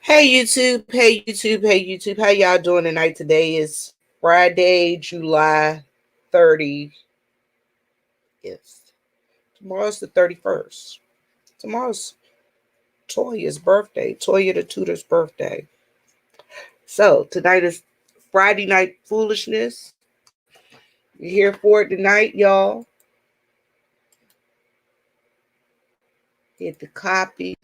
Hey YouTube, hey YouTube, hey YouTube. How y'all doing tonight? Today is Friday, July 30th. Tomorrow's the 31st. Tomorrow's Toya's birthday. Toya the tutor's birthday. So tonight is Friday night foolishness. You here for it tonight, y'all? Hit the copy.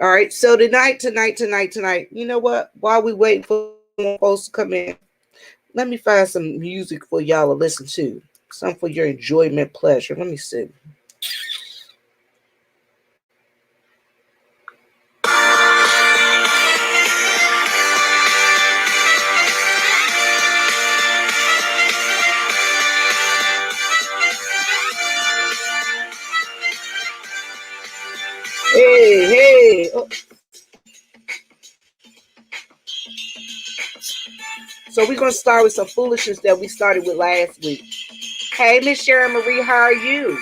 All right, so tonight. You know what? While we wait for more folks to come in, let me find some music for y'all to listen to. Some for your enjoyment, pleasure. Let me see. Hey. Oh. So we're gonna start with some foolishness that we started with last week. Hey, Miss Sharon Marie, how are you?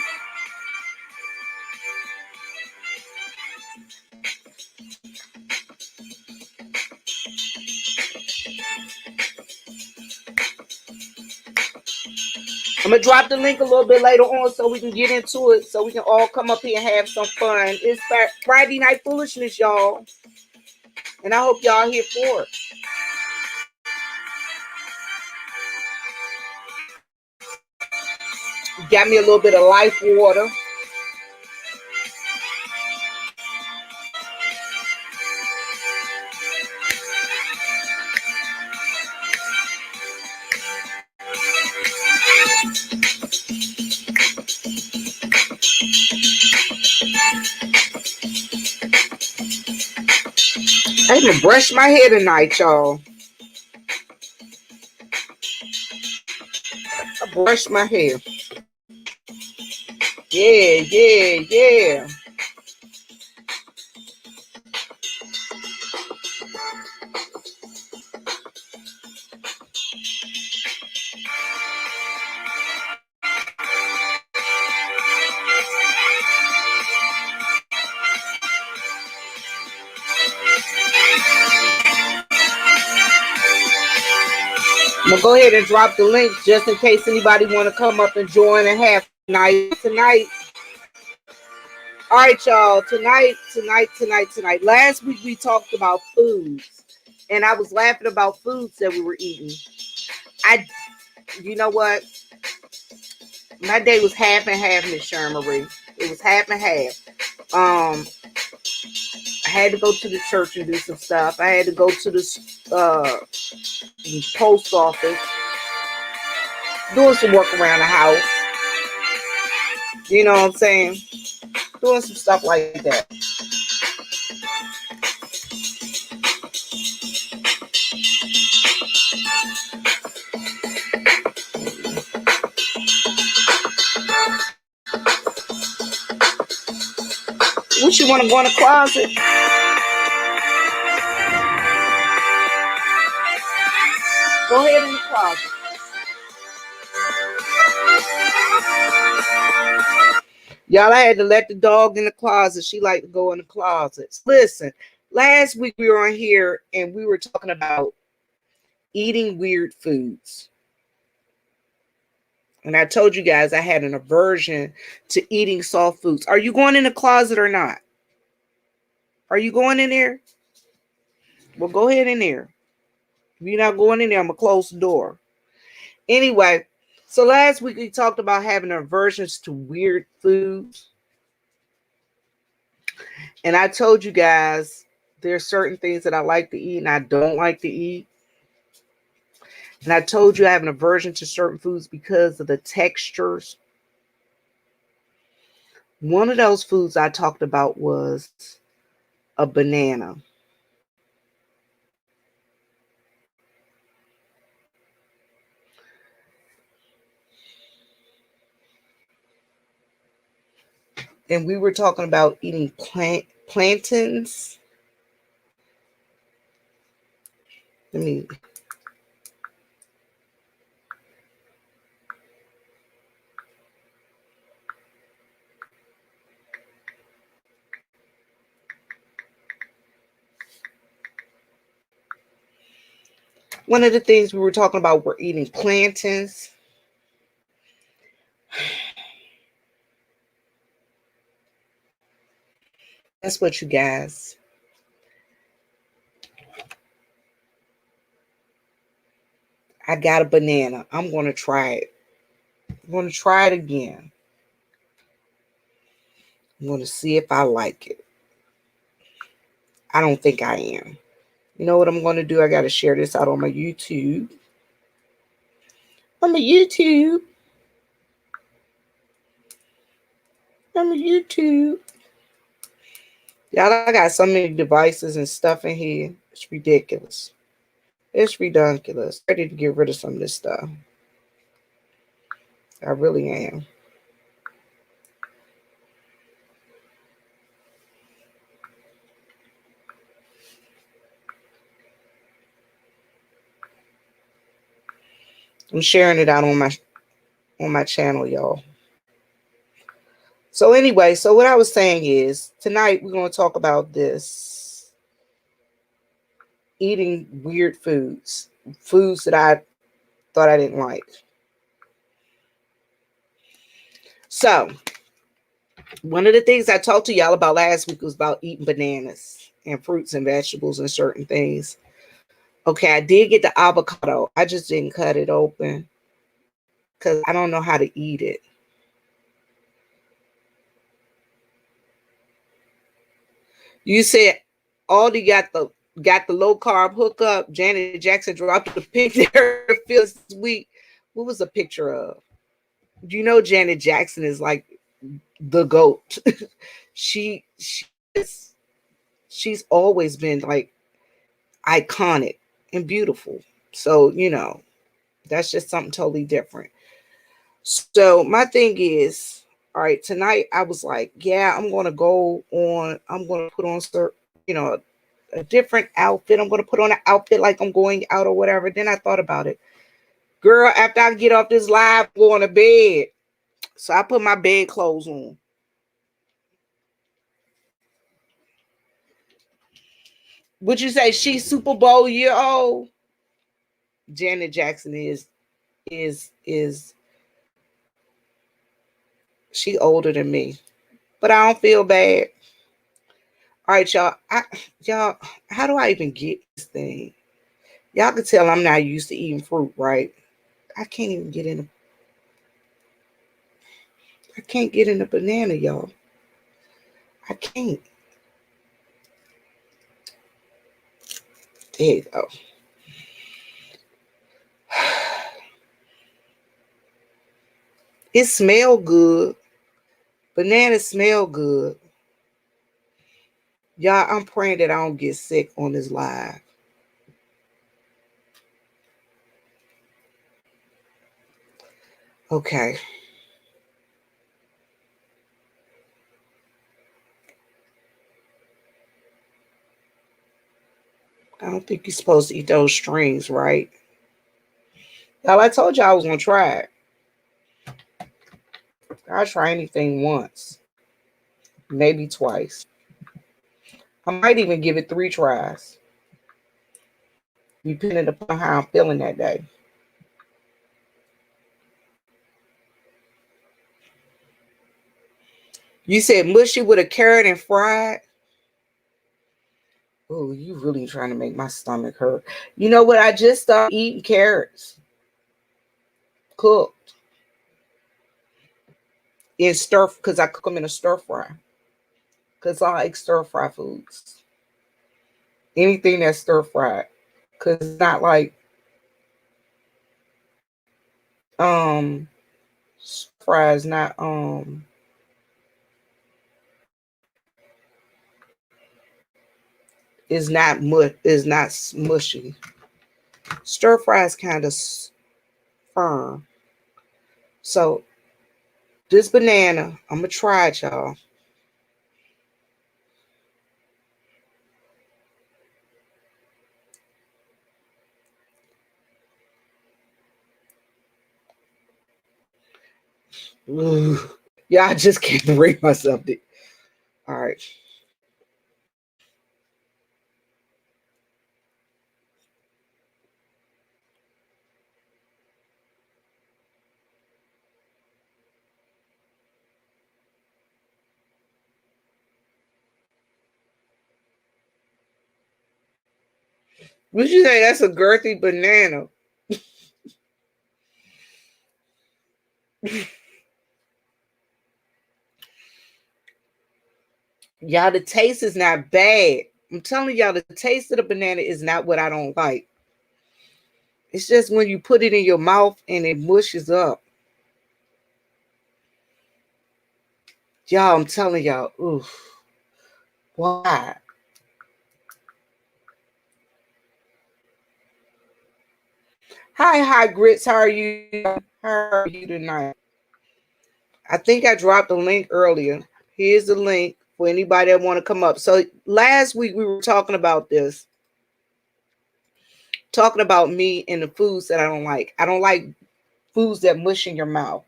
I'm gonna drop the link a little bit later on so we can get into it, so we can all come up here and have some fun. It's Friday night foolishness, y'all, and I hope y'all here for it. Got me a little bit of life water. I'm gonna brush my hair tonight, y'all. I brush my hair. Yeah. I'm gonna go ahead and drop the link just in case anybody want to come up and join and have night tonight. All right, y'all. Tonight. Last week we talked about foods, and I was laughing about foods that we were eating. You know what? My day was half and half, Miss Sharon Marie. It was half and half. I had to go to the church and do some stuff. I had to go to the post office, doing some work around the house. You know what I'm saying? Doing some stuff like that. What you want to go in the closet? Go ahead in the closet. Y'all, I had to let the dog in the closet. She liked to go in the closet. Listen, last week we were on here and we were talking about eating weird foods. And I told you guys I had an aversion to eating soft foods. Are you going in the closet or not? Are you going in there? Well, go ahead in there. If you're not going in there, I'm going to close the door. Anyway, so last week we talked about having aversions to weird foods. And I told you guys there are certain things that I like to eat and I don't like to eat. And I told you I have an aversion to certain foods because of the textures. One of those foods I talked about was a banana. And we were talking about eating plantains. Let me. One of the things we were talking about, we're eating plantains. That's what you guys. I got a banana. I'm going to try it. I'm going to try it again. I'm going to see if I like it. I don't think I am. You know what I'm going to do? I got to share this out on my YouTube. On my YouTube. On my YouTube. Y'all, I got so many devices and stuff in here. It's ridiculous. It's ridiculous. I'm ready to get rid of some of this stuff. I really am. I'm sharing it out on my channel, y'all. So anyway, so what I was saying is tonight we're going to talk about this eating weird foods that I thought I didn't like. So one of the things I talked to y'all about last week was about eating bananas and fruits and vegetables and certain things. Okay, I did get the avocado. I just didn't cut it open because I don't know how to eat it. You said Aldi got the low carb hookup. Janet Jackson dropped the pic there. Feels sweet. What was the picture of? You know, Janet Jackson is like the GOAT. she's always been like iconic and beautiful. So, you know, that's just something totally different. So my thing is, all right, tonight I was like, yeah, I'm going to put on, you know, a different outfit. I'm going to put on an outfit like I'm going out or whatever. Then I thought about it. Girl, after I get off this live, I'm going to bed. So I put my bed clothes on. Would you say she's Super Bowl year old? Janet Jackson is she older than me. But I don't feel bad. All right, y'all. Y'all, how do I even get this thing? Y'all can tell I'm not used to eating fruit, right? I can't even get in I can't get in a banana, y'all. I can't. There you go. It smell good. Bananas smell good. Y'all, I'm praying that I don't get sick on this live. Okay. I don't think you're supposed to eat those strings, right? Y'all, I told y'all I was going to try it. I'll try anything once. Maybe twice. I might even give it 3 tries. Depending upon how I'm feeling that day. You said mushy with a carrot and fried? Oh, you really trying to make my stomach hurt. You know what? I just started eating carrots. Cooked. In stir, because I cook them in a stir fry. Because I like stir fry foods. Anything that's stir fried. Because it's not like stir fry is not is not mushy. Stir fry is kind of firm. So this banana, I'm gonna try it, y'all. Ooh. Yeah, I just can't bring myself to. All right. Would you say that's a girthy banana? Y'all, the taste is not bad. I'm telling y'all, the taste of the banana is not what I don't like. It's just when you put it in your mouth and it mushes up. Y'all, I'm telling y'all, oof. Why? Hi, Grits. How are you? How are you tonight? I think I dropped the link earlier. Here's the link for anybody that want to come up. So last week we were talking about this. Talking about me and the foods that I don't like. I don't like foods that mush in your mouth.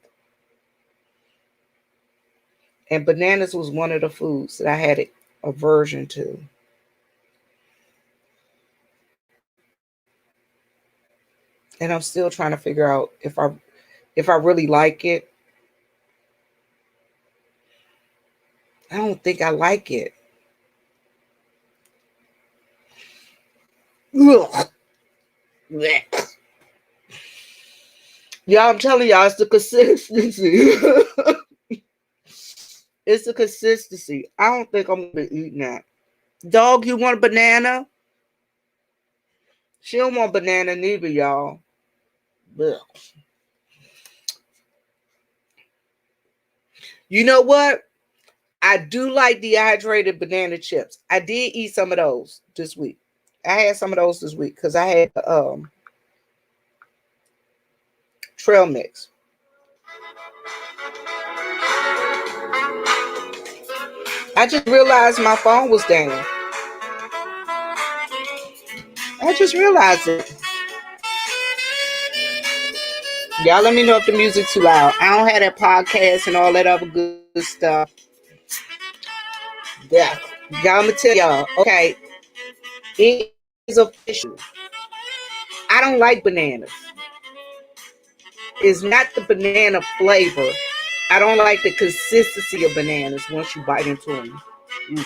And bananas was one of the foods that I had an aversion to. And I'm still trying to figure out if I really like it. I don't think I like it. Ugh. Y'all, I'm telling y'all, it's the consistency. It's the consistency. I don't think I'm gonna be eating that. Dog, you want a banana? She don't want banana neither, y'all. Ugh. You know what? I do like dehydrated banana chips. I did eat some of those this week. I had some of those this week because I had trail mix. I just realized my phone was down. I just realized it. Y'all let me know if the music's too loud. I don't have that podcast and all that other good stuff. Yeah. Y'all, I'm gonna tell y'all. Okay, it is official. I don't like bananas. It's not the banana flavor. I don't like the consistency of bananas once you bite into them. Mm.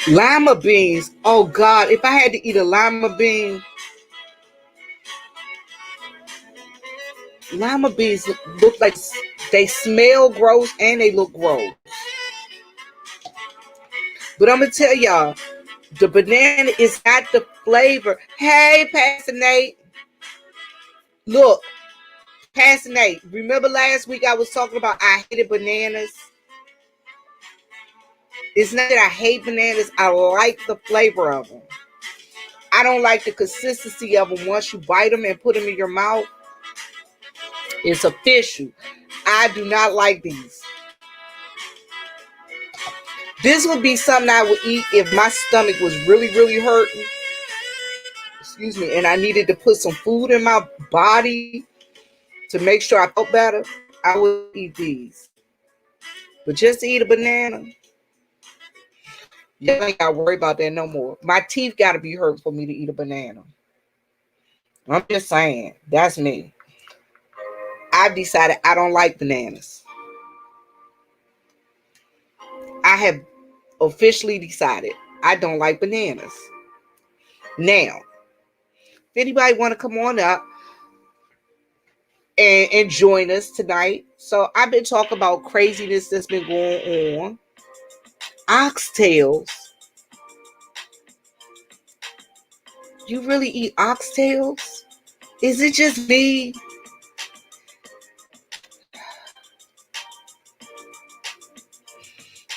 Lima beans. Oh God, if I had to eat a lima beans look like they smell gross and they look gross. But I'm gonna tell y'all, the banana is not the flavor. Hey, Pastor Nate. Look, Pastor Nate, remember last week I was talking about I hated bananas? It's not that I hate bananas. I like the flavor of them. I don't like the consistency of them once you bite them and put them in your mouth. It's official. I do not like these. This would be something I would eat if my stomach was really, really hurting. Excuse me. And I needed to put some food in my body to make sure I felt better. I would eat these. But just to eat a banana, you ain't got to worry about that no more. My teeth got to be hurt for me to eat a banana. I'm just saying. That's me. I've decided I don't like bananas. I have officially decided I don't like bananas. Now, if anybody want to come on up and join us tonight. So I've been talking about craziness that's been going on. Oxtails. You really eat oxtails? Is it just me?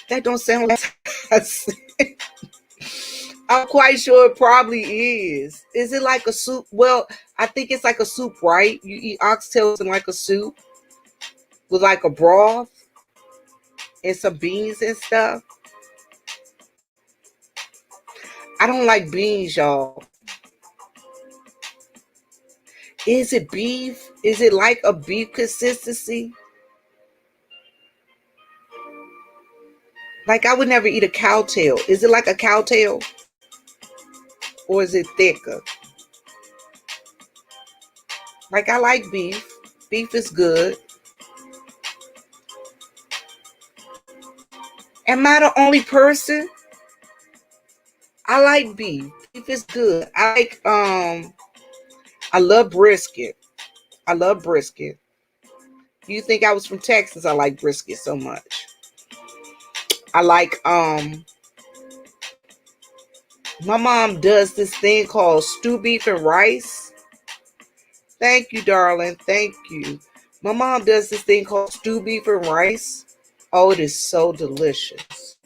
That don't sound like I'm quite sure it probably is. Is it like a soup? Well, I think it's like a soup, right? You eat oxtails in like a soup with like a broth and some beans and stuff. I don't like beans, y'all. Is it beef? Is it like a beef consistency? Like I would never eat a cow tail. Is it like a cow tail? Or is it thicker? Like I like beef. Beef is good. Am I the only person? I like beef. Beef is good. I love brisket. I love brisket. You think I was from Texas? I like brisket so much. I like my mom does this thing called stew beef and rice. Thank you, darling. Thank you. My mom does this thing called stew beef and rice. Oh, it is so delicious.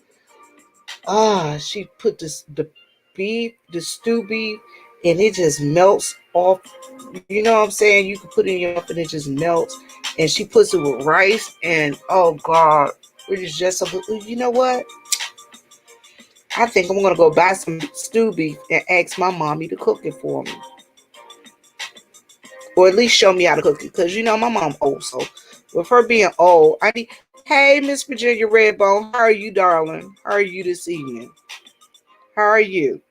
She put the beef, the stew beef, and it just melts off. You know what I'm saying? You can put it in your mouth and it just melts. And she puts it with rice, and oh God, it is just so good. You know what? I think I'm gonna go buy some stew beef and ask my mommy to cook it for me, or at least show me how to cook it. Cause you know my mom old, so with her being old, I need. Hey, Miss Virginia Redbone, how are you, darling? How are you this evening? How are you?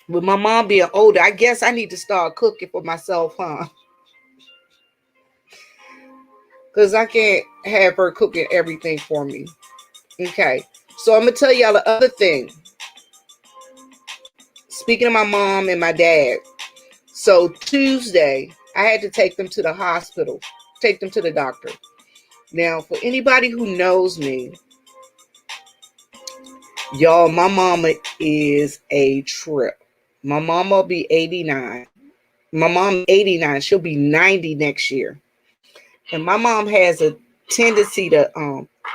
With my mom being older, I guess I need to start cooking for myself, huh? Because I can't have her cooking everything for me. Okay. So I'm going to tell y'all the other thing. Speaking of my mom and my dad. So Tuesday, I had to take them to the hospital. Take them to the doctor. Now, for anybody who knows me, y'all, my mama is a trip. My mama will be 89. My mom 89. She'll be 90 next year. And my mom has a tendency to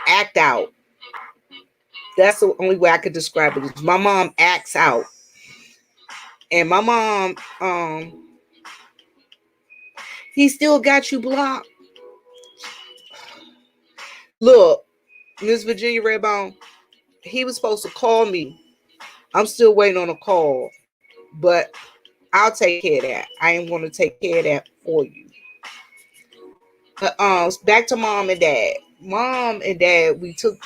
act out. That's the only way I could describe it. My mom acts out. And my mom, he still got you blocked. Look, Miss Virginia Redbone, he was supposed to call me. I'm still waiting on a call. But I'll take care of that. I am going to take care of that for you. Back to mom and dad. Mom and dad, so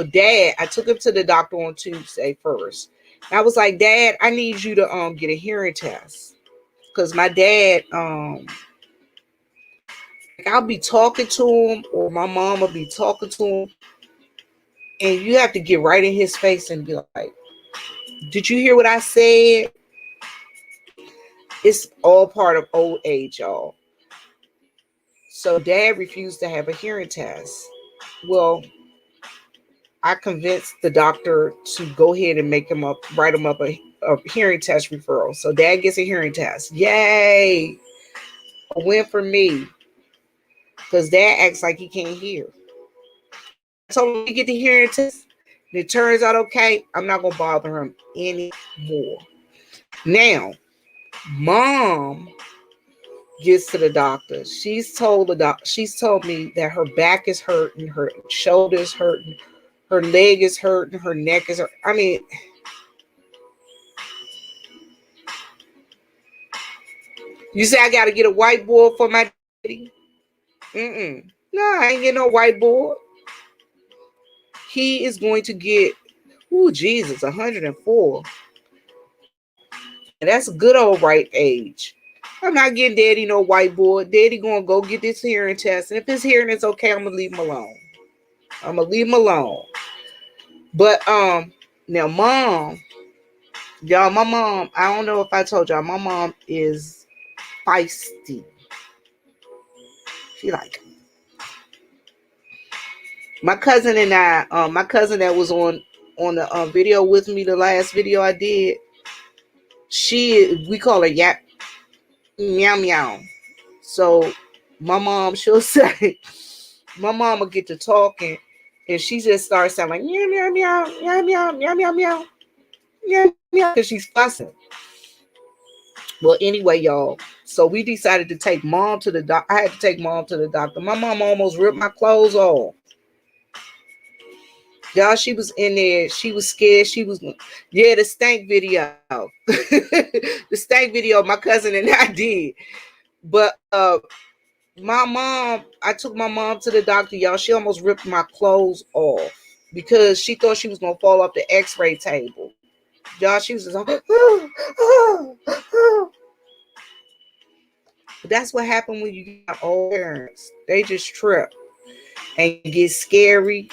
dad, I took him to the doctor on Tuesday first. And I was like, Dad, I need you to get a hearing test. Because my dad, I'll be talking to him, or my mom will be talking to him, and you have to get right in his face and be like, did you hear what I said? It's all part of old age, y'all. So dad refused to have a hearing test. Well, I convinced the doctor to go ahead and write him up a hearing test referral. So dad gets a hearing test. Yay! A win for me. Because dad acts like he can't hear. I told him to get the hearing test. And it turns out okay. I'm not going to bother him anymore. Now, mom gets to the doctor. She's told me that her back is hurting, her shoulder is hurting, her leg is hurting, her neck is hurting. I mean, you say I got to get a whiteboard for my daddy? No, I ain't getting no whiteboard. He is going to get, Jesus, 104. And that's a good old right age. I'm not getting daddy no whiteboard. Daddy going to go get this hearing test. And if his hearing is okay, I'm going to leave him alone. But now my mom, I don't know if I told y'all, my mom is feisty. She like my cousin and I, my cousin that was on the video with me, the last video I did, we call her meow meow. So my mom, she'll say, my mom will get to talking, and she just starts sounding like meow meow meow meow meow meow meow meow meow meow because she's fussing. Well, anyway, y'all. So we decided to take mom to the doctor. I had to take mom to the doctor. My mom almost ripped my clothes off. Y'all, she was in there. She was scared. The stank video. The stank video my cousin and I did. But I took my mom to the doctor, y'all. She almost ripped my clothes off because she thought she was going to fall off the x-ray table. Y'all, she was just like, But that's what happened when you got old parents. They just trip and get scary.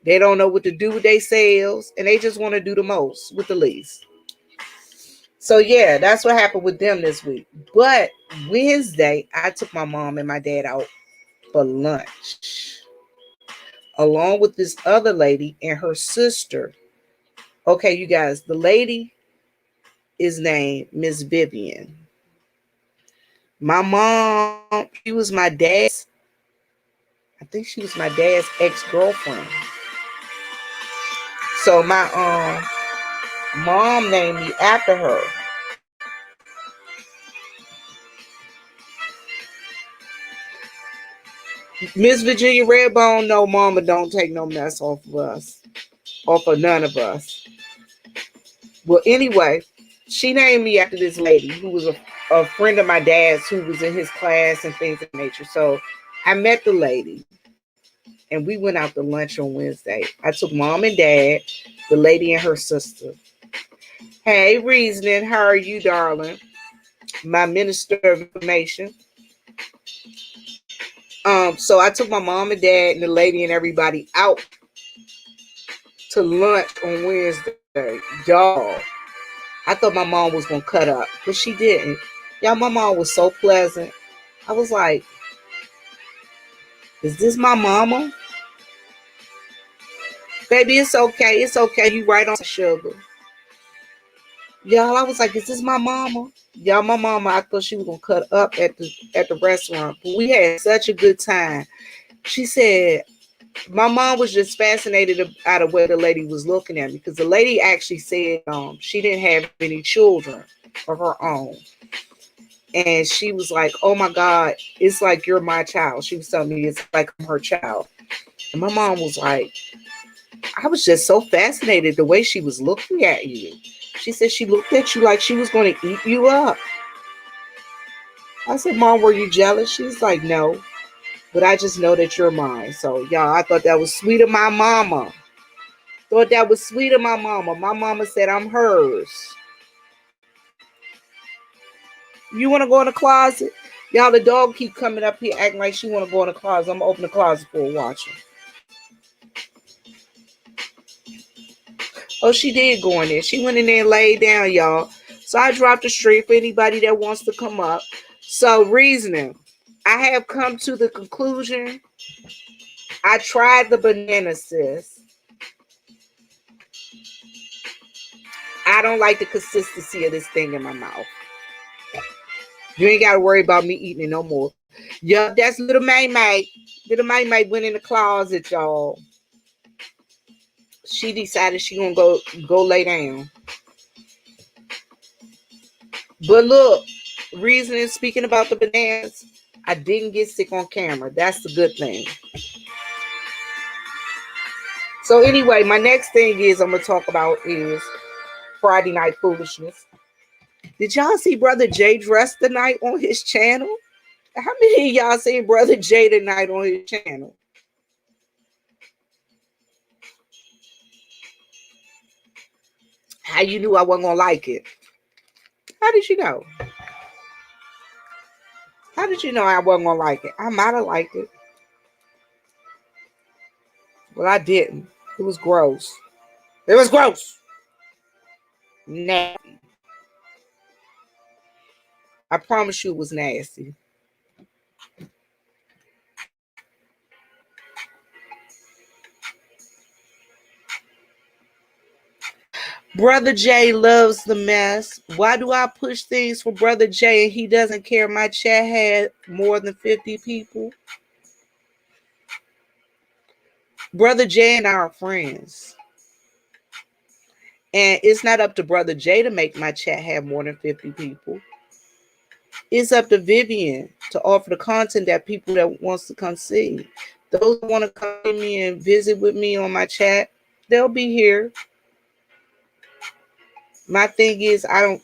They don't know what to do with themselves, and they just want to do the most with the least. So yeah, that's what happened with them this week. But Wednesday, I took my mom and my dad out for lunch, along with this other lady and her sister. Okay, you guys, the lady is named Miss Vivian. My mom, she was my dad's, I think she was my dad's ex-girlfriend. So my mom named me after her. Miss Virginia Redbone, no, mama don't take no mess off of us, off of none of us. Well, anyway, she named me after this lady who was a friend of my dad's who was in his class and things of nature. So I met the lady and we went out to lunch on Wednesday. I took mom and dad, the lady and her sister. Hey, Reasoning, how are you, darling? My minister of information. So I took my mom and dad and the lady and everybody out to lunch on Wednesday. Y'all, I thought my mom was gonna cut up, but she didn't. Y'all, my mom was so pleasant. I was like, is this my mama? Baby, it's okay. It's okay. You right on sugar. Y'all, I was like, is this my mama? Y'all, my mama, I thought she was gonna cut up at the restaurant. But we had such a good time. She said, my mom was just fascinated out of where the lady was looking at me, because the lady actually said she didn't have any children of her own. And she was like, oh my God, it's like you're my child. She was telling me it's like I'm her child. And my mom was like, I was just so fascinated the way she was looking at you. She said she looked at you like she was going to eat you up. I said, Mom, were you jealous? She's like, no, but I just know that you're mine. So, y'all, I thought that was sweet of my mama. Thought that was sweet of my mama. My mama said I'm hers. You want to go in the closet? Y'all, the dog keep coming up here acting like she want to go in the closet. I'm going to open the closet for her watching. Oh, she did go in there. She went in there and laid down, y'all. So I dropped the street for anybody that wants to come up. So, Reasoning, I have come to the conclusion. I tried the banana, sis. I don't like the consistency of this thing in my mouth. You ain't got to worry about me eating it no more. Yup, that's little May May. Little May May went in the closet, y'all. She decided she gonna go lay down. But look, Reasoning, speaking about the bananas, I didn't get sick on camera. That's the good thing. So anyway, my next thing is I'm gonna talk about is Friday Night Foolishness. Did y'all see Brother Jay dressed tonight on his channel? How many of y'all seen Brother Jay tonight on his channel? How you knew I wasn't gonna like it? How did you know? How did you know I wasn't gonna like it? I might have liked it. Well, I didn't. It was gross. It was gross. Nasty. I promise you it was nasty. Brother Jay loves the mess. Why do I push things for Brother Jay and he doesn't care? My chat had more than 50 people. Brother Jay and I are friends. And it's not up to Brother Jay to make my chat have more than 50 people. It's up to Vivian to offer the content that people that wants to come see. Those who want to come to me and visit with me on my chat, they'll be here. My thing is, I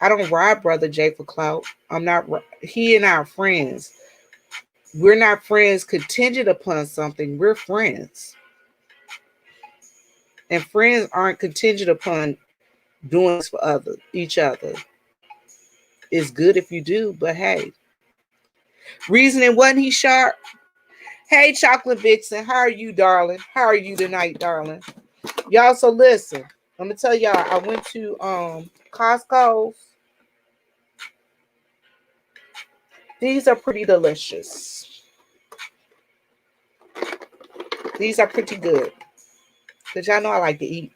don't ride Brother Jay for clout. I'm not. He and I are friends. We're not friends contingent upon something. We're friends, and friends aren't contingent upon doing this for each other. It's good if you do, but hey, Reasoning, wasn't he sharp? Hey, Chocolate Vixen, how are you, darling? How are you tonight, darling? Y'all, so listen. I'm gonna tell y'all, I went to Costco. These are pretty delicious. These are pretty good. Because y'all know I like to eat.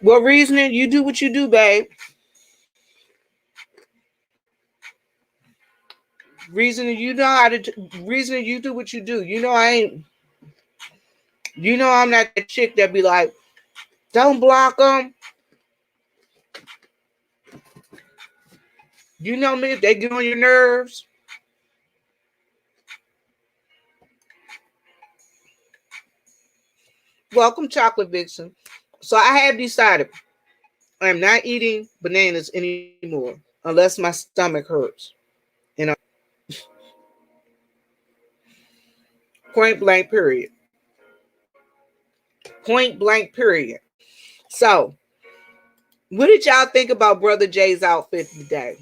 What reasoning? You do what you do, babe. Reasoning, you know how to. Reasoning, you do what you do. You know I ain't. You know I'm not that chick that be like, don't block them. You know me, if they get on your nerves. Welcome, Chocolate Vixen. So I have decided I'm not eating bananas anymore unless my stomach hurts. You know, point blank, period. Point blank, period. So, what did y'all think about Brother Jay's outfit today?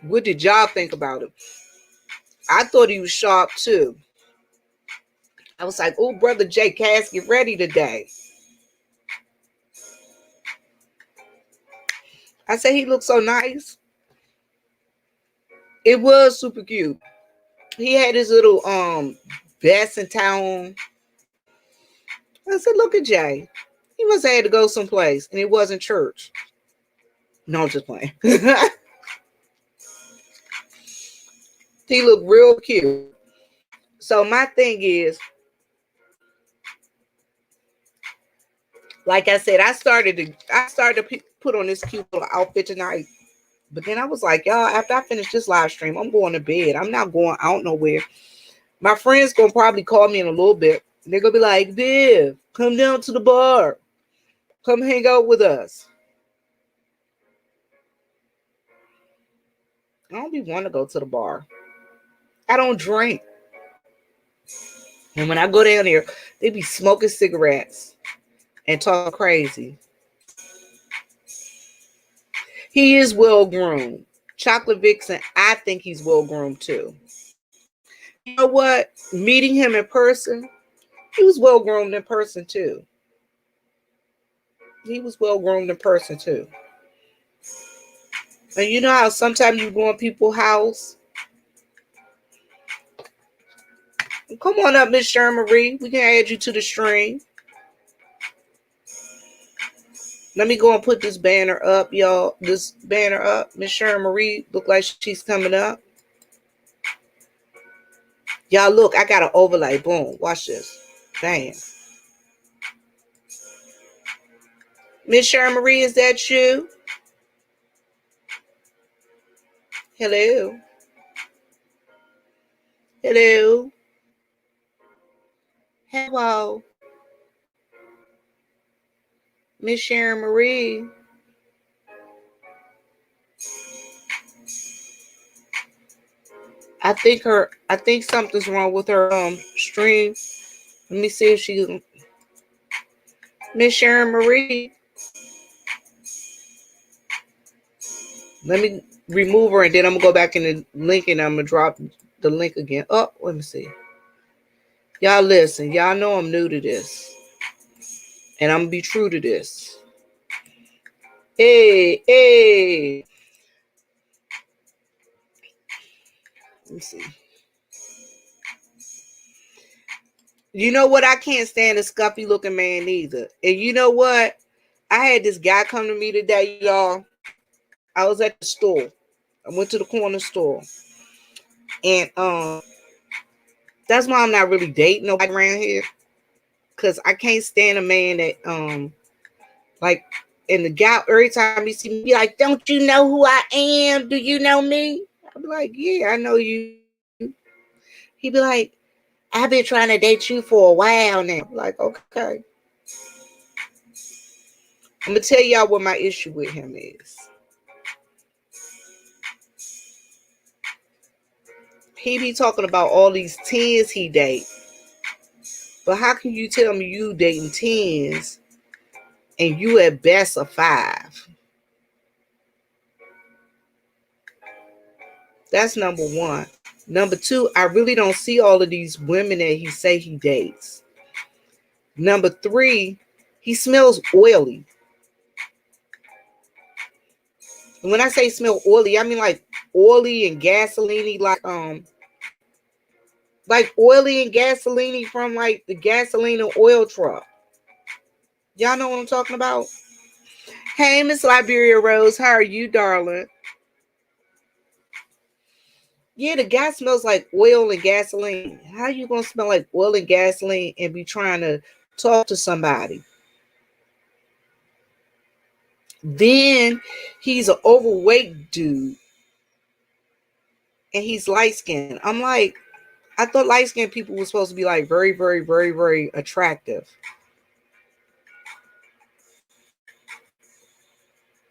What did y'all think about it? I thought he was sharp too. I was like, oh, Brother Jay, Cass, get ready today. I said he looked so nice. It was super cute. He had his little vest and towel. I said, look at Jay. He must have had to go someplace, and it wasn't church. No, I'm just playing. He looked real cute. So my thing is, like I said, I started to put on this cute little outfit tonight. But then I was like, y'all, after I finish this live stream, I'm going to bed. I'm not going out nowhere. My friends gonna probably call me in a little bit. They're gonna be like, Viv, come down to the bar. Come hang out with us. I don't be want to go to the bar. I don't drink. And when I go down there, they be smoking cigarettes and talking crazy. He is well groomed. Chocolate Vixen, I think he's well groomed too. You know what? Meeting him in person, he was well groomed in person too. He was well groomed in person too. And you know how sometimes you go in people's house. Come on up, Miss Sherman Marie. We can add you to the stream. Let me go and put this banner up, y'all. This banner up. Miss Sherman Marie look like she's coming up. Y'all look, I got an overlay. Boom. Watch this. Bam. Miss Sherman Marie, is that you? Hello. Hello. Hello. Miss Sharon Marie. I think something's wrong with her stream. Let me see if she Miss Sharon Marie. Let me remove her and then I'm gonna go back in the link and I'm gonna drop the link again. Oh, let me see. Y'all listen, y'all know I'm new to this. And I'm gonna be true to this. Hey. Let me see. You know what? I can't stand a scuffy looking man either. And you know what? I had this guy come to me today, y'all. I was at the store. I went to the corner store. And that's why I'm not really dating nobody around here. Cause I can't stand a man that like, and the guy every time he see me be like, don't you know who I am? Do you know me? I'll be like, yeah, I know you. He'd be like, I've been trying to date you for a while now. I'm like, okay. I'm gonna tell y'all what my issue with him is. He be talking about all these tens he date. But how can you tell me you dating tens and you at best a 5. That's number one. Number two, I really don't see all of these women that he say he dates. Number three, he smells oily. And when I say smell oily, I mean like oily and gasoline, like oily and gasoline from like the gasoline and oil truck. Y'all know what I'm talking about? Hey, Miss Liberia Rose, how are you, darling? Yeah, the guy smells like oil and gasoline. How you gonna smell like oil and gasoline and be trying to talk to somebody? Then he's an overweight dude and he's light skinned. I'm like, I thought light skinned people were supposed to be like very, very, very, very attractive.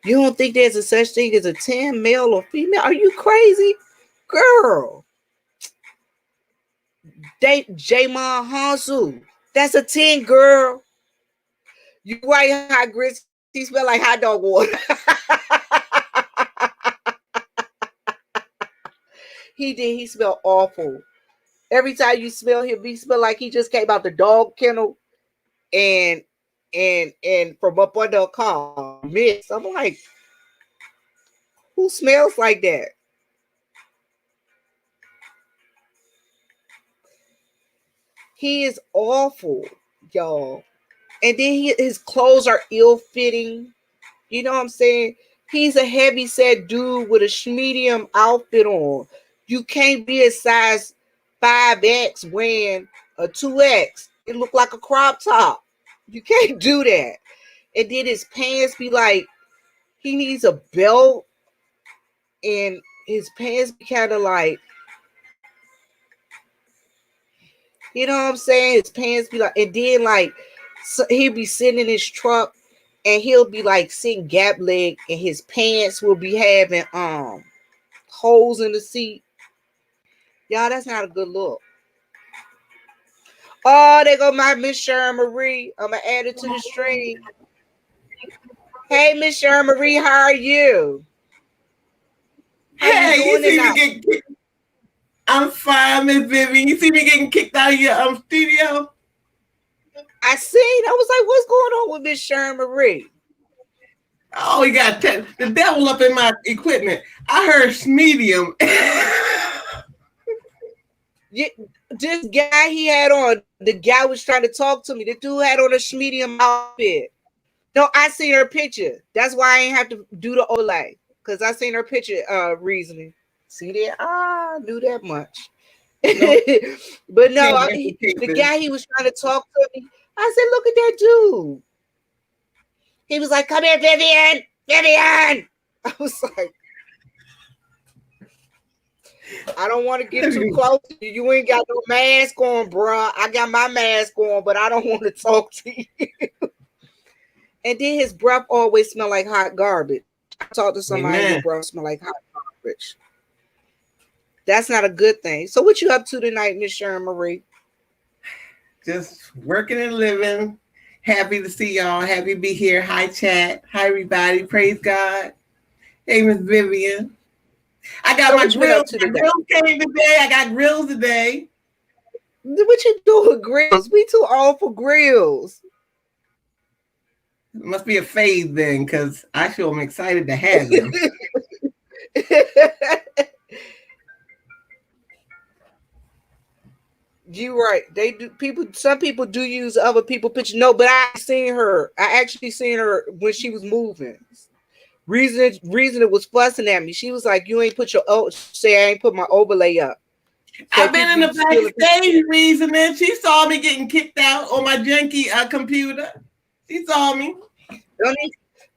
You don't think there's a such thing as a 10, male or female? Are you crazy? Girl. Date Jamon Hansu. That's a 10, girl. You right, hot grits. He smell like hot dog water. He did. He smelled awful. Every time you smell him, he smell like he just came out the dog kennel and from up under a car. Mist. I'm like, who smells like that? He is awful, y'all. And then his clothes are ill-fitting. You know what I'm saying? He's a heavy-set dude with a medium outfit on. You can't be a size 5X wearing a 2X. It look like a crop top. You can't do that. And then his pants be like, he needs a belt, and his pants be kind of like, you know what I'm saying? His pants be like, and then like, so he'll be sitting in his truck, and he'll be like sitting gap leg, and his pants will be having holes in the seat. Y'all, that's not a good look. Oh, there go my Miss Sharon Marie. I'm gonna add it to the stream. Hey, Miss Sharon Marie, how are you? Hey, you see me get kicked? I'm fine, Miss Vivian. You see me getting kicked out of your studio? I seen. I was like, what's going on with Miss Sharon Marie? Oh, you got the devil up in my equipment. I heard medium. Yeah, this guy he had on, the guy was trying to talk to me. The dude had on a medium outfit. No, I seen her picture. That's why I ain't have to do the overlay. Because I seen her picture reasoning. See that? I knew that much. No. But no, the guy he was trying to talk to me, I said, look at that dude. He was like, come here, Vivian. Vivian. I was like, I don't want to get too close to you. You ain't got no mask on, bruh. I got my mask on, but I don't want to talk to you. And then his breath always smell like hot garbage. I talked to somebody whose breath smell like hot garbage. That's not a good thing. So what you up to tonight, Miss Sharon Marie? Just working and living. Happy to see y'all. Happy to be here. Hi, chat. Hi, everybody. Praise God. Hey, Miss Vivian. I got my grills. My grills came today. I got grills today. What you doing with grills? We too old for grills. It must be a phase then, because I sure am excited to have them. You right. They do. Some people do use other people's pictures. No, but I seen her. I actually seen her when she was moving. Reason it was fussing at me. She was like, "You ain't put your say I ain't put my overlay up." So I've been in the backstage reasoning. She saw me getting kicked out on my janky computer. She saw me.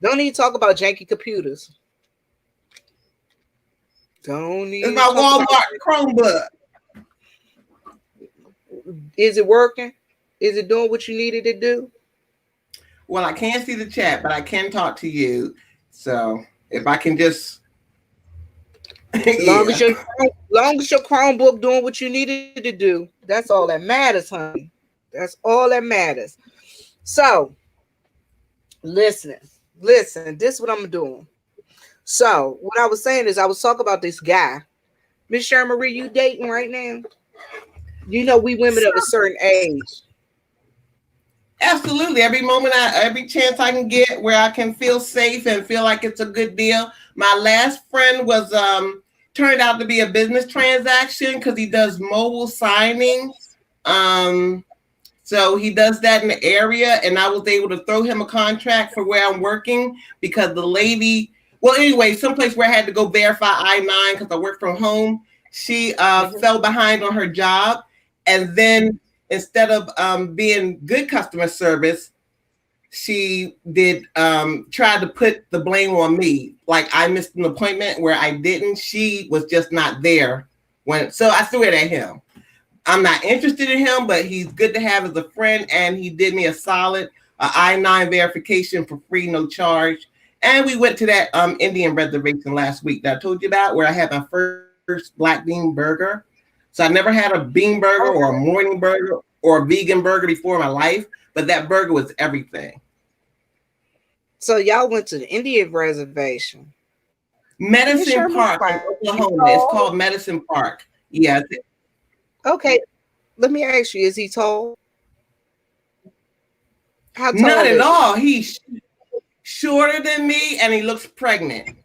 Don't need to talk about janky computers. Don't need. It's my Walmart Chromebook. Is it working? Is it doing what you needed to do? Well, I can't see the chat, but I can talk to you. So if I can just long as your Chromebook doing what you needed to do, that's all that matters, honey. That's all that matters. So Listen, this is what I'm doing. So what I was saying is I was talking about this guy. Miss Sharon Marie, you dating right now? You know we women of a certain age. Absolutely. Every chance I can get where I can feel safe and feel like it's a good deal. My last friend was turned out to be a business transaction because he does mobile signing. So he does that in the area, and I was able to throw him a contract for where I'm working because the lady, well, anyway, someplace where I had to go verify I-9 because I work from home. She fell behind on her job, and then instead of being good customer service, she did try to put the blame on me. Like I missed an appointment where I didn't. She was just not there so I threw it at him. I'm not interested in him, but he's good to have as a friend, and he did me a solid I-9 verification for free, no charge. And we went to that Indian reservation last week that I told you about, where I had my first black bean burger. So I never had a bean burger or a morning burger or a vegan burger before in my life, but that burger was everything. So y'all went to the Indian reservation. Medicine Park in Oklahoma. It's called Medicine Park. Yeah. Okay. Let me ask you, is he tall? How tall? Not at all. He's shorter than me, and he looks pregnant.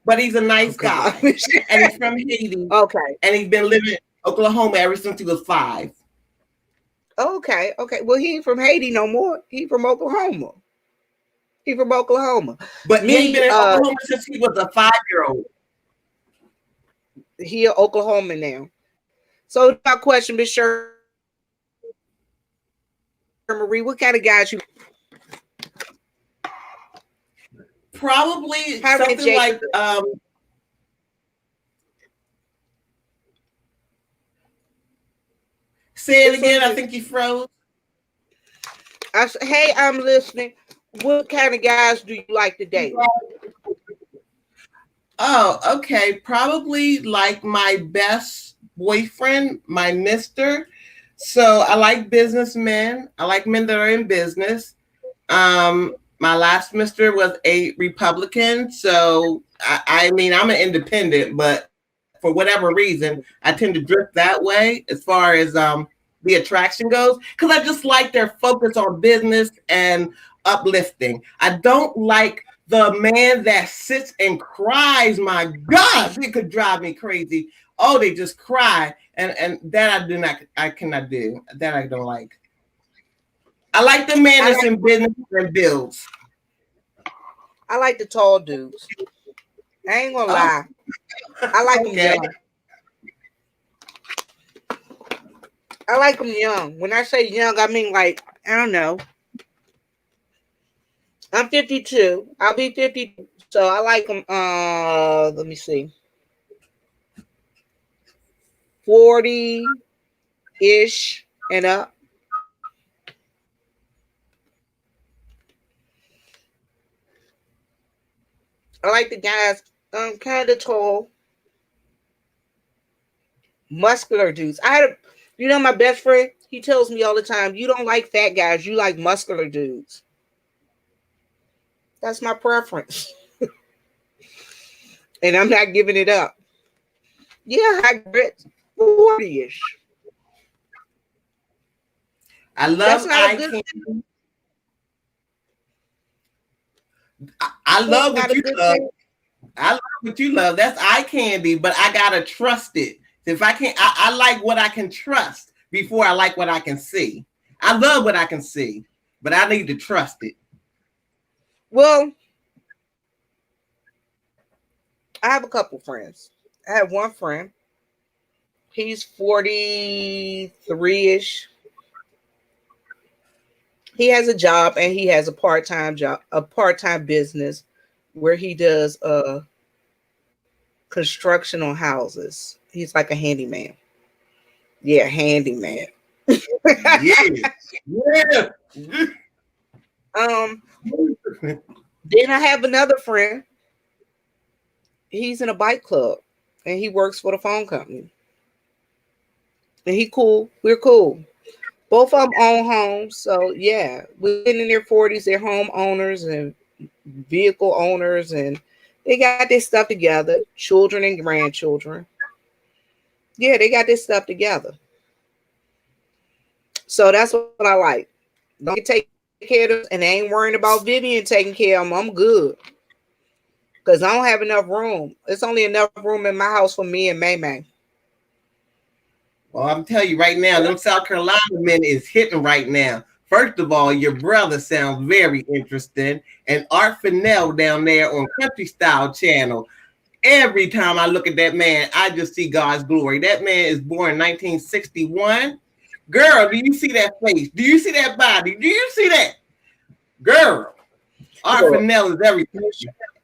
But he's a nice guy. And he's from Haiti. Okay. And he's been living in Oklahoma ever since he was 5. Okay. Well, he ain't from Haiti no more. He from Oklahoma. But he's been in Oklahoma since he was a 5-year-old. He in Oklahoma now. So my question, Miss Sharon Marie, what kind of guys you? Probably something like say it again. I think you froze. Hey, I'm listening. What kind of guys do you like to date? Oh, okay. Probably like my best boyfriend, my mister. So I like businessmen. I like men that are in business. My last mister was a Republican. So I mean, I'm an independent, but for whatever reason, I tend to drift that way as far as the attraction goes, because I just like their focus on business and uplifting. I don't like the man that sits and cries. My gosh, it could drive me crazy. Oh, they just cry. And that I cannot do. That I don't like. I like the man that's in business and builds. I like the tall dudes. I ain't gonna lie. I like them young. I like them young. When I say young, I mean like, I don't know. I'm 52. I'll be 50. So I like them. Let me see. 40-ish and up. I like the guys kind of tall, muscular dudes. My best friend, he tells me all the time, you don't like fat guys, you like muscular dudes. That's my preference. And I'm not giving it up. Yeah, I get 40-ish. I love eye candy. I love what you love. I love what you love. That's eye candy, but I gotta trust it. If I can't, I like what I can trust before I like what I can see. I love what I can see, but I need to trust it. Well, I have a couple friends. I have one friend. He's 43-ish. He has a job and he has a part-time business where he does construction on houses. He's like a handyman. Yeah, handyman. Yeah. Then I have another friend. He's in a bike club and he works for the phone company. And he cool. We're cool. Both of them own homes. So yeah, within in their 40s, they're homeowners and vehicle owners, and they got this stuff together, children and grandchildren. Yeah, they got this stuff together. So that's what I like. Don't get take care of them, and they ain't worrying about Vivian taking care of them. I'm good. Because I don't have enough room. It's only enough room in my house for me and May May. Well, I'm telling you right now, them South Carolina men is hitting right now. First of all, your brother sounds very interesting. And Art Fennell down there on Country Style Channel. Every time I look at that man, I just see God's glory. That man is born in 1961. Girl, do you see that face? Do you see that body? Do you see that? Girl, Art Look, Fennell is everything.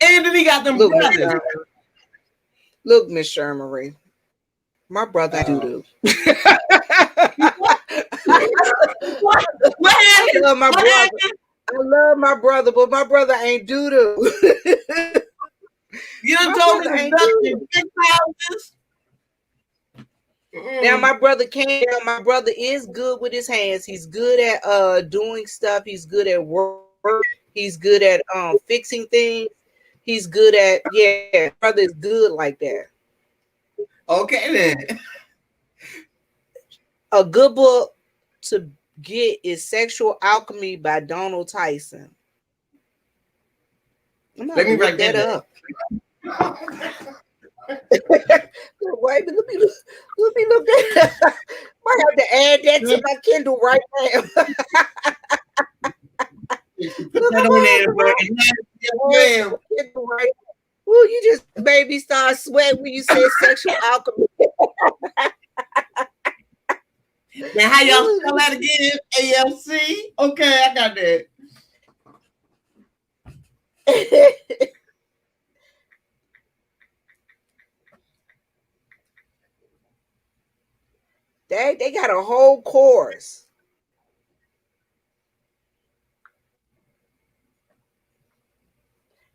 And then he got them look, brothers. Miss Shermarie. My brother ain't doo-doo. What I happened? love my What brother. happened? I love my brother, but my brother ain't doo-doo. You done My told me brother to ain't duck doo-doo. in big houses. Now my brother can. Now my brother is good with his hands. He's good at doing stuff. He's good at work. He's good at fixing things. He's good at, yeah. My brother is good like that. Okay then. A good book to get is Sexual Alchemy by Donald Tyson. I'm gonna Let have me to look write that that down. up. Wait, let me look that up. Might have to add that to my Kindle right now. Put that on there, bro. Yes, ma'am. Kindle right. Ooh, you just made me start sweating when you said sexual alchemy. Now, how y'all spell that again? ALC? Okay, I got that. They got a whole course.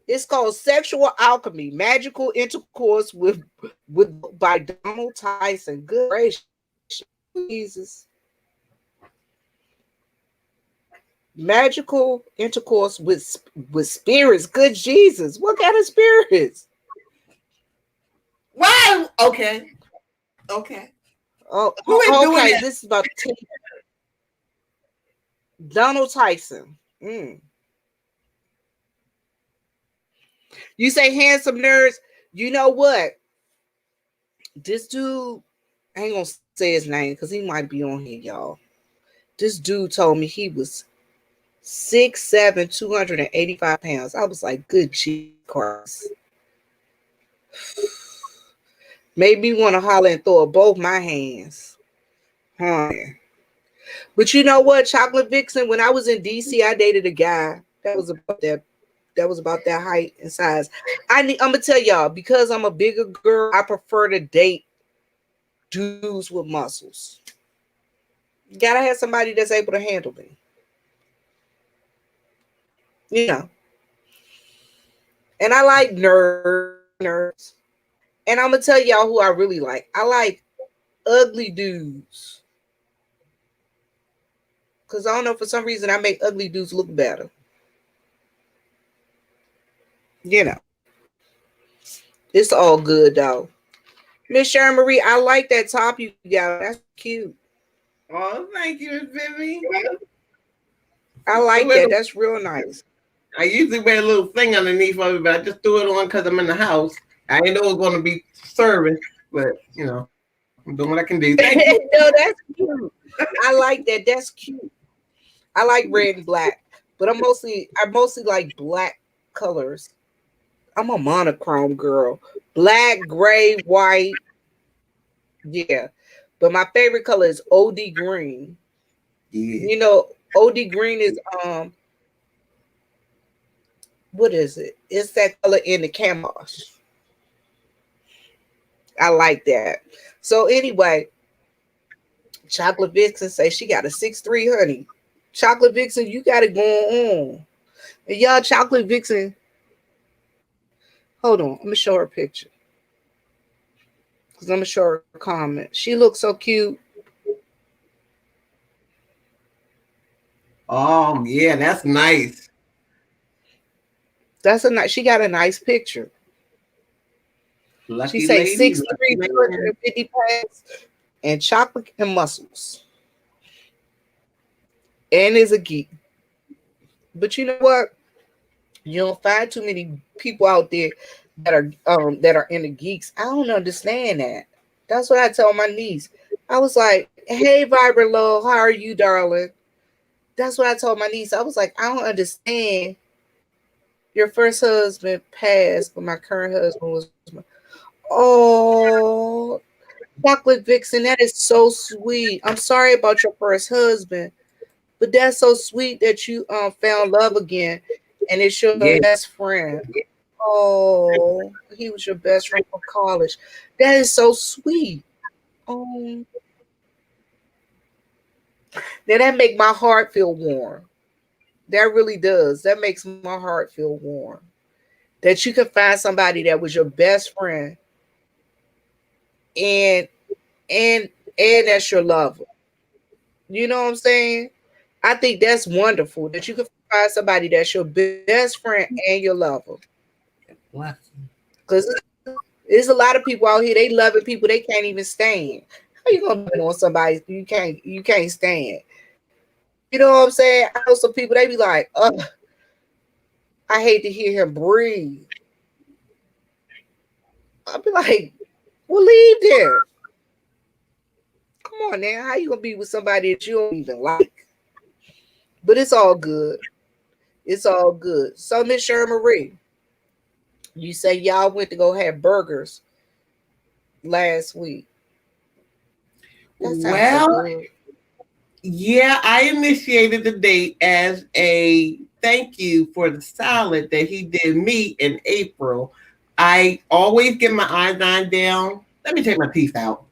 It's called Sexual Alchemy: Magical Intercourse with by Donald Tyson. Good gracious, Jesus! Magical intercourse with spirits. Good Jesus! What kind of spirits? Why? Okay. Okay. Oh, Who is doing okay. that? This is about Donald Tyson. You say handsome nerds. You know what? This dude, I ain't gonna say his name because he might be on here, y'all. This dude told me he was 6'7", 285 pounds. I was like, good Jesus Christ. Made me want to holler and throw up both my hands. Huh. But you know what, Chocolate Vixen, when I was in DC, I dated a guy that was about that height and size. I'm gonna tell y'all, because I'm a bigger girl, I prefer to date dudes with muscles. You gotta have somebody that's able to handle me. You know. And I like nerds. And I'm gonna tell y'all who I really like. I like ugly dudes. Cause I don't know, for some reason I make ugly dudes look better. You know. It's all good though. Miss Sharon Marie, I like that top you got. That's cute. Oh, thank you, Miss Vivi. I like that. That's real nice. I usually wear a little thing underneath of it, but I just threw it on because I'm in the house. I didn't know it was going to be serving, but I'm doing what I can do. Thank you. No, that's cute. I like that. That's cute. I like red and black, but I mostly like black colors. I'm a monochrome girl. Black, gray, white. Yeah. But my favorite color is OD green. Yeah. You know, OD green is what is it? It's that color in the camouflage. I like that. So anyway, Chocolate Vixen say she got a 6'3", honey. Chocolate Vixen, you got it going on. And y'all, Chocolate Vixen, hold on. I'm gonna show her a picture. Because I'm gonna show her a comment. She looks so cute. Oh, yeah, that's nice. That's a nice. She got a nice picture. She Lucky say lady, 6'3", lucky man. 250 pounds, and chocolate and muscles, and is a geek. But you know what? You don't find too many people out there that are into geeks. I don't understand that. That's what I tell my niece. I was like, "Hey, Vibrant Love, how are you, darling?" That's what I told my niece. I was like, "I don't understand. Your first husband passed, but my current husband was my oh chocolate vixen. That is so sweet. I'm sorry about your first husband, but that's so sweet that you found love again, and it's your Yeah. best friend. Oh, he was your best friend from college. That is so sweet. Oh, now that make my heart feel warm. That really does. That makes my heart feel warm. That you could find somebody that was your best friend and and and that's your lover. You know what I'm saying? I think that's wonderful that you can find somebody that's your best friend and your lover. Blessing. Because there's a lot of people out here, they loving people they can't even stand. How you gonna be on somebody you can't stand? You know what I'm saying? I know some people they be like, oh, I hate to hear him breathe. I'll be like, well, leave there. Come on now. How you gonna be with somebody that you don't even like? But it's all good. It's all good. So Miss Sherman Marie, you say y'all went to go have burgers last week. That sounds so Well, good. yeah, I initiated the date as a thank you for the salad that he did me in April. I always get my I-9 down. Let me take my teeth out.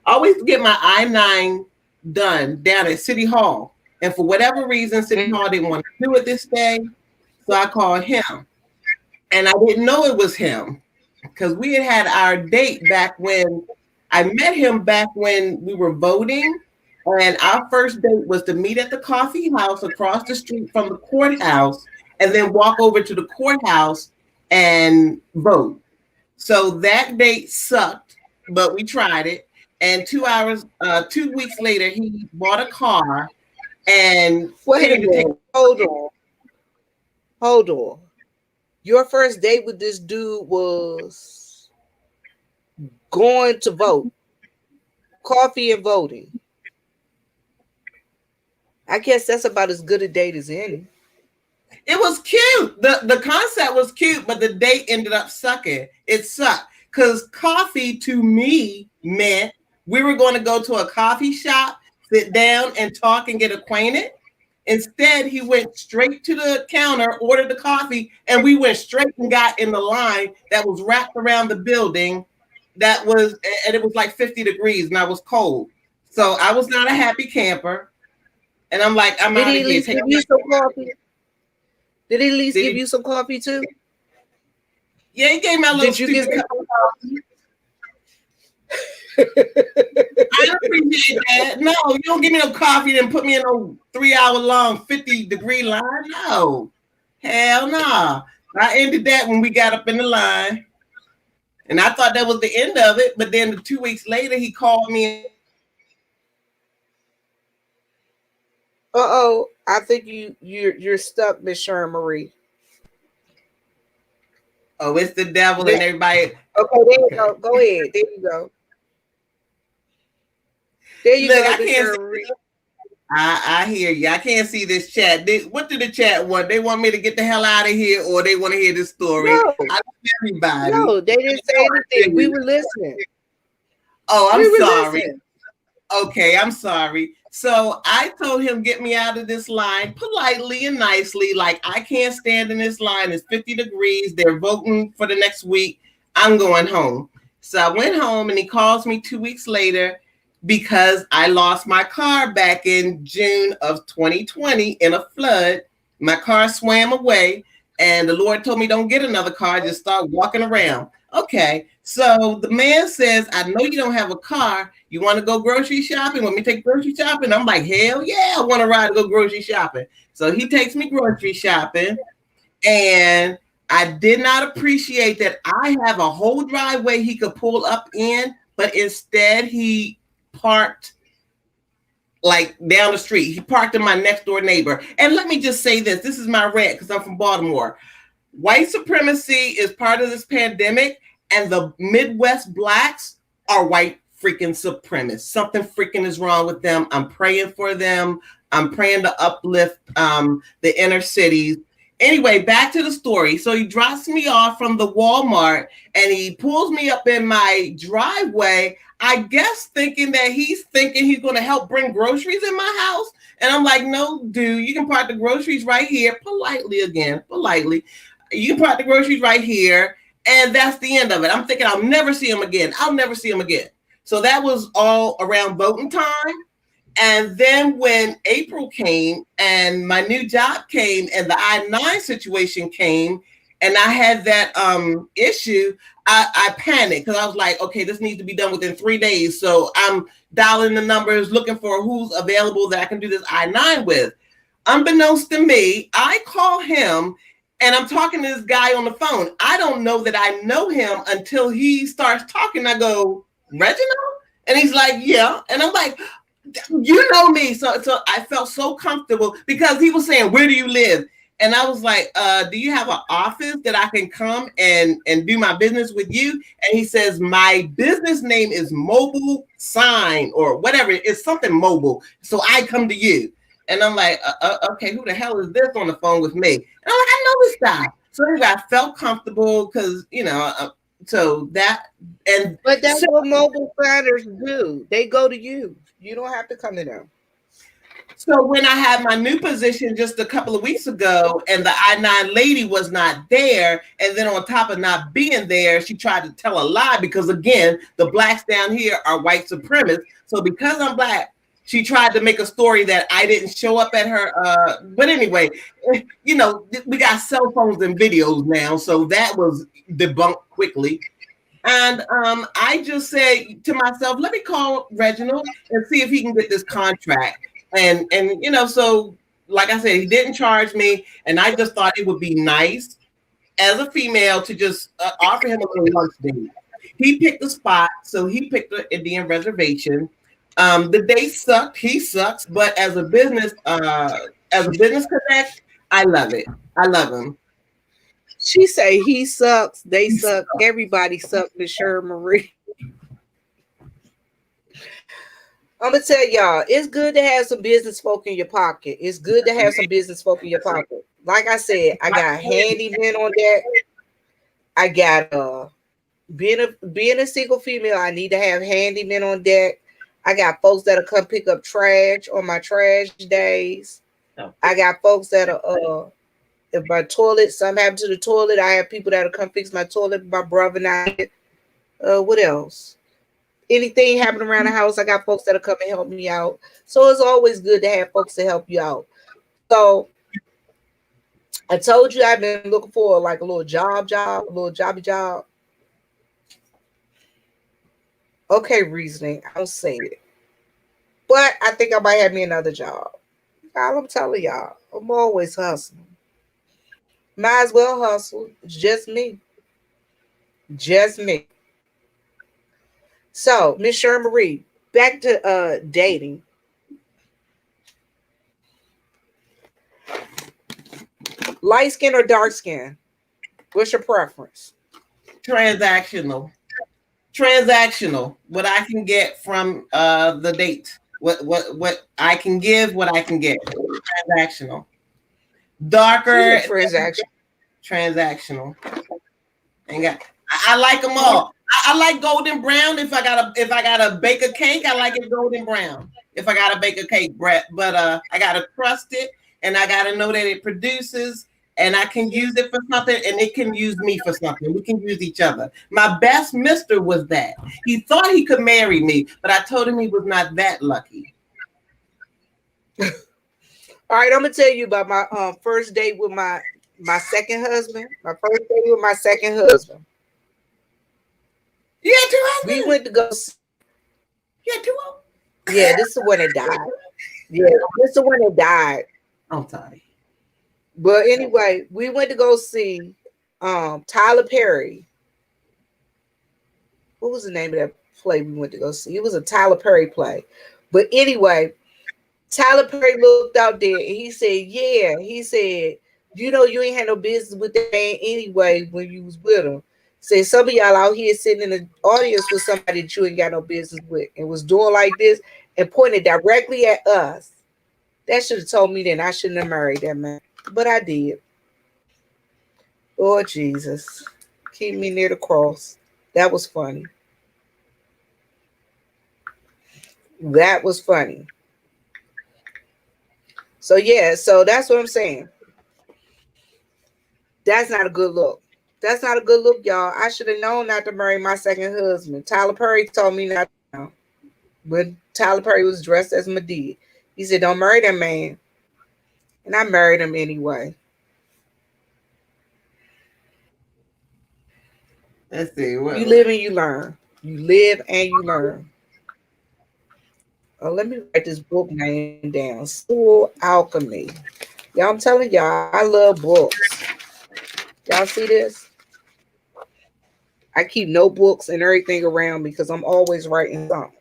I always get my I-9 done down at City Hall. And for whatever reason, City Hall didn't want to do it this day. So I called him. And I didn't know it was him because we had our date back when I met him back when we were voting. And our first date was to meet at the coffee house across the street from the courthouse and then walk over to the courthouse and vote. So that date sucked, but we tried it. And 2 weeks later, he bought a car and Wait a came to take. minute. Hold on. Hold on. Your first date with this dude was going to vote, coffee and voting. I guess that's about as good a date as any. It was cute. The concept was cute, but the date ended up sucking. It sucked because coffee to me meant we were going to go to a coffee shop, sit down and talk and get acquainted. Instead, he went straight to the counter, ordered the coffee, and we went straight and got in the line that was wrapped around the building. And it was like 50 degrees and I was cold. So I was not a happy camper. And I'm like, I'm Did out he of at here. least give you some coffee? Did he at least Did give he? you some coffee too? Yeah, he gave me a little Did you give stupid him cup. some coffee? I don't appreciate that. No, you don't give me no coffee and put me in no 3 hour long 50-degree line. No. Hell no. I ended that when we got up in the line. And I thought that was the end of it. But then 2 weeks later, he called me and said, Uh-oh. I think you're stuck, Miss Sherman Marie. oh, it's the devil Miss- and everybody. Okay, there you Okay. go. Go ahead. There you go. There you Look, go, I Miss can't see. Sherman Marie. I hear you. I can't see this chat. What do the chat want? They want me to get the hell out of here or they want to hear this story? No, I love everybody. no, they didn't say anything. We were listening. Oh, I'm We were sorry. listening. Okay, I'm sorry. So I told him, get me out of this line politely and nicely. Like, I can't stand in this line. It's 50 degrees. They're voting for the next week. I'm going home. So I went home and he calls me 2 weeks later because I lost my car back in June of 2020 in a flood. My car swam away and the Lord told me, don't get another car. Just start walking around. Okay, so the man says, I know you don't have a car. You want to go grocery shopping? Want me to take grocery shopping? I'm like, hell yeah, I want to ride to go grocery shopping. So he takes me grocery shopping, and I did not appreciate that I have a whole driveway he could pull up in, but instead he parked like down the street. He parked in my next door neighbor. And let me just say this. This is my rant because I'm from Baltimore. White supremacy is part of this pandemic, and the Midwest blacks are white freaking supremacists. Something freaking is wrong with them. I'm praying for them. I'm praying to uplift the inner cities. Anyway, back to the story. So he drops me off from the Walmart and he pulls me up in my driveway, I guess thinking that he's going to help bring groceries in my house. And I'm like, no, dude, you can park the groceries right here. Politely. You can park the groceries right here. And that's the end of it. I'm thinking I'll never see him again. So that was all around voting time. And then when April came and my new job came and the I-9 situation came and I had that issue, I panicked because I was like, okay, this needs to be done within 3 days. So I'm dialing the numbers, looking for who's available that I can do this I-9 with. Unbeknownst to me, I call him and I'm talking to this guy on the phone. I don't know that I know him until he starts talking. I go, Reginald? And he's like, yeah. And I'm like, you know me. So I felt so comfortable because he was saying, where do you live? And I was like, do you have an office that I can come and do my business with you? And he says, my business name is Mobile Sign or whatever. It's something mobile. So I come to you. And I'm like, okay, who the hell is this on the phone with me? And I'm like, I know this guy. So anyway, I felt comfortable because, so that. But that's what mobile signers do. They go to you. You don't have to come to them. So when I had my new position just a couple of weeks ago and the I-9 lady was not there, and then on top of not being there, she tried to tell a lie because, again, the blacks down here are white supremacists. So because I'm black, she tried to make a story that I didn't show up at her. But anyway, we got cell phones and videos now, so that was debunked quickly. And I just said to myself, let me call Reginald and see if he can get this contract. And so like I said, he didn't charge me. And I just thought it would be nice as a female to just offer him a little lunch date. He picked the spot. So he picked the Indian reservation. The date sucked. He sucks. But as a business connect, I love it. I love him. She say he sucks, they suck, everybody sucks, Miss Sherry Marie. I'm gonna tell y'all, it's good to have some business folk in your pocket. It's good to have some business folk in your pocket. Like I said, I got handyman on deck. I got being a single female, I need to have handyman on deck. I got folks that'll come pick up trash on my trash days. I got folks that'll if my toilet, something happened to the toilet, I have people that'll come fix my toilet. My brother and I. What else? Anything happen around the house, I got folks that'll come and help me out. So it's always good to have folks to help you out. So I told you I've been looking for like a little jobby job. Okay, reasoning. I don't say it. But I think I might have me another job. All I'm telling y'all, I'm always hustling. Might as well hustle. It's just me. Just me. So, Miss Sherry Marie, back to dating. Light skin or dark skin? What's your preference? Transactional. What I can get from the date. What I can give, what I can get. Transactional. Darker. Transactional. I like them all. I like golden brown. If I gotta bake a cake, I like it golden brown. If I gotta bake a cake, Brett, but I gotta trust it, and I gotta know that it produces, and I can use it for something, and it can use me for something. We can use each other. My best mister was that. He thought he could marry me, but I told him he was not that lucky. All right, I'm gonna tell you about my first date with my second husband. My first date with my second husband. You had two We husbands? went to go. You had two of them? Yeah, this is the one that died. Yeah, this is the one that died. I'm sorry. But anyway, we went to go see Tyler Perry. What was the name of that play we went to go see? It was a Tyler Perry play. But anyway, Tyler Perry looked out there and he said, "Yeah," he said, "You know, you ain't had no business with that man anyway when you was with him." Said some of y'all out here sitting in the audience with somebody that you ain't got no business with and was doing like this and pointed directly at us. That should have told me then I shouldn't have married that man. But I did. Lord Jesus. Keep me near the cross. That was funny. That was funny. So yeah, so that's what I'm saying. That's not a good look. That's not a good look, y'all. I should have known not to marry my second husband. Tyler Perry told me not to know. When Tyler Perry was dressed as Medea. He said, "Don't marry that man." And I married him anyway. Let's see. You live and you learn. You live and you learn. Oh, let me write this book name down. School Alchemy. Y'all, I'm telling y'all, I love books. Y'all see this? I keep notebooks and everything around because I'm always writing something.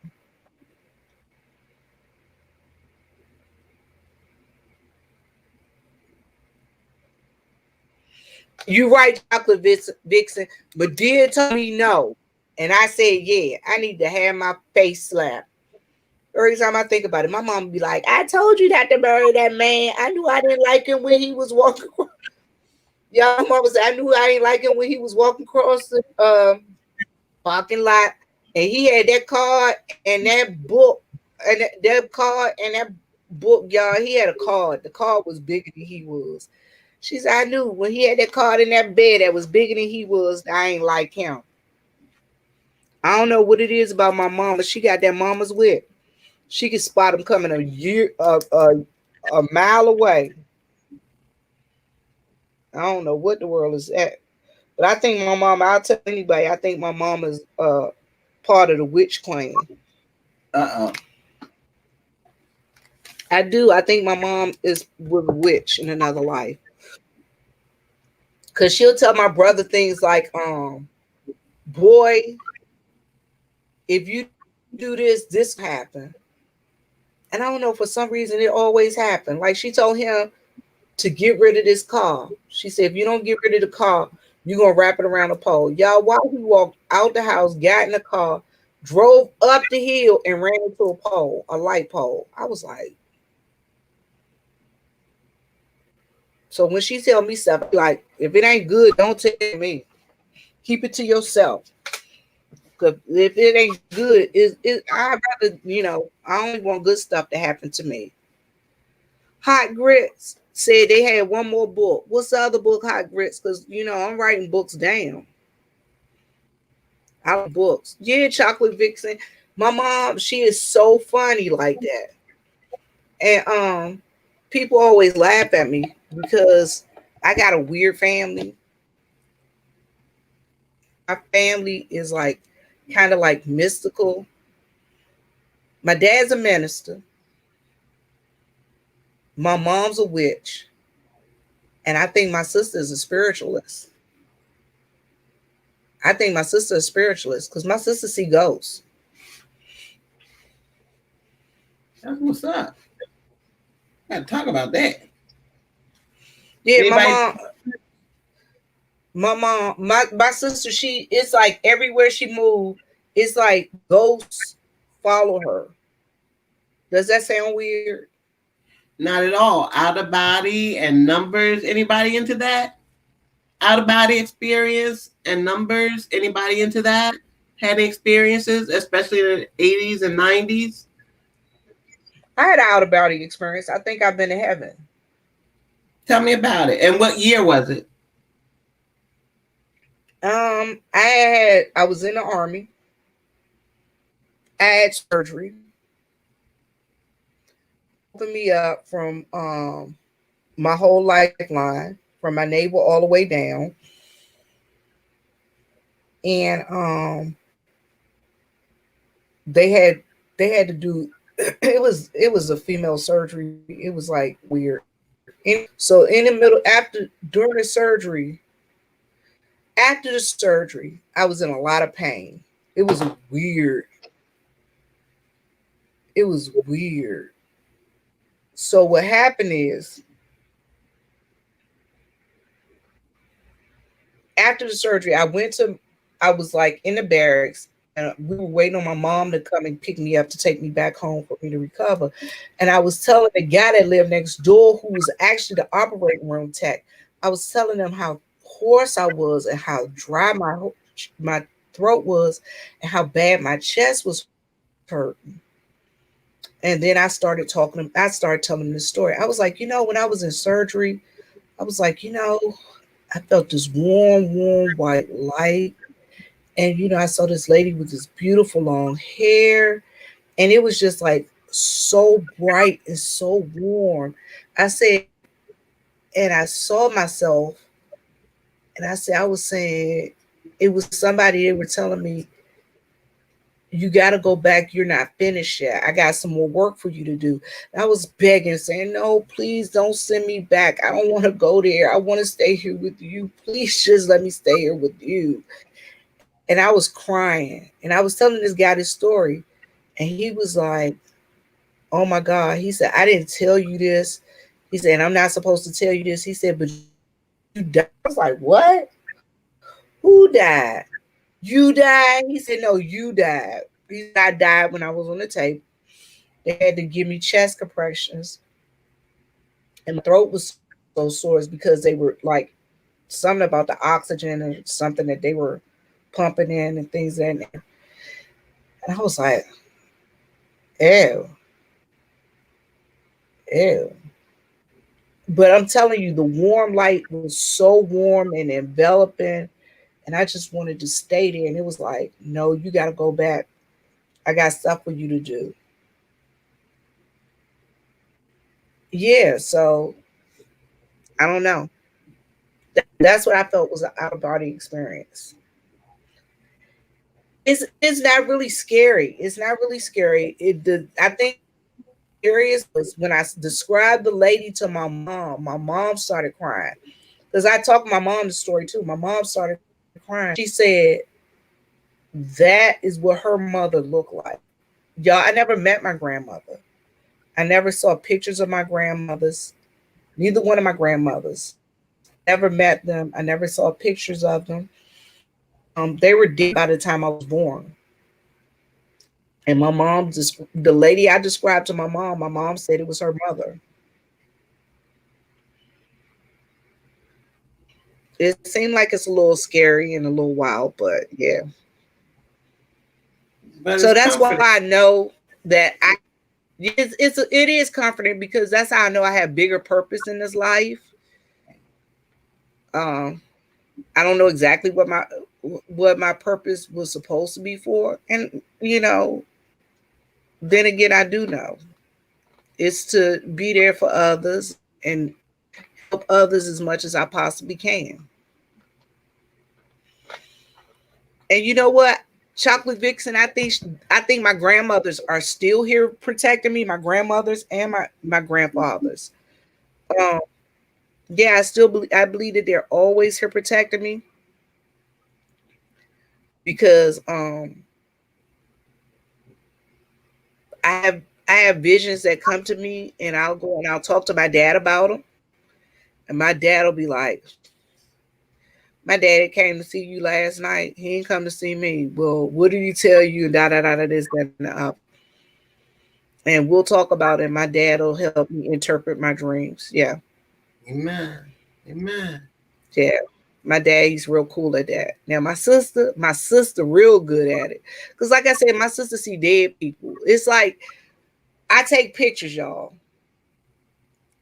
You right, Chocolate Vixen, but did tell me no. And I said, yeah, I need to have my face slapped. Every time I think about it, my mom be like, "I told you not to marry that man. I knew I didn't like him when he was walking." Y'all, my mama said, "I knew I didn't like him when he was walking across the parking lot. And he had that card and that book, and that card and that book, y'all. He had a card. The card was bigger than he was." She said, "I knew when he had that card in that bed that was bigger than he was, I ain't like him." I don't know what it is about my mama. She got that mama's wit. She can spot him coming a mile away. I don't know what the world is at. But I think my mama, I'll tell anybody, I think my mama's part of the witch clan. Uh-oh. I do. I think my mom is with a witch in another life. Cause she'll tell my brother things like, "Boy, if you do this will happen." And I don't know, for some reason it always happened. Like she told him to get rid of this car. She said, "If you don't get rid of the car, you're gonna wrap it around a pole." Y'all, while he walked out the house, got in the car, drove up the hill and ran into a pole, a light pole. I was like, so when she tell me stuff, like, if it ain't good, don't tell me. Keep it to yourself. Cause if it ain't good, I'd rather, I only want good stuff to happen to me. Hot Grits said they had one more book. What's the other book, Hot Grits? Because I'm writing books down. I like books. Yeah, Chocolate Vixen. My mom, she is so funny like that. And people always laugh at me because I got a weird family. My family is like kind of like mystical. My dad's a minister. My mom's a witch. And I think my sister is a spiritualist. I think my sister is a spiritualist because my sister see ghosts. That's what's up. Gotta talk about that. Yeah, Anybody? my sister, she, it's like everywhere she moved, it's like ghosts follow her. Does that sound weird? Not at all. Out of body and numbers. Anybody into that? Out of body experience and numbers. Anybody into that? Had experiences, especially in the 80s and 90s? I had an out of body experience. I think I've been to heaven. Tell me about it. And what year was it? I was in the army. I had surgery. Opened me up from my whole lifeline, from my navel all the way down. And they had they had to do it was a female surgery. It was like weird. So in the middle after during the surgery, after the surgery, I was in a lot of pain. It was weird. It was weird. So what happened is after the surgery, I was like in the barracks and we were waiting on my mom to come and pick me up to take me back home for me to recover. And I was telling the guy that lived next door, who was actually the operating room tech, I was telling him how hoarse I was and how dry my throat was and how bad my chest was hurting. And then I started telling him this story. I was like, when I was in surgery, I was like, I felt this warm, warm white light. And, I saw this lady with this beautiful long hair. And it was just like so bright and so warm. I said, and I saw myself, and I was saying, it was somebody, they were telling me, you got to go back. You're not finished yet. I got some more work for you to do. And I was begging, saying, no, please don't send me back. I don't want to go there. I want to stay here with you. Please just let me stay here with you. And I was crying. And I was telling this guy this story. And he was like, oh my God. He said, I didn't tell you this. He said, I'm not supposed to tell you this. He said, but you died. I was like, what? Who died? You died? He said, no, you died. He said, I died when I was on the tape. They had to give me chest compressions. And my throat was so sore because they were like something about the oxygen or something that they were pumping in and things like that. And I was like, ew, ew. But I'm telling you, the warm light was so warm and enveloping. And I just wanted to stay there. And it was like, no, you got to go back. I got stuff for you to do. Yeah. So I don't know. That's what I felt was an out of body experience. It's not really scary. It's not really scary. I think the scariest was when I described the lady to my mom. My mom started crying because I talked my mom the story too. My mom started crying. She said that is what her mother looked like. Y'all, I never met my grandmother. I never saw pictures of my grandmothers. Neither one of my grandmothers. Never met them. I never saw pictures of them. They were dead by the time I was born. And my mom, just the lady I described to my mom said it was her mother. It seemed like it's a little scary and a little wild, but yeah. But So it's that's why comforting. I know that it is comforting because that's how I know I have bigger purpose in this life. Um, I don't know exactly what my purpose was supposed to be for, and then again, I do know it's to be there for others and help others as much as I possibly can. And you know what, Chocolate Vixen, I think my grandmothers are still here protecting me. My grandmothers and my grandfathers. Um, yeah, I believe that they're always here protecting me because I have visions that come to me, and I'll go and I'll talk to my dad about them, and my dad will be like, "My daddy came to see you last night. He didn't come to see me. Well, what did he tell you? Da da da da this that and the up." And we'll talk about it. My dad will help me interpret my dreams. Yeah, Amen. Amen. yeah. My dad, he's real cool at that. Now my sister, real good at it. Cause like I said, my sister see dead people. It's like I take pictures, y'all,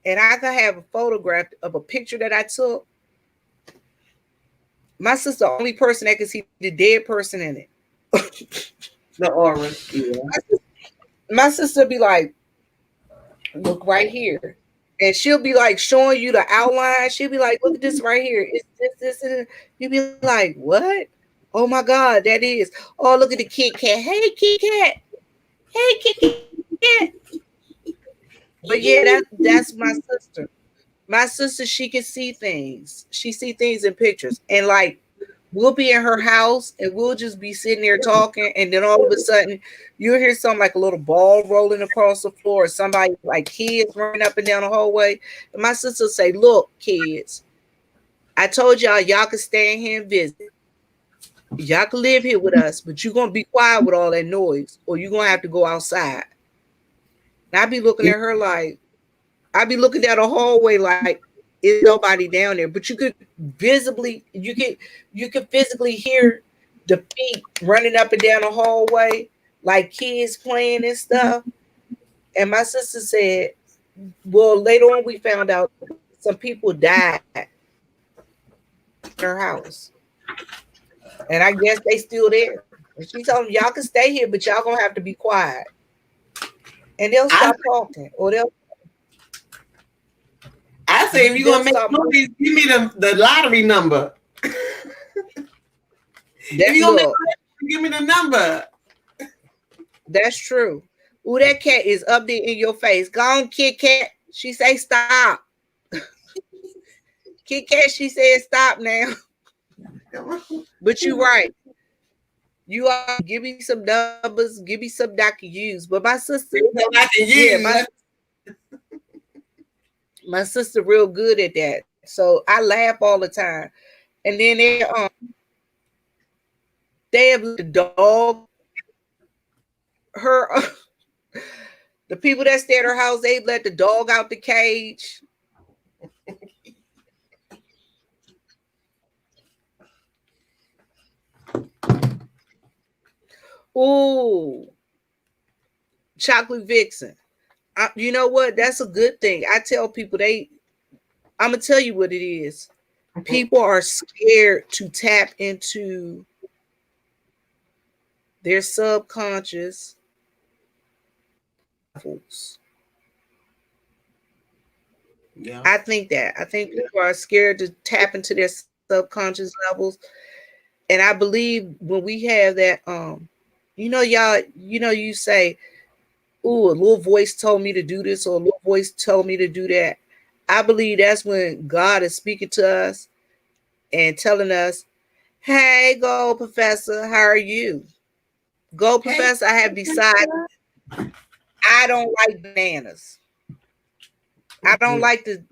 and I could have a photograph of a picture that I took. My sister, the only person that can see the dead person in it. The aura. Yeah. My sister be like, look right here. And she'll be like showing you the outline. She'll be like, look at this right here. It's this, and you'll be like, what? Oh my God, that is. Oh, look at the Kit Kat. Hey, Kit Kat. Hey, Kit. But yeah, that's my sister. My sister, she can see things. She see things in pictures. And like we'll be in her house and we'll just be sitting there talking, and then all of a sudden you'll hear something like a little ball rolling across the floor, or somebody like kids running up and down the hallway. And my sister will say, "Look, kids, I told y'all can stay in here and visit. Y'all can live here with us, but you're gonna be quiet with all that noise, or you're gonna have to go outside." And I be looking at her like, I be looking down the hallway like it's nobody down there, but you could physically hear the feet running up and down the hallway, like kids playing and stuff. And my sister said, well, later on we found out some people died in her house, and I guess they still there. And she told them, y'all can stay here, but y'all gonna have to be quiet, and they'll stop talking, or I say, if you're they'll gonna make stop. movies, give me the lottery number. If you're gonna make movies, give me the number. That's true. Ooh, that cat is up there in your face. Go on, Kit Kat. She say stop. Kit Kat, she said stop now. But you right. You are give me some numbers, give me some that I can use. But my sister, my sister real good at that. So I laugh all the time. And then they have the dog. Her the people that stay at her house, they let the dog out the cage. Ooh, chocolate vixen. You know what? That's a good thing. I tell people I'm gonna tell you what it is. People are scared to tap into their subconscious levels. Yeah. I think people are scared to tap into their subconscious levels. And I believe when we have that, y'all, you say, ooh, a little voice told me to do this, or a little voice told me to do that. I believe that's when God is speaking to us and telling us, hey, go, Professor, how are you? Go, Professor, I have decided I don't like bananas. I don't like the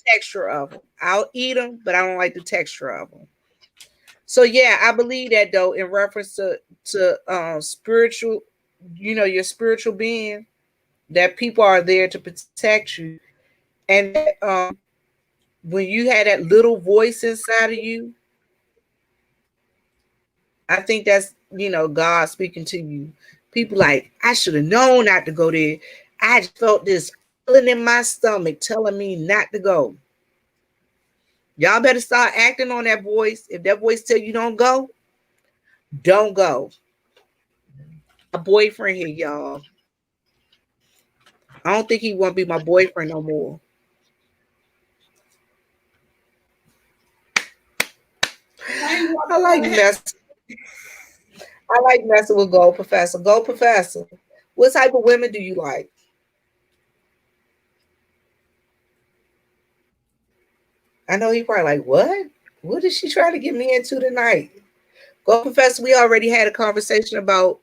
texture of them. I'll eat them, but I don't like the texture of them. So yeah, I believe that though, in reference to spiritual, your spiritual being, that people are there to protect you, and that, when you had that little voice inside of you, I think that's God speaking to you. People like, I should have known not to go there. I just felt this feeling in my stomach telling me not to go. Y'all better start acting on that voice. If that voice tell you don't go, don't go. My boyfriend here, y'all. I don't think he want to be my boyfriend no more. I like messing. I like messing with Gold Professor. Gold Professor. What type of women do you like? I know he probably like, what? What is she trying to get me into tonight? Gold Professor, we already had a conversation about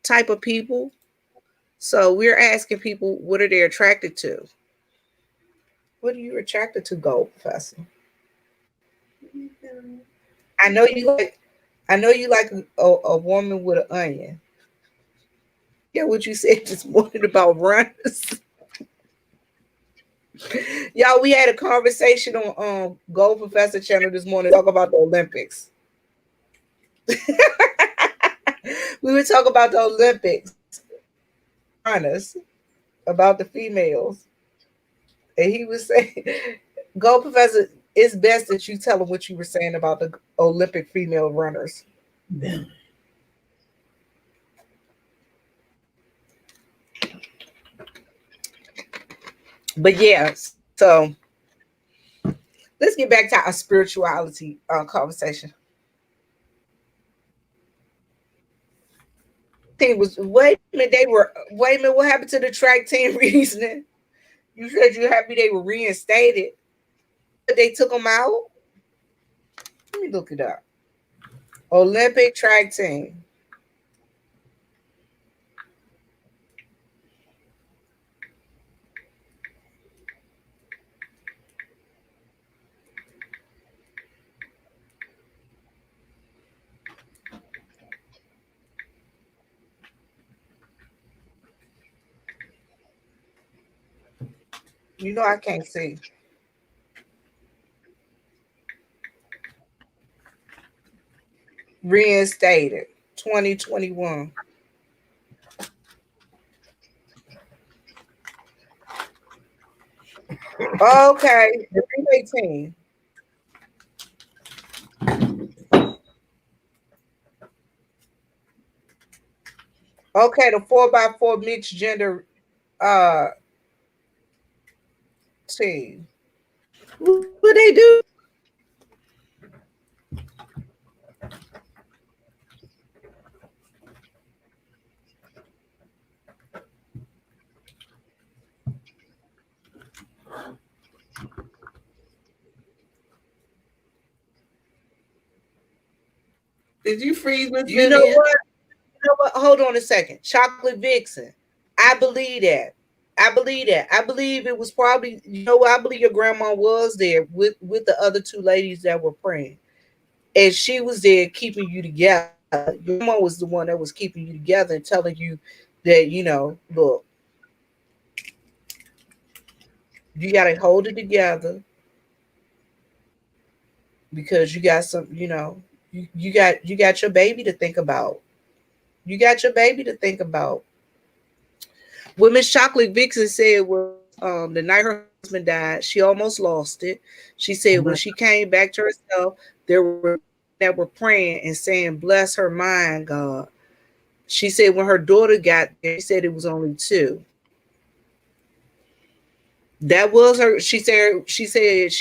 type of people. So we're asking people, what are they attracted to? What are you attracted to, Gold Professor? I know you like a woman with an onion. Yeah, what you said this morning about runners. Y'all, we had a conversation on Gold Professor channel this morning talk about the Olympics. We would talk about the Olympics runners, about the females. And he was saying, Gold Professor, it's best that you tell him what you were saying about the Olympic female runners. Yeah. But yeah, so let's get back to our spirituality conversation. Team was wait a minute. They were wait a minute. What happened to the track team reasoning? You said you happy they were reinstated, but they took them out. Let me look it up. Olympic track team. You know I can't see. Reinstated 2021. Okay, the relay team. Okay, the 4x4 mixed gender uh team. What they do? Did you freeze, Miss You know Vivian? what? You know what? Hold on a second. Chocolate Vixen. I believe that. I believe that. I believe it was probably, you know what? I believe your grandma was there with the other two ladies that were praying. And she was there keeping you together. Your grandma was the one that was keeping you together and telling you that, look, you got to hold it together because you got some, you got your baby to think about. You got your baby to think about. What Miss Chocolate Vixen said was the night her husband died, she almost lost it. She said when she came back to herself, there were that were praying and saying, "Bless her mind, God." She said when her daughter got there, she said it was only two. That was her. She said she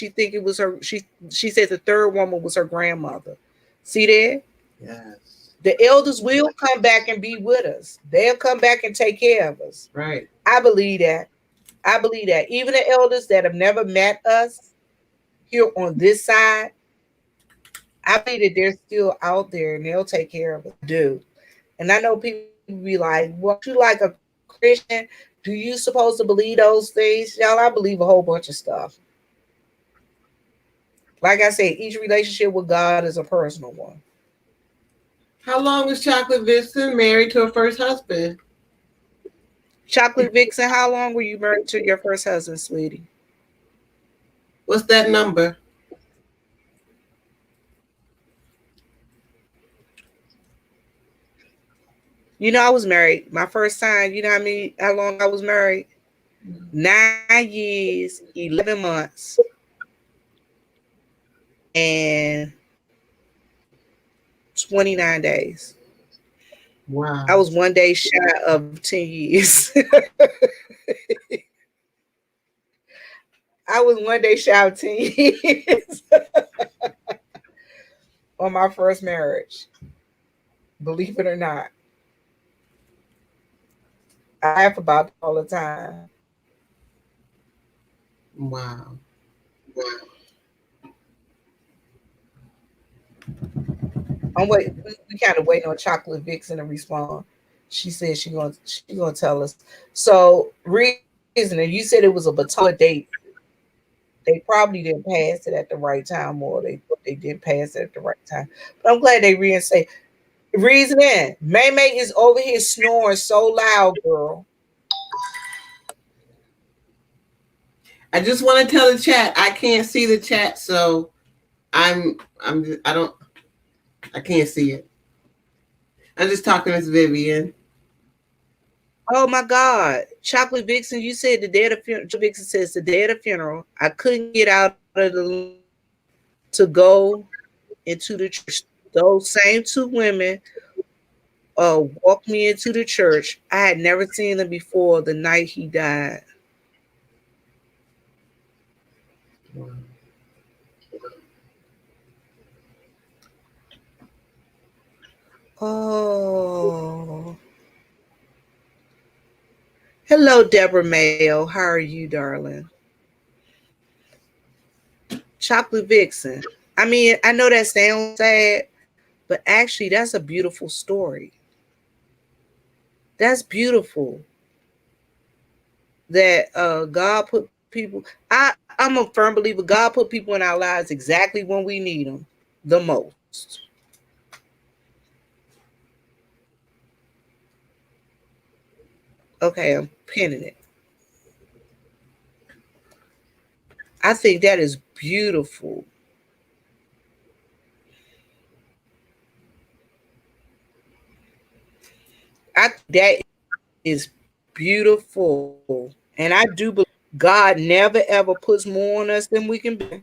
think it was her. She said the third woman was her grandmother. See there? Yes. The elders will come back and be with us. They'll come back and take care of us. Right. I believe that. I believe that. Even the elders that have never met us here on this side, I believe that they're still out there and they'll take care of us. Do. And I know people be like, "What you like a Christian? Do you supposed to believe those things?" Y'all, I believe a whole bunch of stuff. Like I said, each relationship with God is a personal one. How long was Chocolate Vixen married to her first husband? Chocolate Vixen, how long were you married to your first husband, sweetie? What's that number? I was married. My first time, you know how long I was married? 9 years, 11 months, and 29 days. I Wow. was one day shy of 10 years. I was one day shy of 10 years on my first marriage. Believe it or not. I laugh about it all the time. Wow. I'm wait. We kind of waiting on Chocolate Vixen to respond. She said she gonna tell us. So reasoning, you said it was a baton date. They probably didn't pass it at the right time, or they didn't pass it at the right time. But I'm glad they reinstate. Reasoning, May May is over here snoring so loud, girl. I just want to tell the chat I can't see the chat, so I don't I can't see it. I'm just talking to Vivian. Oh my God, Chocolate Vixen, you said the day of the funeral. Chocolate Vixen says the day of the funeral, I couldn't get out of the to go into the church. Those same two women walked me into the church. I had never seen them before the night he died. Oh. Hello, Deborah Mayo. How are you, darling? Chocolate Vixen. I mean, I know that sounds sad, but actually, that's a beautiful story. That's beautiful that God put people. I'm a firm believer. God put people in our lives exactly when we need them the most. Okay, I'm pinning it. I think that is beautiful. I think that is beautiful, and I do believe God never ever puts more on us than we can bear.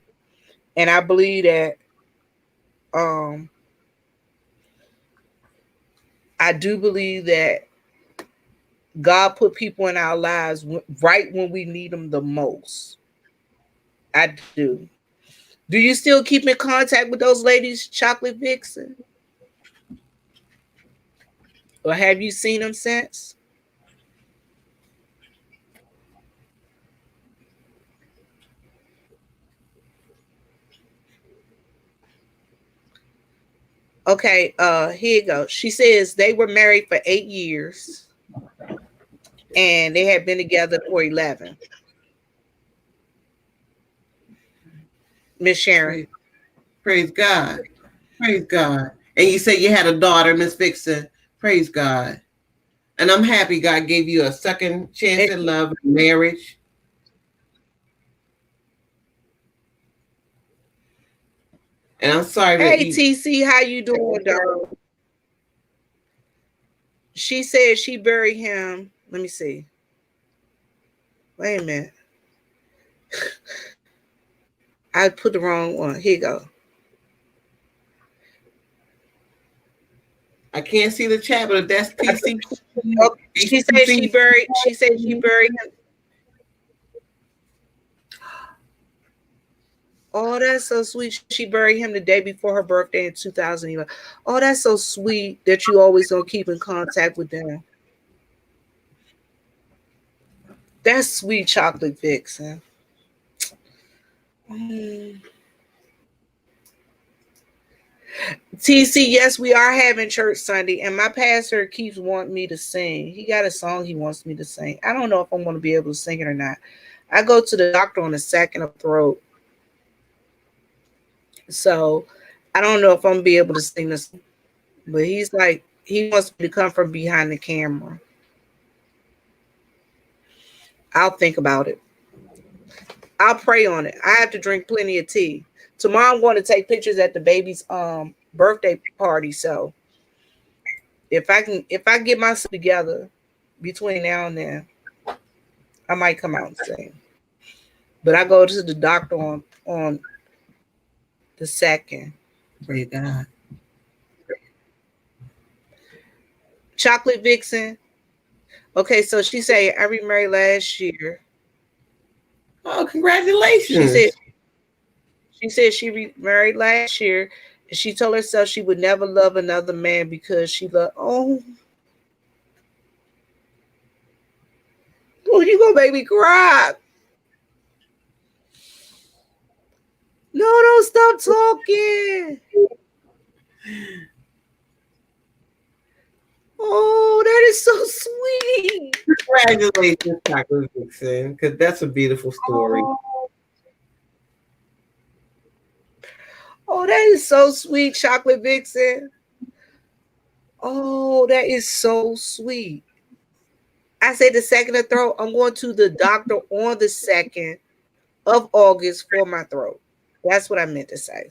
And I believe that um I do believe that God put people in our lives right when we need them the most. I do. Do you still keep in contact with those ladies, Chocolate Vixen? Or have you seen them since? Okay, here you go. She says they were married for 8 years and they had been together for 11. Miss Sharon. Praise, praise God. Praise God. And you said you had a daughter, Miss Vixen. Praise God. And I'm happy God gave you a second chance And at love and marriage. And I'm sorry that hey you TC, how you doing, dog? She said she buried him. Let me see. Wait a minute. I put the wrong one. Here you go. I can't see the chat, but if that's TC, Oh, she said she buried. She said she buried him. Oh, that's so sweet. She buried him the day before her birthday in 2011. Oh, that's so sweet that you always gonna keep in contact with them. That's sweet, Chocolate Vixen. Mm. TC, yes, we are having church Sunday, and my pastor keeps wanting me to sing. He got a song he wants me to sing. I don't know if I'm going to be able to sing it or not. I go to the doctor on the second of throat, so I don't know if I'm gonna be able to sing this. But he's like, he wants me to come from behind the camera. I'll think about it. I'll pray on it. I have to drink plenty of tea. Tomorrow I'm going to take pictures at the baby's birthday party. So if I get myself together between now and then, I might come out and sing. But I go to the doctor on the second. praise God. Chocolate Vixen. Okay, so she said I remarried last year. Oh, She said congratulations. she remarried last year. And she told herself she would never love another man because she loved. Oh, you gonna make me cry? No, don't stop talking. Oh, that is so sweet. Congratulations, Chocolate Vixen, because that's a beautiful story. Oh, oh, that is so sweet, Chocolate Vixen. Oh, that is so sweet. I said the second of throat. I'm going to the doctor on the 2nd of August for my throat. That's what I meant to say.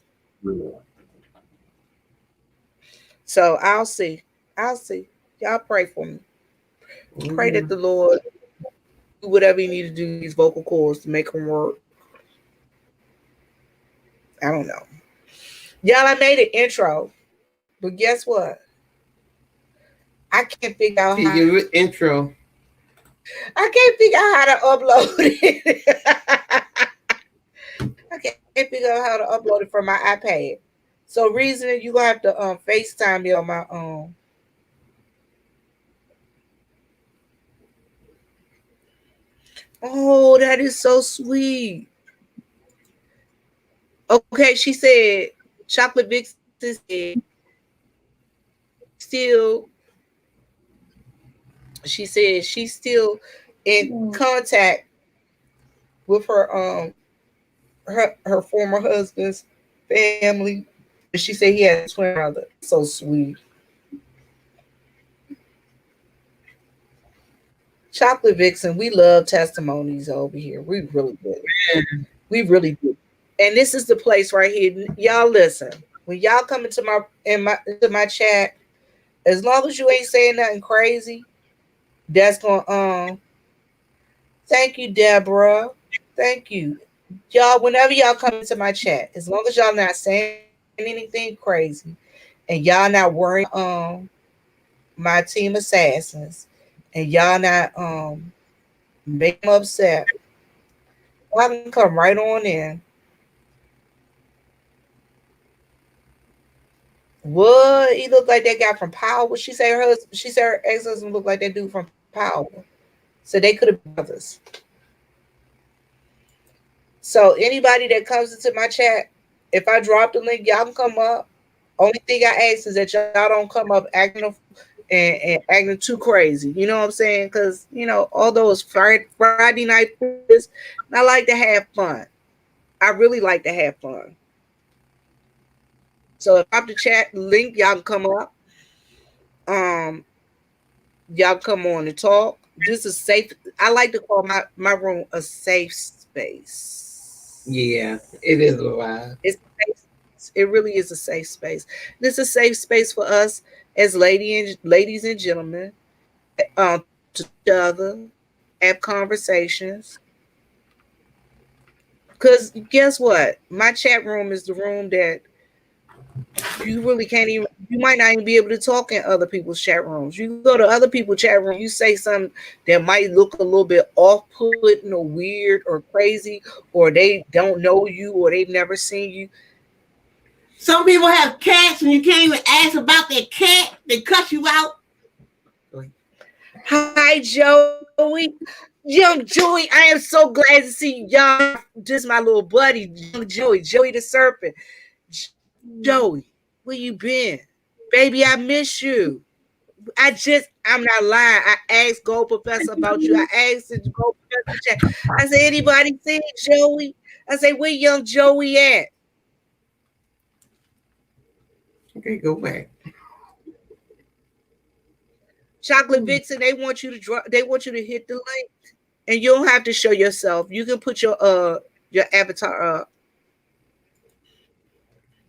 So I'll see. I'll see. Y'all pray for me. Pray that Amen. the Lord do whatever you need to do these vocal cords to make them work. I don't know. Y'all, I made an intro, but guess what? I can't figure out See how. your intro. I can't figure out how to upload it. I can't figure out how to upload it from my iPad. So, reason you gonna have to FaceTime me on my Oh, that is so sweet. Okay, she said Chocolate Vixen said still she said she's still in contact with her former husband's family. And she said he had a twin brother. That's so sweet. Chocolate Vixen, we love testimonies over here. We really do. We really do. And this is the place right here. Y'all listen. When y'all come into my chat, as long as you ain't saying nothing crazy, that's gonna thank you, Deborah. Thank you. Y'all, whenever y'all come into my chat, as long as y'all not saying anything crazy and y'all not worrying my team assassins and y'all not make them upset, I can come right on in. What he looked like that guy from Power? What she say she said her ex-husband looked like that dude from Power. So they could have been brothers. So anybody that comes into my chat, if I drop the link, y'all can come up. Only thing I ask is that y'all don't come up and acting too crazy. You know what I'm saying? Because although it's Friday night, I like to have fun. I really like to have fun. So if I have the chat link, y'all can come up. Um, y'all come on and talk. This is safe. I like to call my room a safe space. Yeah, it is a lot. It's a safe space. It really is a safe space. This is a safe space for us as ladies and gentlemen to talk to each other, have conversations. Because guess what? My chat room is the room that you really can't even, you might not even be able to talk in other people's chat rooms. You go to other people's chat room, you say something that might look a little bit off-putting or weird or crazy, or they don't know you or they've never seen you. Some people have cats and you can't even ask about their cat. They cut you out. Hi, Joey. Young Joey, I am so glad to see y'all. Just my little buddy, young Joey the Serpent. Joey, where you been? Baby, I miss you. I'm not lying. I asked Gold Professor about you. I asked the Gold Professor chat. I said, anybody seen Joey? I said, where young Joey at? Okay, go back. Chocolate Vixen, they want you to hit the link. And you don't have to show yourself. You can put your avatar up.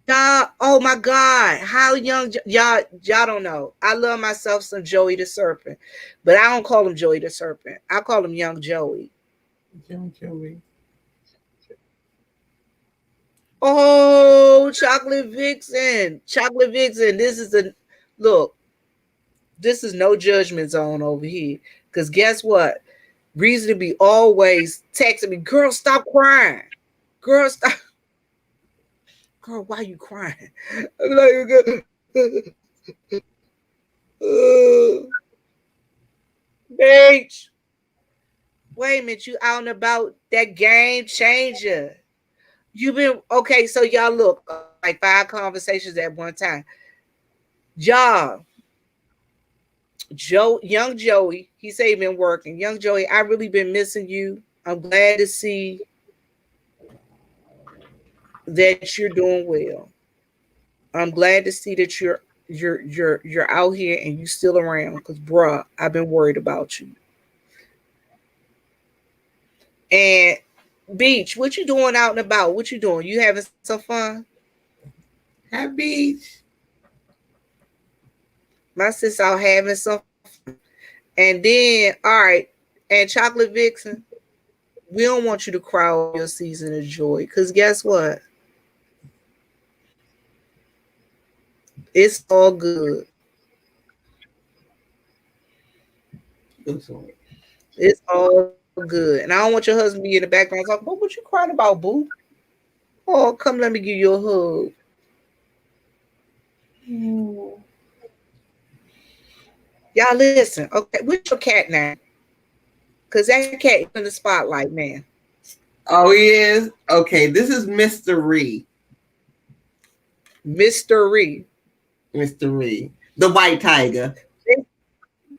Y'all, oh my God, how young y'all don't know. I love myself some Joey the Serpent, but I don't call him Joey the Serpent. I call him Young Joey. Young Joey. Oh, Chocolate Vixen, Chocolate Vixen. This is a look. This is no judgment zone over here. Cause guess what? Reason to be always texting me, girl, stop crying. Girl, stop. Girl, why you crying? I'm like, bitch. Wait a minute, you out and about that game changer. You've been okay, so y'all look like 5 conversations at one time. Y'all, young Joey, he said he been working. Young Joey, I really been missing you. I'm glad to see that you're doing well. I'm glad to see that you're out here and you still around. Cause bruh, I've been worried about you. And Beach, what you doing out and about? What you doing? You having some fun? Have beach. My sis out having some fun. And then, all right, and Chocolate Vixen, we don't want you to cry over your season of joy. Because guess what? It's all good. It's all good. And I don't want your husband to be in the background talking, what you crying about, boo? Oh, come let me give you a hug. Y'all listen. Okay, what's your cat name? Cause that cat is in the spotlight, man. Oh, he is? Okay, this is Mr. Reed. Mr. Reed. Mr. Reed. The white tiger.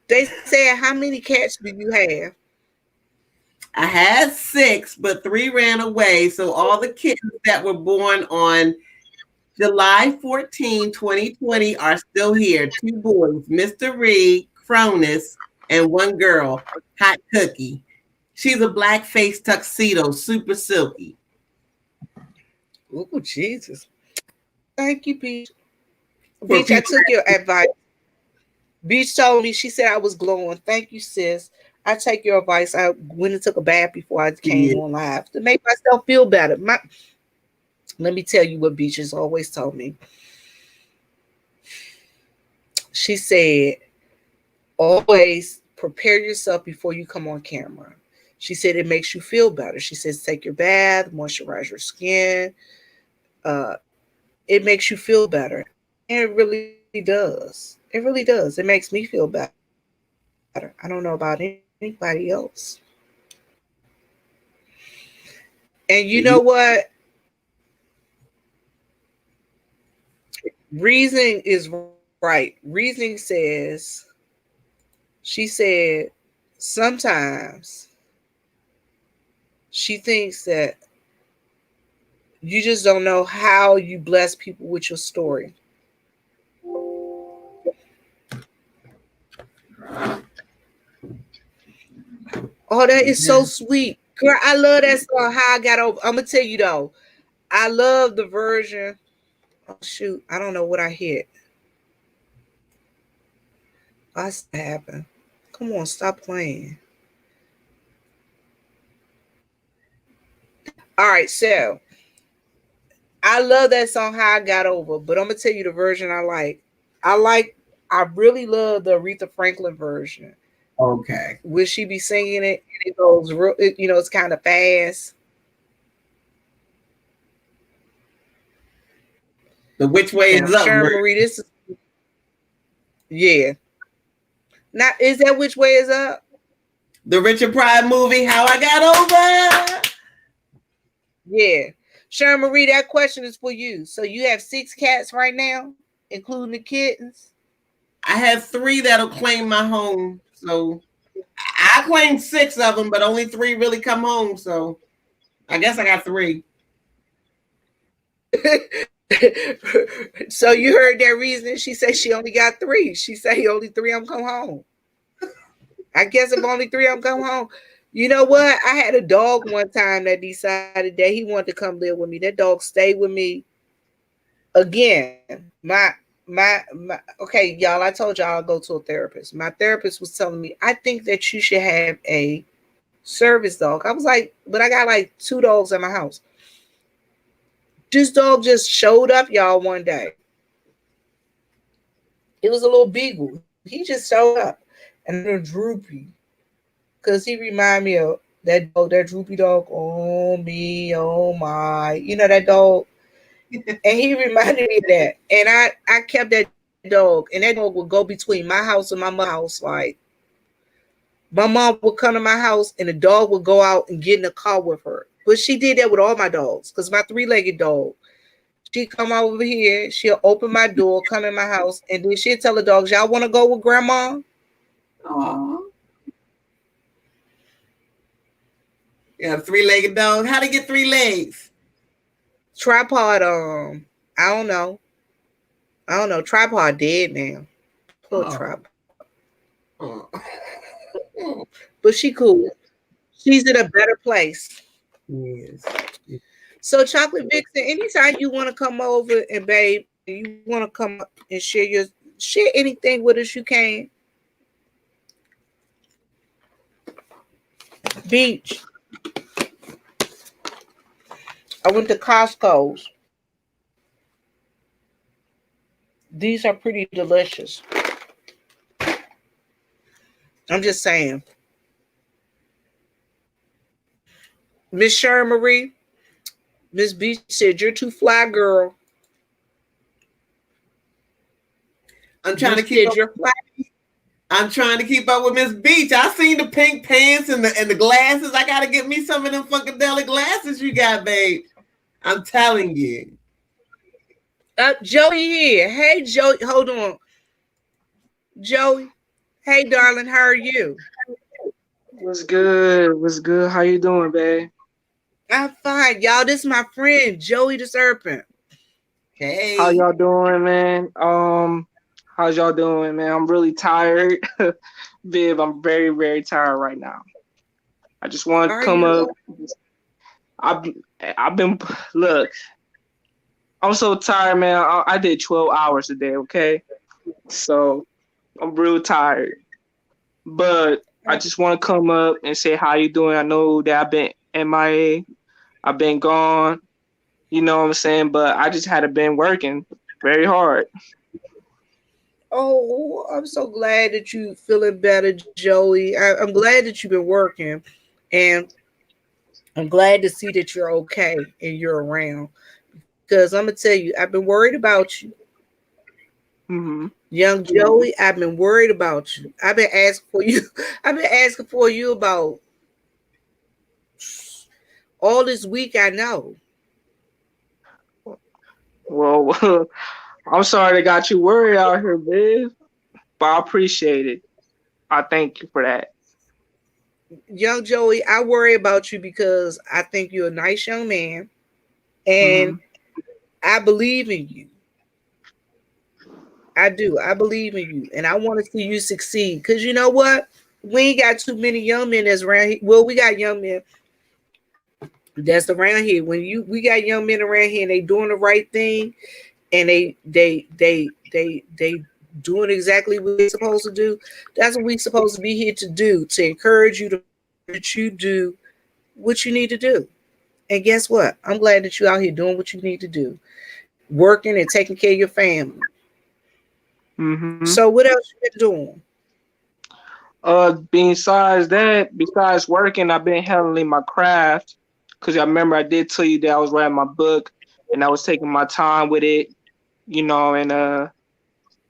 They said, how many cats do you have? I had 6, but 3 ran away. So all the kittens that were born on July 14, 2020 are still here. 2 boys, Mr. Reed, Cronus, and 1 girl, Hot Cookie. She's a black face tuxedo, super silky. Oh, Jesus. Thank you, Beach. For Beach, I people took your advice. Beach told me, she said I was glowing. Thank you, sis. I take your advice. I went and took a bath before I came on live to make myself feel better. Let me tell you what Beach has always told me. She said, always prepare yourself before you come on camera. She said it makes you feel better. She says take your bath, moisturize your skin. It makes you feel better. And it really does. It really does. It makes me feel better. I don't know about anybody else. And you know what? Reasoning is right. Reasoning says, she said, sometimes she thinks that you just don't know how you bless people with your story. Oh, that is so sweet. Girl, I love that song, How I Got Over. I'm going to tell you though, I love the version. Oh, shoot. I don't know what I hit. What's happened? Come on, stop playing. All right, so I love that song, How I Got Over, but I'm going to tell you the version I like. I really love the Aretha Franklin version. Okay. Will she be singing it? And it goes real, it's kind of fast. The Which Way Now, Is Up Sharon version. Marie, this is, yeah. Now, is that Which Way Is Up? The Richard Pryor movie, How I Got Over. Yeah. Sharon Marie, that question is for you. So you have 6 cats right now, including the kittens? I have 3 that'll claim my home. So I claimed 6 of them, but only 3 really come home. So I guess I got 3. So you heard that reason? She said she only got 3. She said only 3 of them come home. I guess if only 3 of them come home. You know what? I had a dog one time that decided that he wanted to come live with me. That dog stayed with me. Again, okay, y'all, I told y'all I'll go to a therapist. My therapist was telling me, I think that you should have a service dog. I was like, but I got like 2 dogs at my house. This dog just showed up, y'all, one day. It was a little beagle. He just showed up. And a droopy. Because he reminded me of that dog, that droopy dog. Oh me, oh my. You know that dog? And he reminded me of that. And I kept that dog. And that dog would go between my house and my mother's house. Like, my mom would come to my house and the dog would go out and get in the car with her. But she did that with all my dogs. Because my 3-legged dog, she come over here, she'll open my door, come in my house, and then she'll tell the dogs, y'all want to go with grandma? Aww. You have a 3-legged dog. How to get 3 legs? Tripod, I don't know. Tripod dead now. Poor tripod. But she cool. She's in a better place. Yes. So Chocolate Vixen, anytime you want to come over and babe, you want to come up and share anything with us, you can. Beach. I went to Costco's. These are pretty delicious. I'm just saying. Miss Sharon Marie, Miss Beach said, you're too fly, girl. I'm trying to keep up. You're fly. I'm trying to keep up with Miss Beach. I seen the pink pants and the glasses. I gotta get me some of them funkadelic glasses you got, babe. I'm telling you. Joey here. Hey, Joey. Hold on. Joey. Hey, darling. How are you? What's good? What's good? How you doing, babe? I'm fine. Y'all, this is my friend, Joey the Serpent. How Hey. y'all doing, man? How's y'all doing, man? I'm really tired. Viv, I'm very, very tired right now. I just want to Are come up. you? I've I've been look. I'm so tired, man. I did 12 hours a day, okay? So I'm real tired. But I just want to come up and say how you doing. I know that I've been MIA. I've been gone. You know what I'm saying? But I just had been working very hard. Oh, I'm so glad that you feeling better, Joey. I'm glad that you've been working, and I'm glad to see that you're okay and you're around. Because I'm gonna tell you, I've been worried about you, Hmm. young Joey. I've been worried about you. I've been asking for you. I've been asking for you about all this week. I know. Well, I'm sorry they got you worried out here, Viv, but I appreciate it. I thank you for that. Young Joey, I worry about you because I think you're a nice young man and Hmm. I believe in you. I do. I believe in you and I want to see you succeed. Because you know what? We ain't got too many young men that's around here. Well, we got young men that's around here. We got young men around here and they doing the right thing and they doing exactly what they're supposed to do. That's what we're supposed to be here to do, to encourage you to that you do what you need to do. And guess what? I'm glad that you're out here doing what you need to do, working and taking care of your family. Hmm. So what else you been doing? Besides working, I've been handling my craft. Cause I remember I did tell you that I was writing my book and I was taking my time with it, and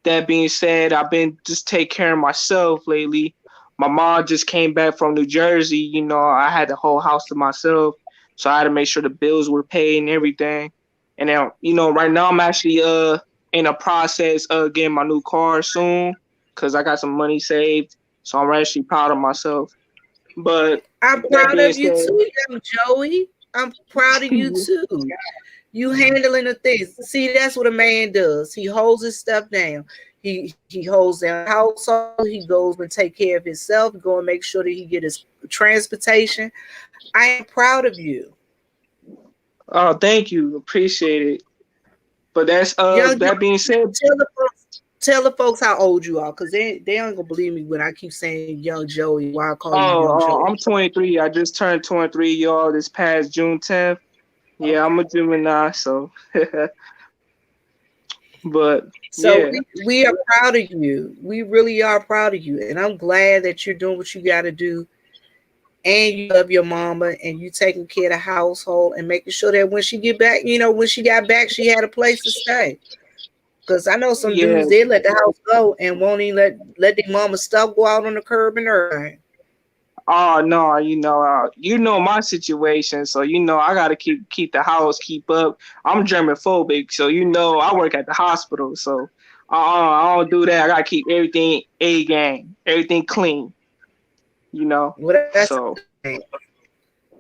that being said, I've been just take care of myself lately. My mom just came back from New Jersey. I had the whole house to myself, so I had to make sure the bills were paid and everything. And now, right now I'm actually in a process of getting my new car soon because I got some money saved. So I'm actually proud of myself. But I'm that proud being of you said, too, young Joey. I'm proud of you too. You handling the things. See, that's what a man does. He holds his stuff down. He holds down the household. He goes and take care of himself. Go and make sure that he get his transportation. I am proud of you, oh, thank you, appreciate it. But young that being Joey. said, Tell the folks how old you are, because they aren't gonna believe me when I keep saying young Joey. Why I call you young Joey? I'm 23. I just turned 23, y'all, this past June 10th. Yeah, I'm a Gemini, so but So yeah, we are proud of you. We really are proud of you, and I'm glad that you're doing what you got to do, and you love your mama, and you taking care of the household, and making sure that when she get back, when she got back, she had a place to stay. Because I know some yeah. dudes they let the house go and won't even let their mama stuff go out on the curb and everything. Oh no, my situation, so I gotta keep the house, keep up. I'm germophobic, so I work at the hospital, so I don't do that. I gotta keep everything A game, everything clean, you know. Well, that's a So good thing.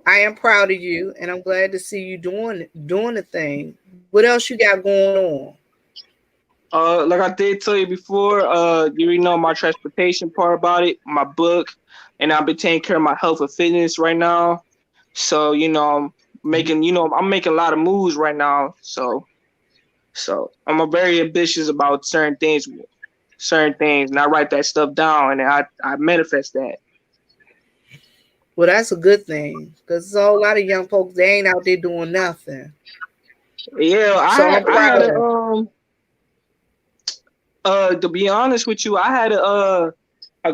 I am proud of you, and I'm glad to see you doing the thing. What else you got going on? like I did tell you before, you already know my transportation part about it, my book, and I've been taking care of my health and fitness right now. So, I'm making a lot of moves right now. So I'm a very ambitious about certain things, and I write that stuff down, and I manifest that. Well, that's a good thing because there's a whole lot of young folks they ain't out there doing nothing. Yeah, So I'm I had proud. to be honest with you, I had a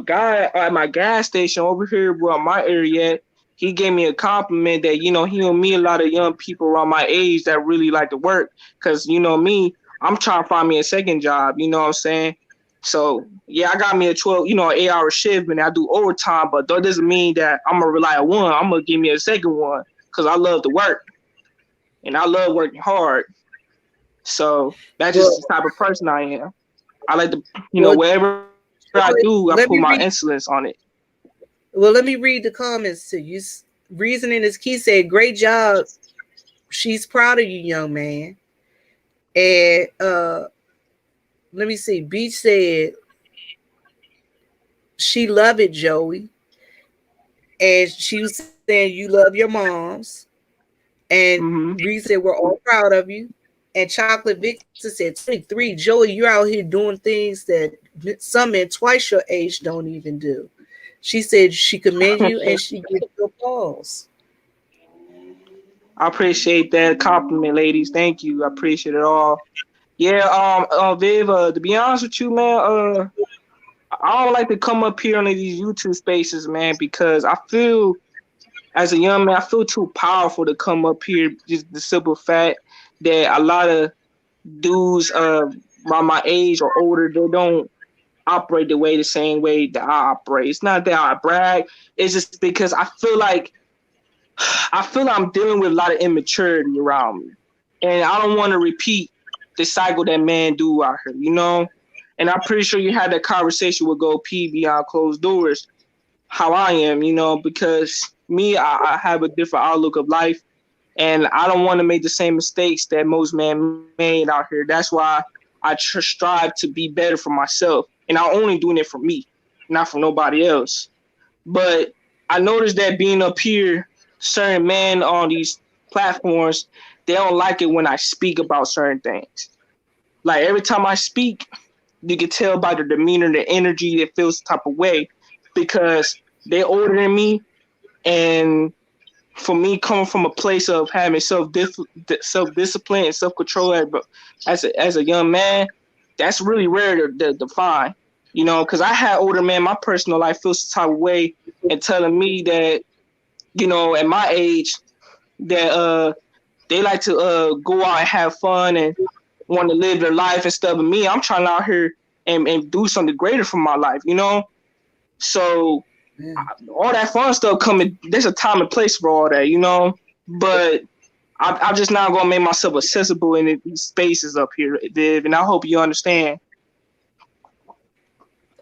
guy at my gas station over here around my area. He gave me a compliment that he don't meet a lot of young people around my age that really like to work. Cause me, I'm trying to find me a second job. You know what I'm saying? So yeah, I got me a 12, 8-hour shift, and I do overtime. But that doesn't mean that I'm gonna rely on one. I'm gonna give me a second one because I love to work and I love working hard. So that's just Well, the type of person I am. I like to, well, whatever I do, I put let my me read. excellence on it. Well, let me read the comments to you. Reasoning is key said, "Great job. She's proud of you, young man." And let me see. Beach said she love it, Joey, and she was saying you love your moms. And Hmm. Reed said we're all proud of you. And Chocolate Victor said 23. Joey, you're out here doing things that some men twice your age don't even do. She said she commends you and she gives you applause. I appreciate that compliment, ladies. Thank you. I appreciate it all. Yeah, Viv, to be honest with you, man, I don't like to come up here on these YouTube spaces, man, because I feel as a young man, I feel too powerful to come up here. Just the simple fact that a lot of dudes around my age or older, they don't operate the same way that I operate. It's not that I brag. It's just because I feel I'm dealing with a lot of immaturity around me, and I don't want to repeat the cycle that men do out here. And I'm pretty sure you had that conversation with Go P beyond closed doors, how I am, because me, I have a different outlook of life, and I don't want to make the same mistakes that most men made out here. That's why I strive to be better for myself, and I'm only doing it for me, not for nobody else. But I noticed that being up here, certain men on these platforms, they don't like it when I speak about certain things. Like every time I speak, you can tell by the demeanor, the energy, that feels the type of way because they're older than me. And for me, coming from a place of having self-discipline and self-control as a young man, that's really rare to find. Because I had older men, my personal life feels the type of way and telling me that, at my age, that they like to go out and have fun and want to live their life and stuff. And me, I'm trying out here and do something greater for my life. So all that fun stuff coming, there's a time and place for all that. But I'm just not gonna make myself accessible in these spaces up here, Viv, and I hope you understand.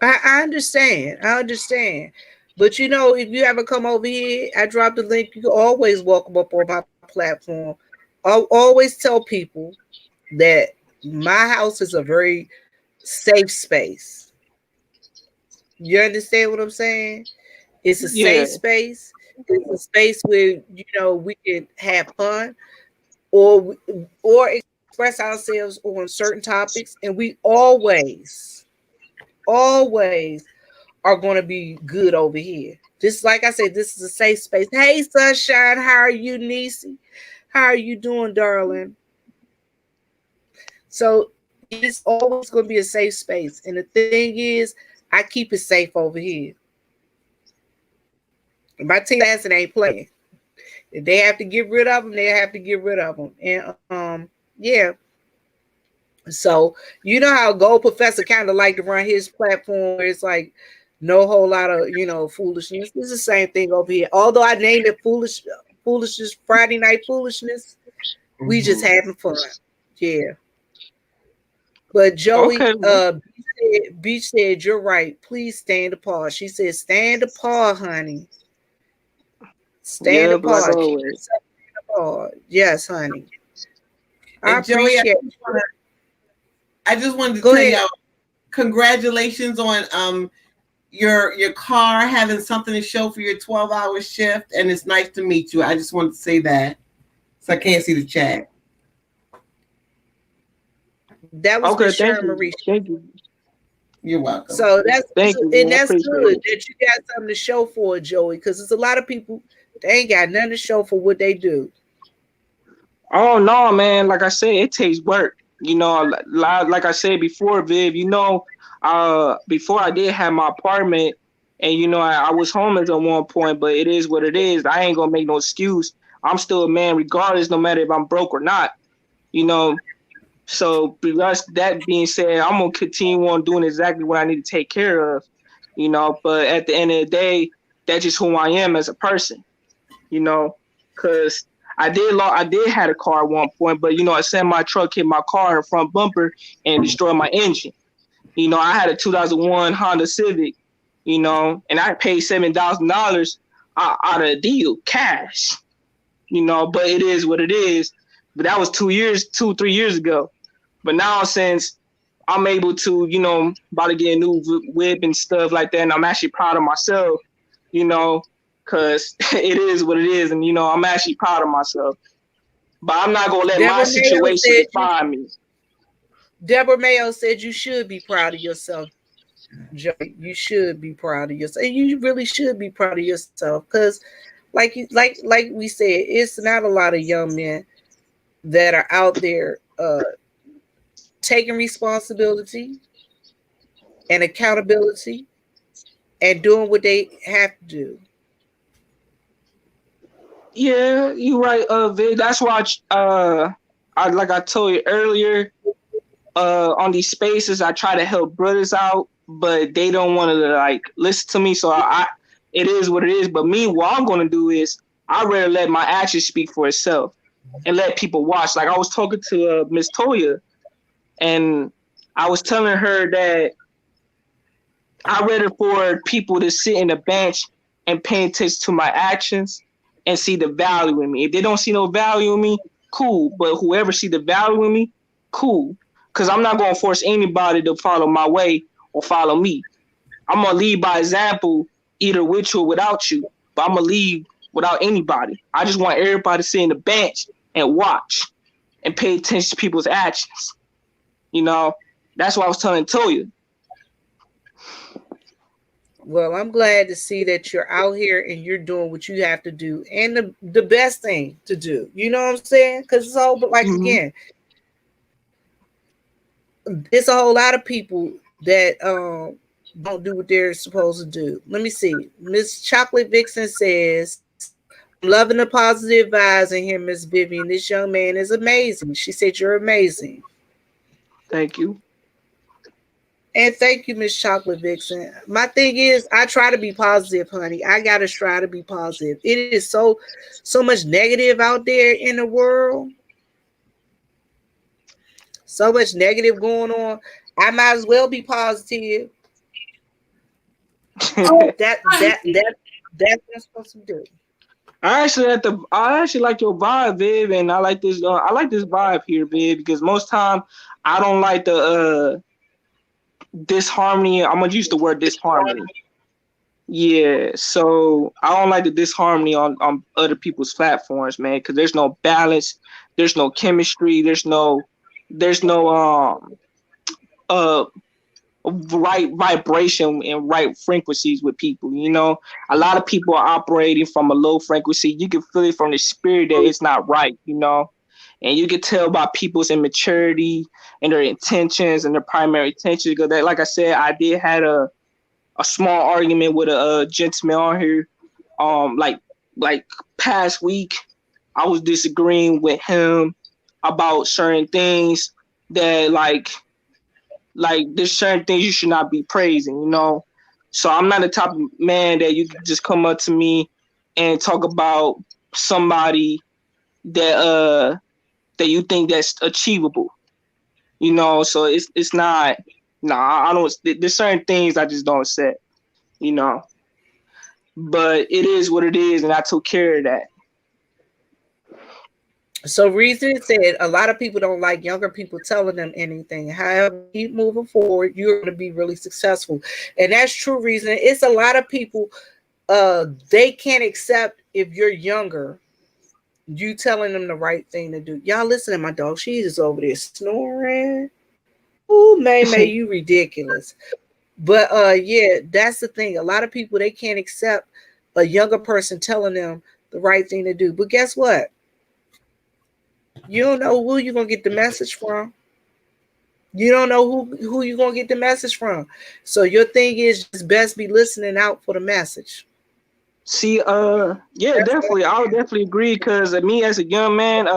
I understand. I understand. But if you ever come over here, I dropped the link. You can always welcome up on my platform. I'll always tell people that my house is a very safe space. You understand what I'm saying? It's a Yeah. safe space. It's a space where we can have fun or or express ourselves on certain topics, and we always are going to be good over here. Just like I said, this is a safe space. Hey, Sunshine, how are you, Niecy? How are you doing, darling? So it's always going to be a safe space. And the thing is, I keep it safe over here. My team it ain't playing. If they have to get rid of them, they have to get rid of them. And yeah. So how Gold Professor kind of like to run his platform where it's like no whole lot of foolishness. It's the same thing over here. Although I named it foolishness, Friday night foolishness, we just having fun. Yeah. But Joey, Okay. Beach said, "You're right. Please stand apart." She said, "Stand apart, honey. Stand Yeah, but like apart. Keep always. yourself apart." Yes, honey. I And Joey, appreciate I just wanted to Go tell ahead. y'all congratulations on your car having something to show for your 12-hour shift, and it's nice to meet you. I just wanted to say that. So I can't see the chat. That was Okay, Miss thank Sharon you. Marie. Thank you. You're welcome. So Thank you, man. I that's appreciate good it. that you got something to show for it, Joey, because there's a lot of people they ain't got nothing to show for what they do. Oh no, man! Like I said, it takes work. Like I said before, Viv. Before I did have my apartment, and I was homeless at one point. But it is what it is. I ain't gonna make no excuse. I'm still a man, regardless, no matter if I'm broke or not. You know, So because that being said, I'm gonna continue on doing exactly what I need to take care of, you know. But at the end of the day, that's just who I am as a person, you know. Cause I did had a car at one point, but you know, a semi truck hit my car in the front bumper and destroyed my engine. You know, I had a 2001 Honda Civic, you know, and I paid $7,000 out of a deal, cash, you know. But it is what it is. But that was 3 years ago. But now since I'm able to, you know, about to get a new whip and stuff like that, and I'm actually proud of myself, you know, because it is what it is, and you know, I'm actually proud of myself. But I'm not gonna let my Deborah Mayo situation said define me. Deborah Mayo said you should be proud of yourself, Joey. You should be proud of yourself. And you really should be proud of yourself because, like we said, it's not a lot of young men that are out there taking responsibility and accountability and doing what they have to do. Yeah, you're right, Vic. That's why I like I told you earlier, on these spaces, I try to help brothers out, but they don't want to like listen to me. So it is what it is. But me, what I'm gonna do is I rather let my actions speak for itself and let people watch. Like I was talking to Miss Toya, and I was telling her that I rather for people to sit in the bench and pay attention to my actions and see the value in me. If they don't see no value in me, cool. But whoever see the value in me, cool. Because I'm not going to force anybody to follow my way or follow me. I'm going to lead by example, either with you or without you. But I'm going to lead without anybody. I just want everybody to sit in the bench and watch and pay attention to people's actions. You know, that's what I was telling Toya. Well, I'm glad to see that you're out here and you're doing what you have to do and the best thing to do. You know what I'm saying? Because it's all, but like Mm-hmm. again, it's a whole lot of people that don't do what they're supposed to do. Let me see. Miss Chocolate Vixen says, I'm loving the positive vibes in here, Miss Vivian. This young man is amazing. She said you're amazing. Thank you. And thank you, Miss Chocolate Vixen. My thing is, I try to be positive, honey. I gotta try to be positive. It is so much negative out there in the world. So much negative going on. I might as well be positive. That's what I'm supposed to do. I actually like your vibe, Viv, and I like this vibe here, Viv, because most time I don't like the disharmony. I'm gonna use the word disharmony. Yeah, so I don't like the disharmony on other people's platforms, man, because there's no balance, there's no chemistry, there's no uh right vibration and right frequencies with people. You know, a lot of people are operating from a low frequency. You can feel it from the spirit that it's not right. You know, and you can tell by people's immaturity and their intentions and their primary intentions. Because, that, like I said, I did had a small argument with a gentleman on here. Like past week, I was disagreeing with him about certain things that like there's certain things you should not be praising, you know. So I'm not the type of man that you can just come up to me and talk about somebody that you think that's achievable, you know. So it's not. Nah, I don't. There's certain things I just don't accept, you know. But it is what it is, and I took care of that. So reason said a lot of people don't like younger people telling them anything. However, keep moving forward, you're going to be really successful. And that's true reason. It's a lot of people they can't accept if you're younger, you telling them the right thing to do. Y'all listen to my dog. She's just over there snoring. Oh, May, you ridiculous. But yeah, that's the thing. A lot of people they can't accept a younger person telling them the right thing to do. But guess what? You don't know who you're gonna get the message from. You don't know who you're gonna get the message from. So your thing is just best be listening out for the message. See, yeah, definitely, I would definitely agree. Cause me as a young man,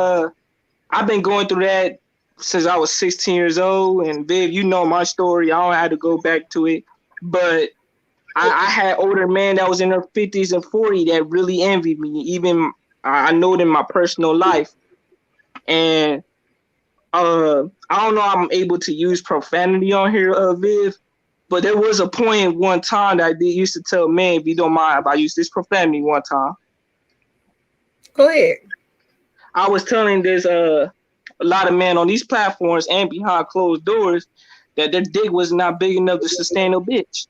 I've been going through that since I was 16 years old. And Viv, you know my story. I don't have to go back to it. But I had older men that was in their 50s and 40s that really envied me. Even I know it in my personal life. And I don't know if I'm able to use profanity on here, Viv, but there was a point one time that I used to tell men, if you don't mind, if I use this profanity one time. Go ahead. I was telling this a lot of men on these platforms and behind closed doors that their dick was not big enough to sustain a bitch.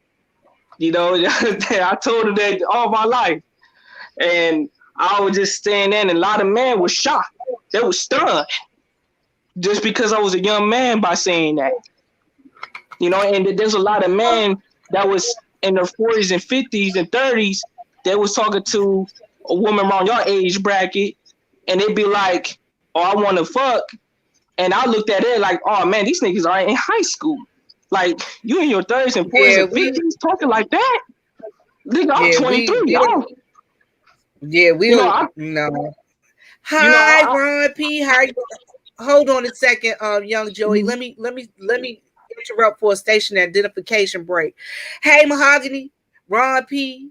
You know, I told them that all my life. And I was just staying there, and a lot of men were shocked. They were stunned. Just because I was a young man by saying that. You know, and there's a lot of men that was in their 40s and 50s and 30s that was talking to a woman around your age bracket, and they'd be like, oh, I want to fuck. And I looked at it like, oh, man, these niggas are in high school. Like, you in your 30s and 40s and 50s talking like that? Nigga, I'm 23. We don't. No. Hi, Ron P. How are you? Hold on a second, young Joey. Mm-hmm. Let me interrupt for a station identification break. Hey, Mahogany, Ron P.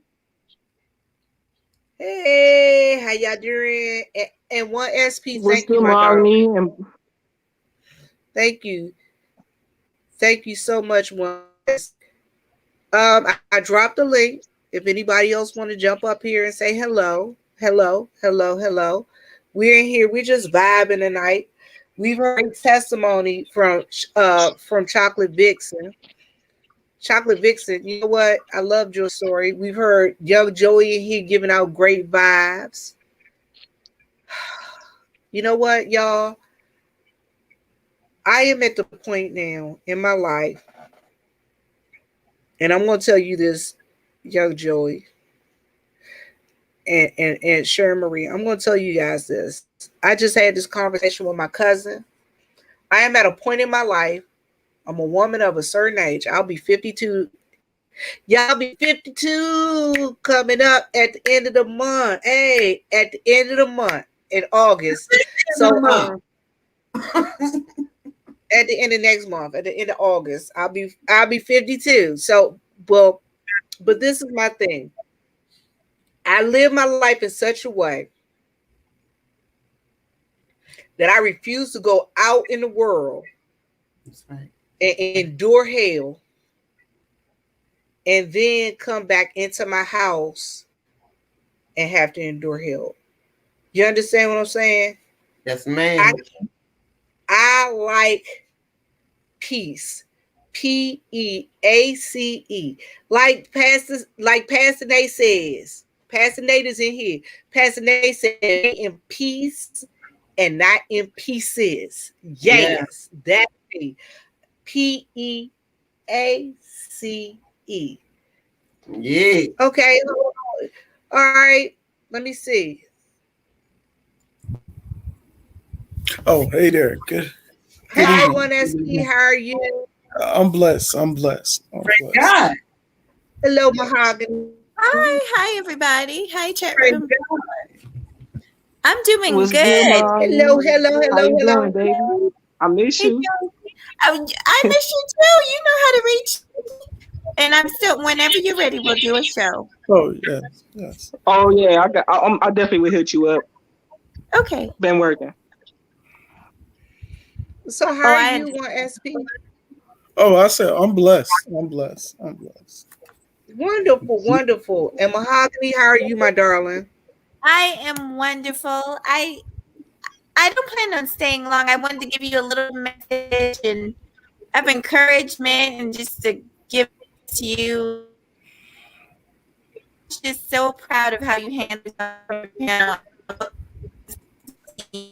Hey, how y'all doing? And one SP. Thank you, my darling. Thank you. Thank you so much. I dropped the link. If anybody else want to jump up here and say hello. We're in here. We're just vibing tonight. We've heard testimony from Chocolate Vixen. Chocolate Vixen, you know what? I loved your story. We've heard young Joey in here giving out great vibes. You know what, y'all? I am at the point now in my life, and I'm going to tell you this, young Joey and Sharon Marie. I'm going to tell you guys this. I just had this conversation with my cousin. I am at a point in my life. I'm a woman of a certain age. I'll be 52. Y'all be 52 coming up at the end of the month. Hey, at the end of the month in August. So at the end of next month, at the end of August, I'll be 52. So, well, but this is my thing. I live my life in such a way that I refuse to go out in the world. That's right. And endure hell, and then come back into my house and have to endure hell. You understand what I'm saying? Yes, ma'am. I like peace. Peace. Like Pastor Nate says. Pastor Nate is in here. Pastor Nate said in peace and not in pieces. Yes, that's me. Peace. Yeah. Okay. All right. Let me see. Oh, hey there. Good. Hi, one SP. How are you? I'm blessed. Praise God. Hello, Mahogany. Hi, everybody. Hi, chat room. I'm doing good. Hello. How you doing, baby? I miss you. I miss you too. You know how to reach. And I'm still. Whenever you're ready, we'll do a show. Oh yes. Oh yeah, I definitely will hit you up. Okay. Been working. So how are you, one SP? Oh, I said I'm blessed. Wonderful. And Mahogany, how are you, my darling? I am wonderful. I don't plan on staying long. I wanted to give you a little message and of encouragement and just to give to you. Just so proud of how you handled your panel.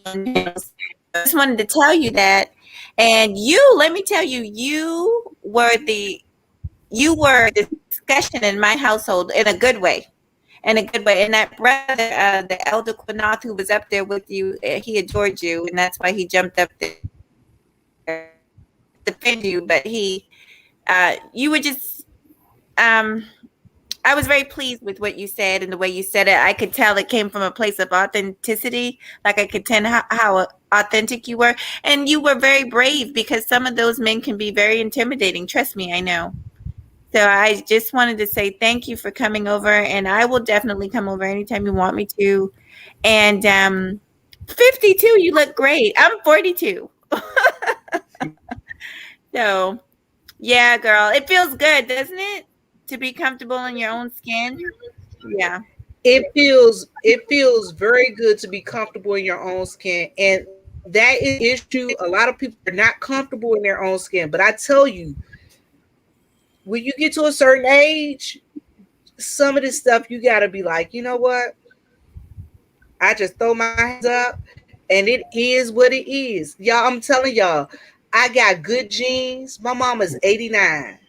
I just wanted to tell you that. And let me tell you, you were the discussion in my household in a good way. And that brother, the elder Quinath, who was up there with you, he adored you, and that's why he jumped up there to defend you. But you were just, I was very pleased with what you said and the way you said it. I could tell it came from a place of authenticity. Like I could tell how authentic you were. And you were very brave, because some of those men can be very intimidating. Trust me, I know. So I just wanted to say thank you for coming over, and I will definitely come over anytime you want me to. And 52, you look great. I'm 42. So, yeah, girl, it feels good, doesn't it? To be comfortable in your own skin. Yeah. It feels very good to be comfortable in your own skin, and that is the issue. A lot of people are not comfortable in their own skin, but I tell you, when you get to a certain age, some of this stuff you got to be like, you know what? I just throw my hands up, and it is what it is. Y'all, I'm telling y'all, I got good genes. My mom is 89.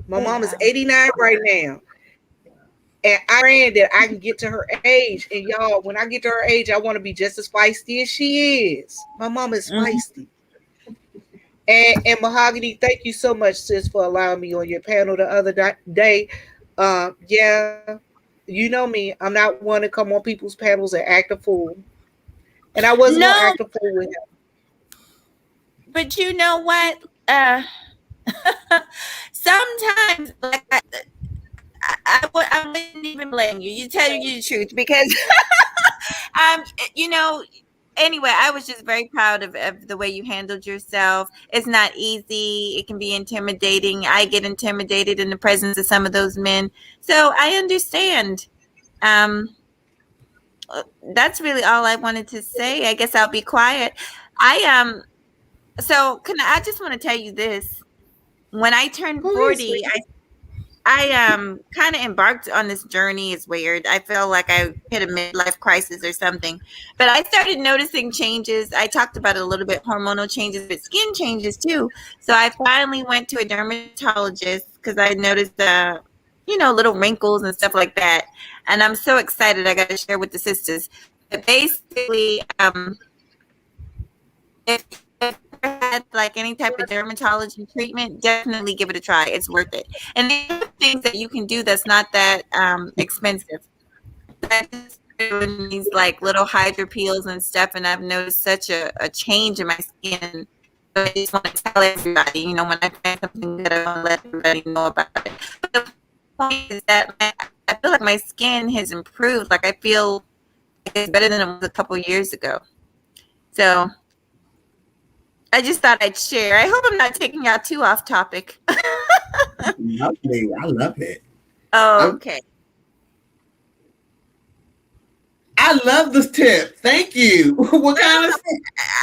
My mom is 89 right now. And I praying that I can get to her age. And y'all, when I get to her age, I want to be just as feisty as she is. My mom is feisty. And Mahogany, thank you so much, sis, for allowing me on your panel the other day. Yeah, you know me. I'm not one to come on people's panels and act a fool. And I wasn't going to No, act a fool with him. but you know what? Sometimes, like, I wouldn't even blame you. You tell you the truth, because um, you know, anyway, I was just very proud of the way you handled yourself. It's not easy. It can be intimidating. I get intimidated in the presence of some of those men. So I understand. Um, that's really all I wanted to say. I guess I'll be quiet. So I just want to tell you this. When I turned Go ahead, 40, sweetie. I kind of embarked on this journey. It's weird. I feel like I hit a midlife crisis or something. But I started noticing changes. I talked about it a little bit, hormonal changes, but skin changes too. So I finally went to a dermatologist because I noticed little wrinkles and stuff like that. And I'm so excited. I got to share with the sisters. But basically, if you had like any type of dermatology treatment, definitely give it a try. It's worth it. And there are things that you can do that's not that expensive. I just doing these like little hydro peels and stuff, and I've noticed such a change in my skin. But I just want to tell everybody, when I find something good, I want to let everybody know about it. But the point is that I feel like my skin has improved. Like I feel like it's better than it was a couple years ago. So I just thought I'd share. I hope I'm not taking y'all too off topic. Lovely. I love it. Oh, okay. I love this tip. Thank you. What kind of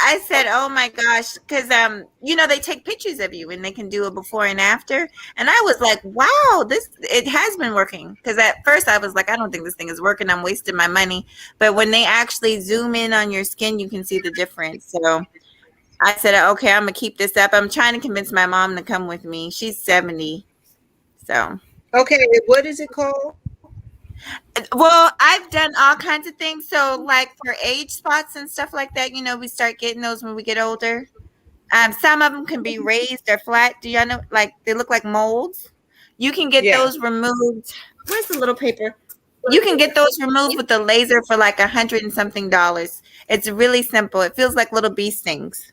I said, oh my gosh, because they take pictures of you and they can do a before and after. And I was like, wow, it has been working. Because at first I was like, I don't think this thing is working. I'm wasting my money. But when they actually zoom in on your skin, you can see the difference. So I said, okay, I'm gonna keep this up. I'm trying to convince my mom to come with me. She's 70. So Okay, what is it called? well, I've done all kinds of things. So like for age spots and stuff like that, we start getting those when we get older. Some of them can be raised or flat. Do y'all know, like they look like molds? You can get Yeah. those removed. Where's the little paper? You can get those removed with the laser for like $100 and something. It's really simple. It feels like little bee stings.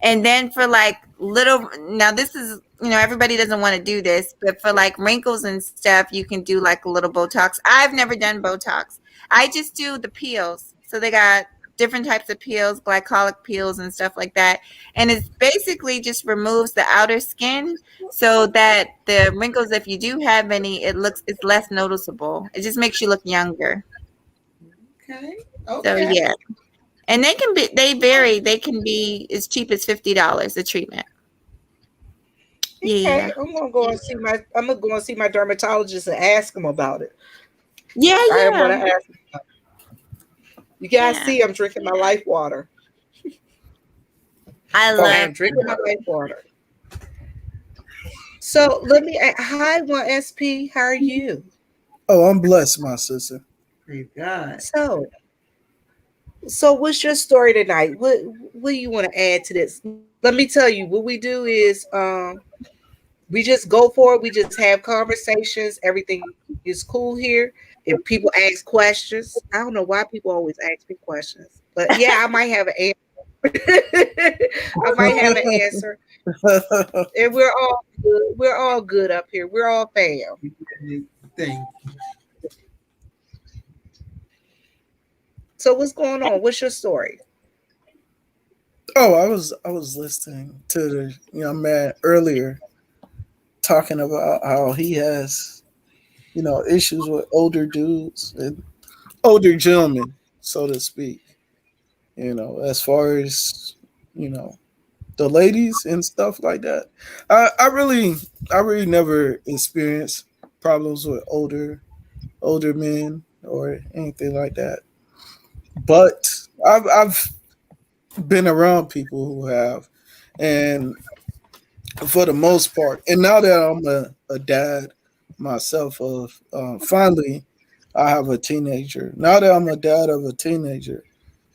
And then for like now this is, everybody doesn't want to do this, but for like wrinkles and stuff, you can do like a little Botox. I've never done Botox. I just do the peels. So they got different types of peels, glycolic peels and stuff like that. And it basically just removes the outer skin so that the wrinkles, if you do have any, it's less noticeable. It just makes you look younger. Okay. So Okay. yeah. And they vary. They can be as cheap as $50 a treatment. Okay, Yeah. I'm gonna go and see my dermatologist and ask him about it. Yeah, I am gonna yeah. ask him. You guys Yeah. see, I'm drinking my life water. I I love am drinking my life water. So let me. Hi, one SP. How are you? Oh, I'm blessed, my sister. Praise God. So what's your story tonight? What do you want to add to this? Let me tell you. What we do is we just go for it. We just have conversations. Everything is cool here. If people ask questions, I don't know why people always ask me questions, but yeah, I might have an answer. I might have an answer. And we're all good up here. We're all fam. Thank So what's going on? What's your story? Oh, I was listening to the young man earlier talking about how he has, issues with older dudes and older gentlemen, so to speak. As far as, you know, the ladies and stuff like that. I really never experienced problems with older men or anything like that. But I've been around people who have, and for the most part, and now that I'm a dad myself, of finally I have a teenager. Now that I'm a dad of a teenager,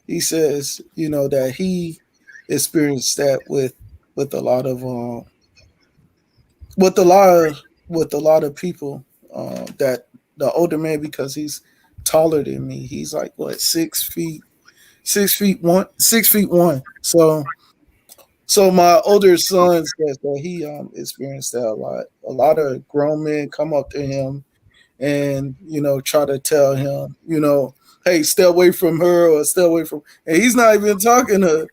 he says, that he experienced that with a lot of with a lot of with a lot of people, that the older man, because he's taller than me. He's like what, 6 feet, 6 feet 1. So my older son says that he experienced that a lot. A lot of grown men come up to him and try to tell him, hey, stay away from her or stay away from, and he's not even talking to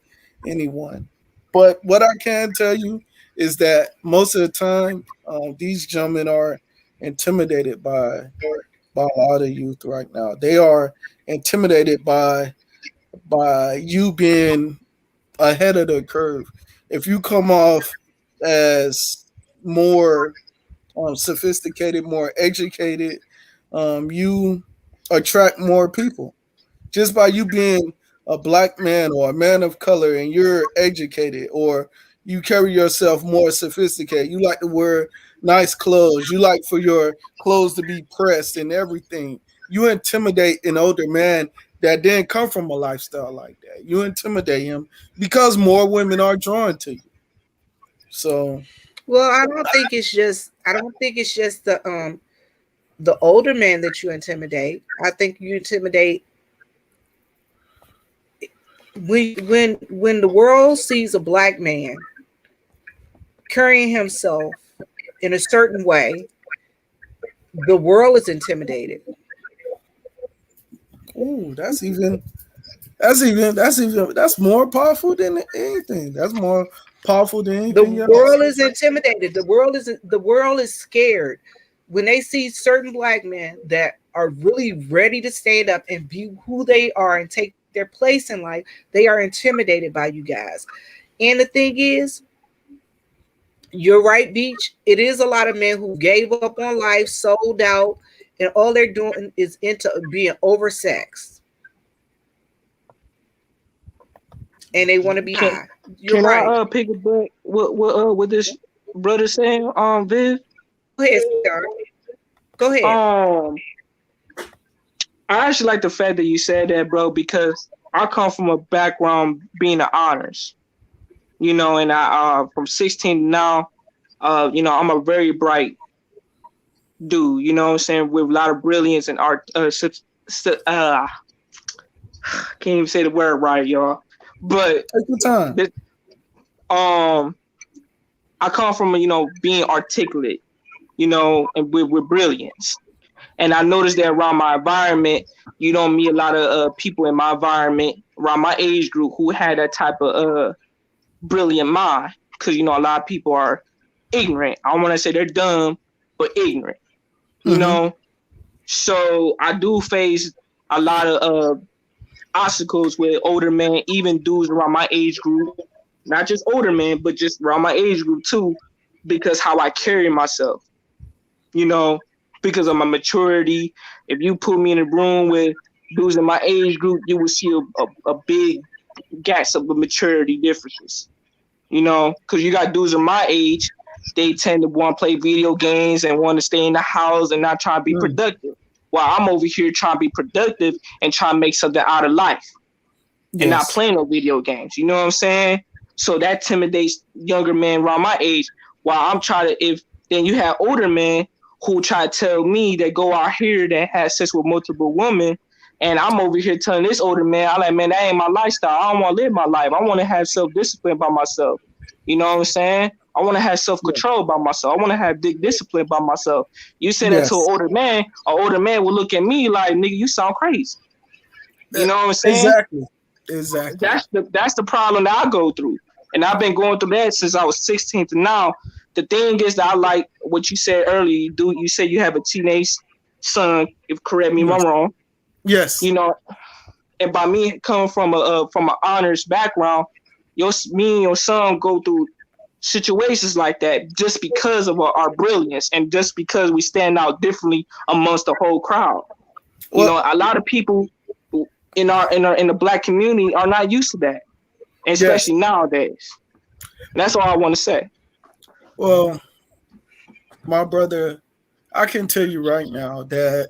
anyone. But what I can tell you is that most of the time, these gentlemen are intimidated by a lot of youth right now. They are intimidated by you being ahead of the curve. If you come off as more sophisticated, more educated, you attract more people. Just by you being a black man or a man of color and you're educated, or you carry yourself more sophisticated, you like to wear nice clothes, you like for your clothes to be pressed and everything, you intimidate an older man that didn't come from a lifestyle like that. You intimidate him because more women are drawn to you. So Well, I don't think it's just the older man that you intimidate. I think you intimidate when the world sees a black man carrying himself in a certain way, the world is intimidated. ooh, that's more powerful than anything. That's more powerful than The anything else. world is intimidated. The world is scared when they see certain black men that are really ready to stand up and be who they are and take their place in life. They are intimidated by you guys. And the thing is, you're right, Beach. It is a lot of men who gave up on life, sold out, and all they're doing is into being oversexed, and they want to be Can high. You're can right. I pick a back what this brother saying, Viv? Go ahead, sir. Go ahead. Um, I actually like the fact that you said that, bro, because I come from a background being an honors, and I from 16 to now, I'm a very bright dude, you know what I'm saying, with a lot of brilliance and art. Can't even say the word right, y'all. But Take your time. this, um, I come from being articulate, and with brilliance. And I noticed that around my environment, you don't meet a lot of people in my environment around my age group who had that type of brilliant mind. Because a lot of people are ignorant. I don't want to say they're dumb, but ignorant. You Mhm. know, so I do face a lot of obstacles with older men, even dudes around my age group. Not just older men, but just around my age group too, because how I carry myself. You know, because of my maturity. If you put me in a room with dudes in my age group, you will see a big gaps of the maturity differences. Because you got dudes of my age, they tend to want to play video games and want to stay in the house and not try to be Mm. productive. While I'm over here trying to be productive and trying to make something out of life and not Yes. playing no video games. You know what I'm saying? So that intimidates younger men around my age. While I'm trying to, if then you have older men who try to tell me that go out here that has sex with multiple women And I'm over here telling this older man, I'm like, man, that ain't my lifestyle. I don't want to live my life. I want to have self-discipline by myself. You know what I'm saying? I want to have self-control by myself. I want to have discipline by myself. You say that to an older man will look at me like, nigga, you sound crazy. You know what I'm saying? Exactly. That's the problem that I go through. And I've been going through that since I was 16 to now. The thing is that I like what you said earlier. You said you have a teenage son, if correct me if I'm wrong. Yes. You know, and by me coming from an honors background, me and your son go through situations like that just because of our brilliance and just because we stand out differently amongst the whole crowd. You know, a lot of people in the Black community are not used to that, especially nowadays. And that's all I want to say. Well, my brother, I can tell you right now that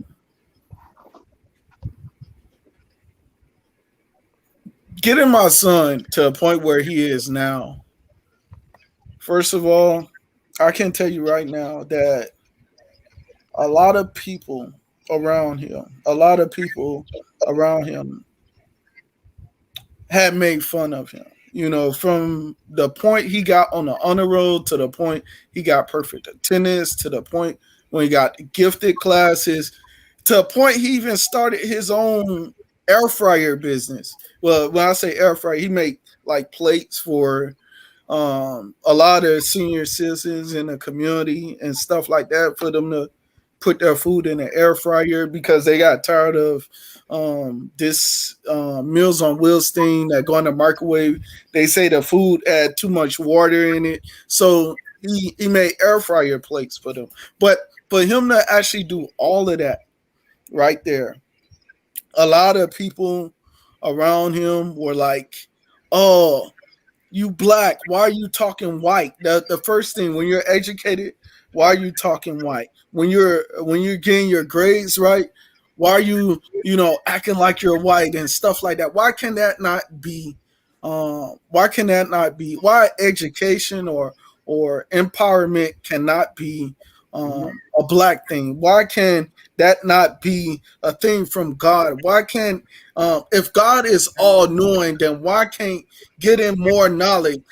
getting my son to a point where he is now, first of all, I can tell you right now that a lot of people around him had made fun of him. You know, from the point he got on the honor roll to the point he got perfect attendance to the point when he got gifted classes to a point he even started his own air fryer business. Well, when I say air fryer, he make like plates for a lot of senior citizens in the community and stuff like that for them to put their food in the air fryer because they got tired of this Meals on Wheels thing that go in the microwave. They say the food had too much water in it. So he made air fryer plates for them. But for him to actually do all of that right there, a lot of people around him were like, oh, you Black, why are you talking white? The first thing when you're educated, why are you talking white? When you're getting your grades right, why are you acting like you're white and stuff like that? Why can that not be? Why education or empowerment cannot be a Black thing? Why can that not be a thing from God? Why can't if God is all knowing, then why can't getting more knowledge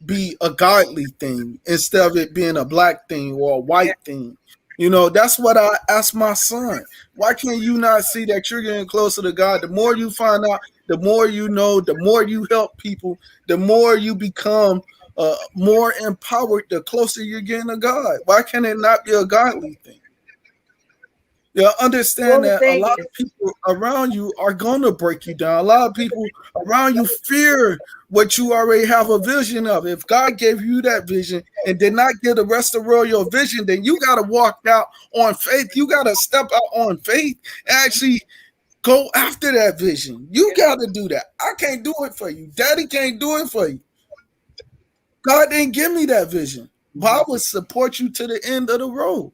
be a godly thing instead of it being a Black thing or a white thing? You know, that's what I asked my son. Why can't you not see that you're getting closer to God? The more you find out, the more you know, the more you help people, the more you become more empowered, the closer you're getting to God. Why can it not be a godly thing? You understand that a lot of people around you are going to break you down. A lot of people around you fear what you already have a vision of. If God gave you that vision and did not give the rest of the world your vision, then you got to walk out on faith. You got to step out on faith and actually go after that vision. You got to do that. I can't do it for you. Daddy can't do it for you. God didn't give me that vision, but I would support you to the end of the road.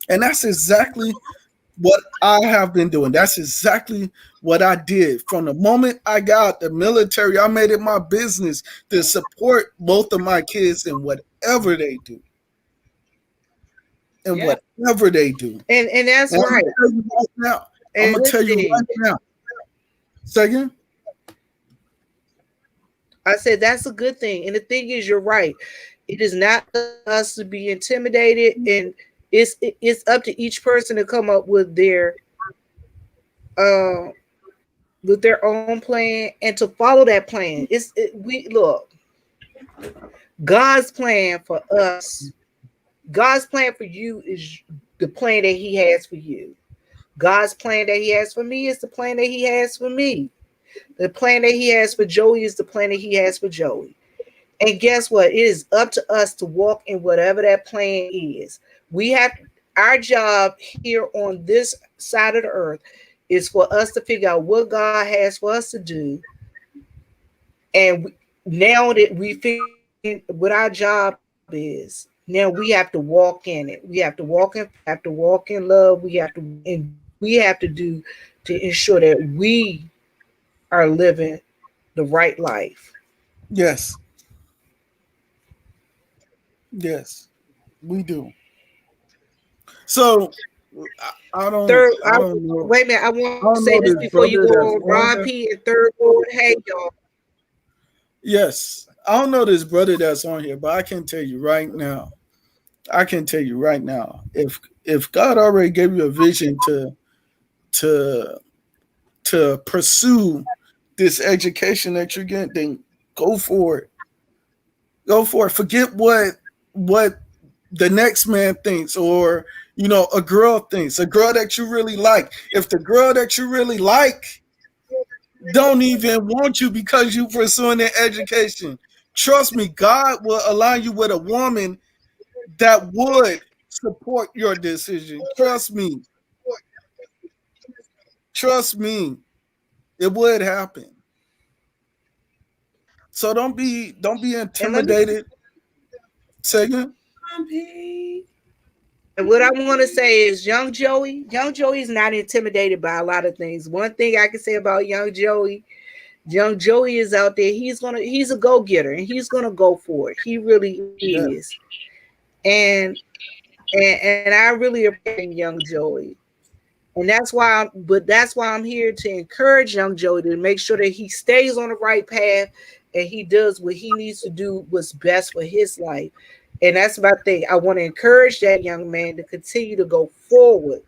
And that's exactly what I have been doing. That's exactly what I did. From the moment I got out the military, I made it my business to support both of my kids in whatever they do. Whatever they do. And that's right. I'm going to tell you right now. Second? I said that's a good thing. And the thing is, you're right. It is not us to be intimidated, and it's up to each person to come up with their own plan and to follow that plan. Look, God's plan for us, God's plan for you is the plan that He has for you. God's plan that He has for me is the plan that He has for me. The plan that He has for Joey is the plan that He has for Joey. And guess what? It is up to us to walk in whatever that plan is. We have our job here on this side of the earth is for us to figure out what God has for us to do. And now that we figure what our job is, now we have to walk in it. We have to walk in love. We have to do to ensure that we are living the right life. Yes. Yes, we do. So Third, I don't know. wait a minute. I I want to don't say know this this before you brother go that's on. on Ron here. P and Third Lord. Hey, y'all. Yes, I don't know this brother that's on here, but I can tell you right now. I can tell you right now. If God already gave you a vision to pursue this education that you're getting, then go for it. Go for it. Forget what the next man thinks, or a girl thinks, a girl that you really like. If the girl that you really like don't even want you because you pursuing an education, trust me, God will align you with a woman that would support your decision. Trust me. Trust me. It would happen. So don't be And let me. intimidated. Say again. And what I want to say is, Young Joey is not intimidated by a lot of things. One thing I can say about Young Joey is out there. He's a go getter, and he's gonna go for it. He really Yeah. is. And and I really appreciate Young Joey. And that's why I'm here to encourage Young Joey to make sure that he stays on the right path and he does what he needs to do, what's best for his life. And that's my thing. I want to encourage that young man to continue to go forward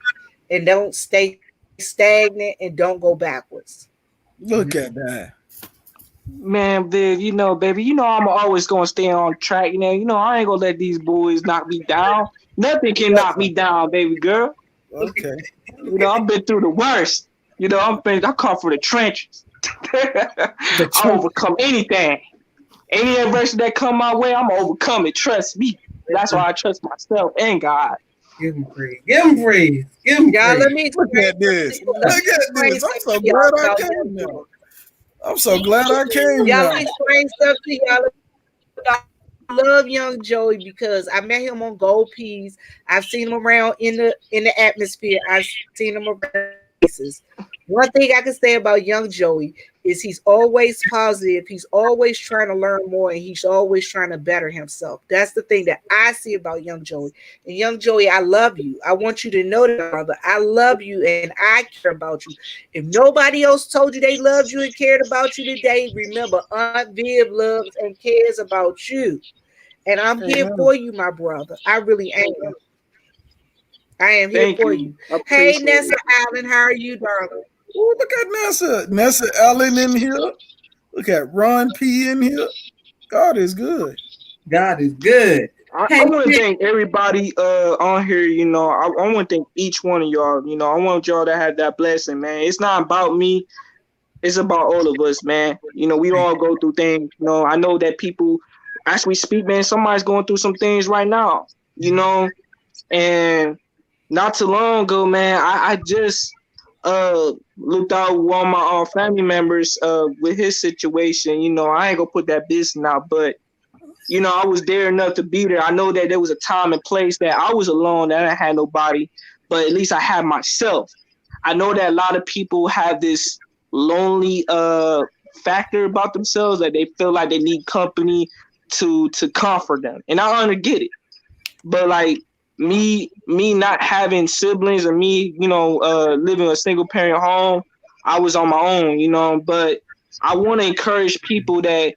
and don't stay stagnant and don't go backwards. Look at that. Man, Viv, baby, I'm always gonna stay on track. I ain't gonna let these boys knock me down. Nothing can knock me down, baby girl. Okay. I've been through the worst. I come from the trenches. I overcome anything. Any adversity that come my way, I'm gonna overcome it. Trust me. That's why I trust myself and God. Give him praise. Give him praise. Give him Y'all, praise. let me Look at this. Look at this. I'm so glad I came now. I'm so glad I came Y'all, now. let me explain stuff to y'all. I love Young Joey because I met him on Gold Peas. I've seen him around in the atmosphere. I've seen him around places. One thing I can say about Young Joey is he's always positive. He's always trying to learn more, and he's always trying to better himself. That's the thing that I see about Young Joey. And Young Joey, I love you. I want you to know that, brother. I love you, and I care about you. If nobody else told you they loved you and cared about you today, remember, Aunt Viv loves and cares about you. And I'm here for you, my brother. I really am. I am here Thank for you. you. I Hey, appreciate Nessa it. Allen, how are you, darling? Oh, look at Nessa. Nessa Allen in here. Look at Ron P in here. God is good. God is good. I Hey, want to thank everybody on here. I want to thank each one of y'all. I want y'all to have that blessing, man. It's not about me. It's about all of us, man. We all go through things. I know that people, as we speak, man, somebody's going through some things right now. And not too long ago, man, I just looked out one of my family members with his situation. I ain't gonna put that business out, but I was there enough to be there. I know that there was a time and place that I was alone, that I didn't have nobody, but at least I had myself. I know that a lot of people have this lonely factor about themselves, that they feel like they need company to comfort them, and I get it. But like me not having siblings, or me, living a single parent home, I was on my own. But I want to encourage people that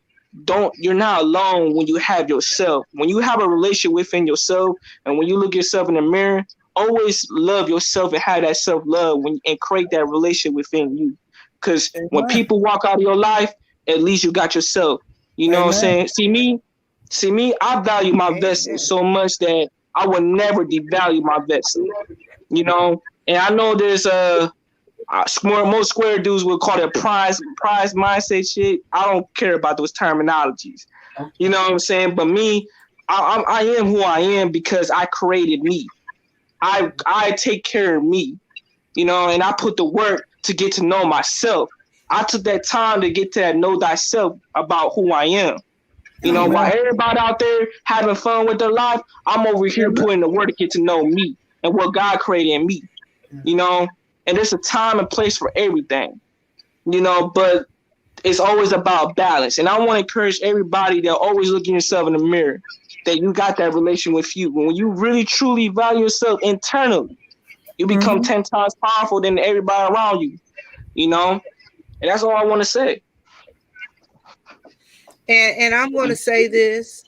you're not alone when you have yourself. When you have a relationship within yourself, and when you look yourself in the mirror, always love yourself and have that self-love and create that relationship within you. Because when Amen. people walk out of your life, at least you got yourself. You know what I'm Amen. saying? See me, I value my vessel so much that I would never devalue my vessel. And I know there's most square dudes would call it prize mindset shit. I don't care about those terminologies. You know what I'm saying? But me, I am who I am because I created me. I take care of me, and I put the work to get to know myself. I took that time to get to that know thyself about who I am. While everybody out there having fun with their life, I'm over here putting the work to get to know me and what God created in me. And there's a time and place for everything. But it's always about balance. And I want to encourage everybody that always look at yourself in the mirror, that you got that relation with you. When you really truly value yourself internally, You become 10 times powerful than everybody around you. You know, and that's all I want to say. And I'm going to say this.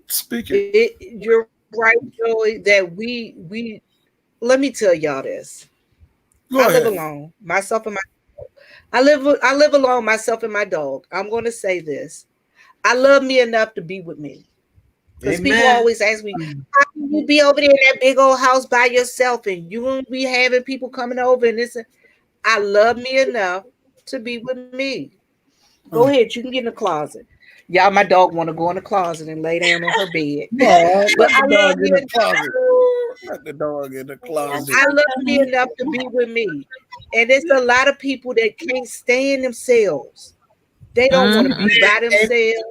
Speaking. You're right, Joey, that we let me tell y'all this. Go I live ahead. alone, myself and my I live alone, myself and my dog. I'm going to say this. I love me enough to be with me. Because people Amen. always ask me, how can you be over there in that big old house by yourself and you won't be having people coming over and this? I love me enough to be with me. Go ahead, you can get in the closet. Y'all, my dog want to go in the closet and lay down on her bed. No, But let I the love dog me in the enough. closet. Let the dog in the closet. I love me enough to be with me. And there's a lot of people that can't stand themselves. They don't want to be by themselves.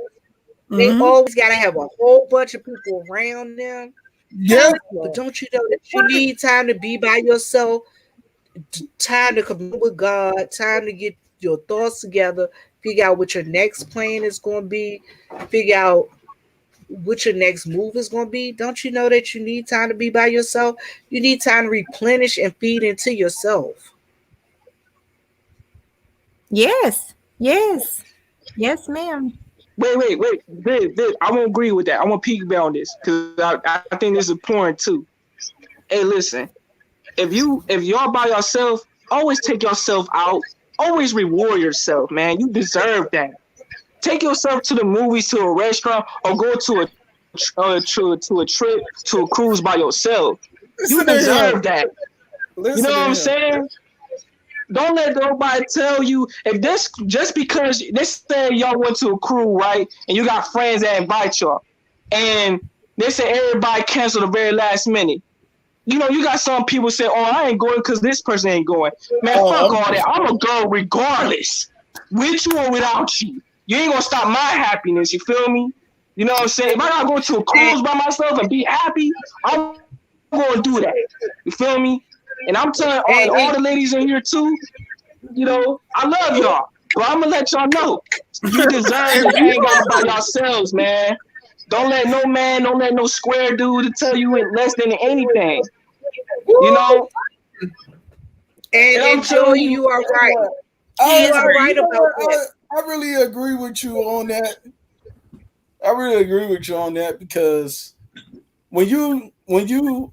They always got to have a whole bunch of people around them. Yeah. But don't you know that you need time to be by yourself, time to commune with God, time to get your thoughts together, figure out what your next plan is going to be, figure out what your next move is going to be. Don't you know that you need time to be by yourself? You need time to replenish and feed into yourself. Yes. Yes. Yes, ma'am. Wait. Viv, I won't agree with that. I want to piggyback on this because I think this is important too. Hey, listen, if y'all by yourself, always take yourself out. Always reward yourself, man. You deserve that. Take yourself to the movies, to a restaurant, or go to a trip, to a cruise by yourself. You Listen to him. deserve that. Listen You know to what I'm him. saying? Don't let nobody tell you if this just because they say y'all went to a cruise, right? And you got friends that invite y'all, and they say everybody canceled the very last minute. You know, you got some people say, "Oh, I ain't going because this person ain't going." Man, fuck all that. I'm gonna go regardless, with you or without you. You ain't gonna stop my happiness. You feel me? You know what I'm saying? If I gotta go to a cruise by myself and be happy, I'm gonna do that. You feel me? And I'm telling all the ladies in here too, you know, I love y'all, but I'm gonna let y'all know you deserve to hang out by yourselves, man. Don't let no man, don't let no square dude tell you it less than anything. You know? And Joey, you are right. You are right about that. I really agree with you on that. I really agree with you on that because when you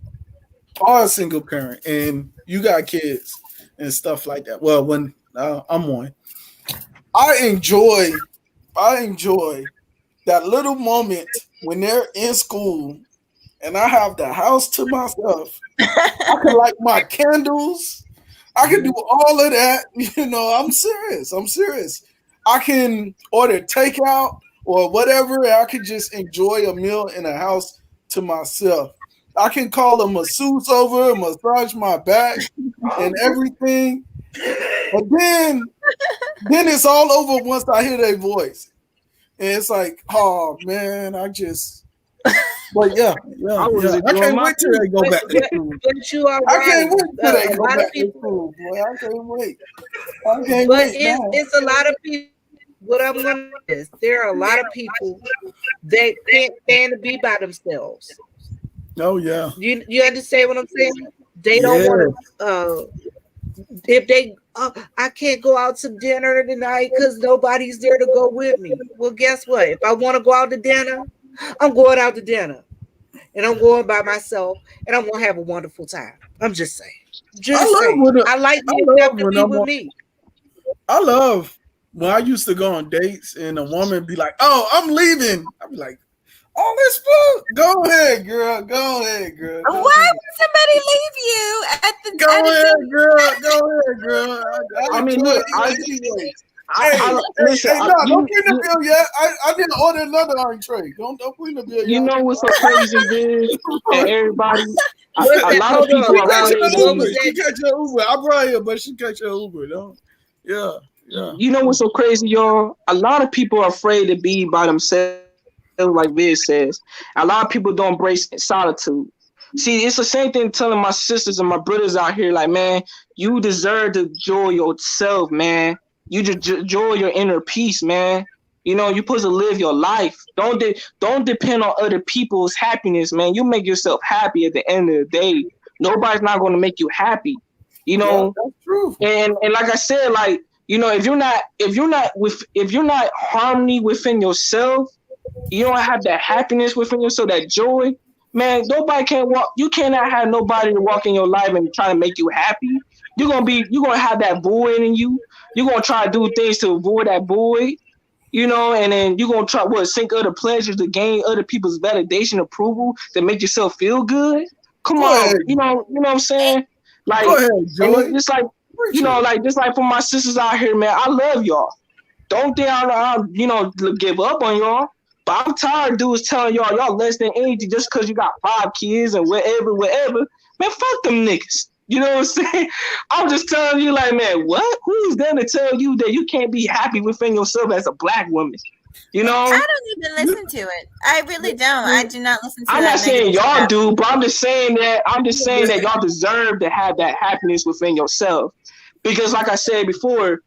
are a single parent and you got kids and stuff like that. Well, when I'm one, I enjoy that little moment when they're in school and I have the house to myself. I can light my candles. I can do all of that. You know, I'm serious. I can order takeout or whatever. I can just enjoy a meal in a house to myself. I can call a masseuse over, massage my back and everything. But then it's all over once I hear their voice. And it's like, oh man, but yeah. I can't wait till they go back to school. But you are right. I can't wait till they go back to school, boy. I can't wait. It's a lot of people. What I'm going to is there are a lot of people that can't stand to be by themselves. Oh yeah. You understand what I'm saying? They don't want to. If they, I can't go out to dinner tonight because nobody's there to go with me. Well, guess what? If I want to go out to dinner, I'm going out to dinner, and I'm going by myself, and I'm gonna have a wonderful time. I'm just saying. I like enough to be with me. I love when I used to go on dates and a woman be like, "Oh, I'm leaving." I'd be like, "All this food? Go ahead, girl. Why would somebody leave you at the? Go ahead, girl. I mean, look, listen. Don't bring the bill yet. I didn't order another entree. Don't bring the bill yet. You know what's so crazy, Viv, and everybody. A lot of people are afraid to she catch your Uber. I brought her, but she catch your Uber. Don't. Yeah. You know what's so crazy, y'all? A lot of people are afraid to be by themselves, like Viv says. A lot of people don't embrace solitude. See, it's the same thing telling my sisters and my brothers out here, like, man, you deserve to enjoy yourself, man. You just enjoy your inner peace, man. You know, you're supposed to live your life. Don't depend on other people's happiness, man. You make yourself happy at the end of the day. Nobody's not going to make you happy. You Yeah, know, that's true. and like I said, like, you know, if you're not harmony within yourself, you don't have that happiness within yourself, that joy, man, nobody can walk. You cannot have nobody to walk in your life and try to make you happy. You're gonna have that void in you. You're gonna try to do things to avoid that void, you know, and then you're gonna try seek other pleasures to gain other people's validation, approval, to make yourself feel good. Come Go on, ahead. you know what I'm saying? Like, Go ahead, and Joy. it's just like, Preach you know, it. like just like for my sisters out here, man, I love y'all. Don't think I'll you know, give up on y'all. But I'm tired of dudes telling y'all less than 80 just because you got 5 kids and whatever. Man, fuck them niggas. You know what I'm saying? I'm just telling you, like, man, what? Who's there to tell you that you can't be happy within yourself as a black woman? You know? I don't even listen to it. I really don't. I do not listen to I'm that not saying negative y'all stuff. do, but I'm just saying that y'all deserve to have that happiness within yourself. Because like I said before,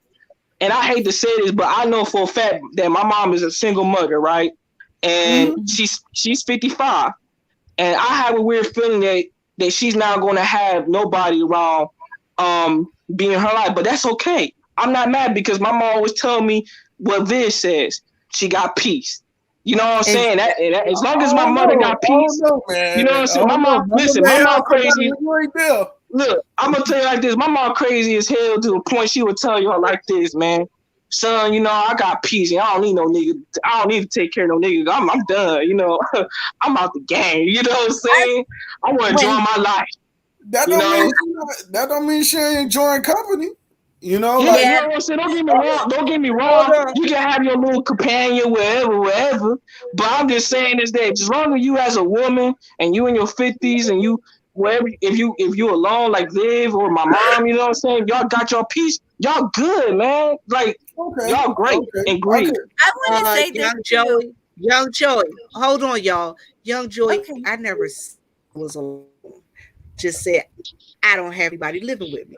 and I hate to say this, but I know for a fact that my mom is a single mother, right? And she's 55. And I have a weird feeling that she's not going to have nobody around being in her life. But that's okay. I'm not mad because my mom always tell me what Viz says. She got peace. You know what I'm saying? That as long as my mother got peace, man. you know what I'm saying? My mom, listen, my mom crazy. Right there. Look, I'm gonna tell you like this. My mom crazy as hell to the point she would tell y'all like this, man. Son, you know, I got peace and I don't need no nigga. I don't need to take care of no nigga. I'm done, you know. I'm out the game. You know what I'm saying? I want to enjoy my life. That You know? that don't mean she ain't enjoying company. You know, Yeah, like, you know what I'm saying? Don't get me wrong. You can have your little companion wherever. But I'm just saying is that as long as you as a woman and you in your 50s and you wherever, if you alone like Liv or my mom, you know what I'm saying? Y'all got your peace. Y'all good, man. Like, y'all great and great. Okay. I want to say this Young Joey. Hold on, y'all. Young Joey, Okay. I never was alone. Just said I don't have anybody living with me.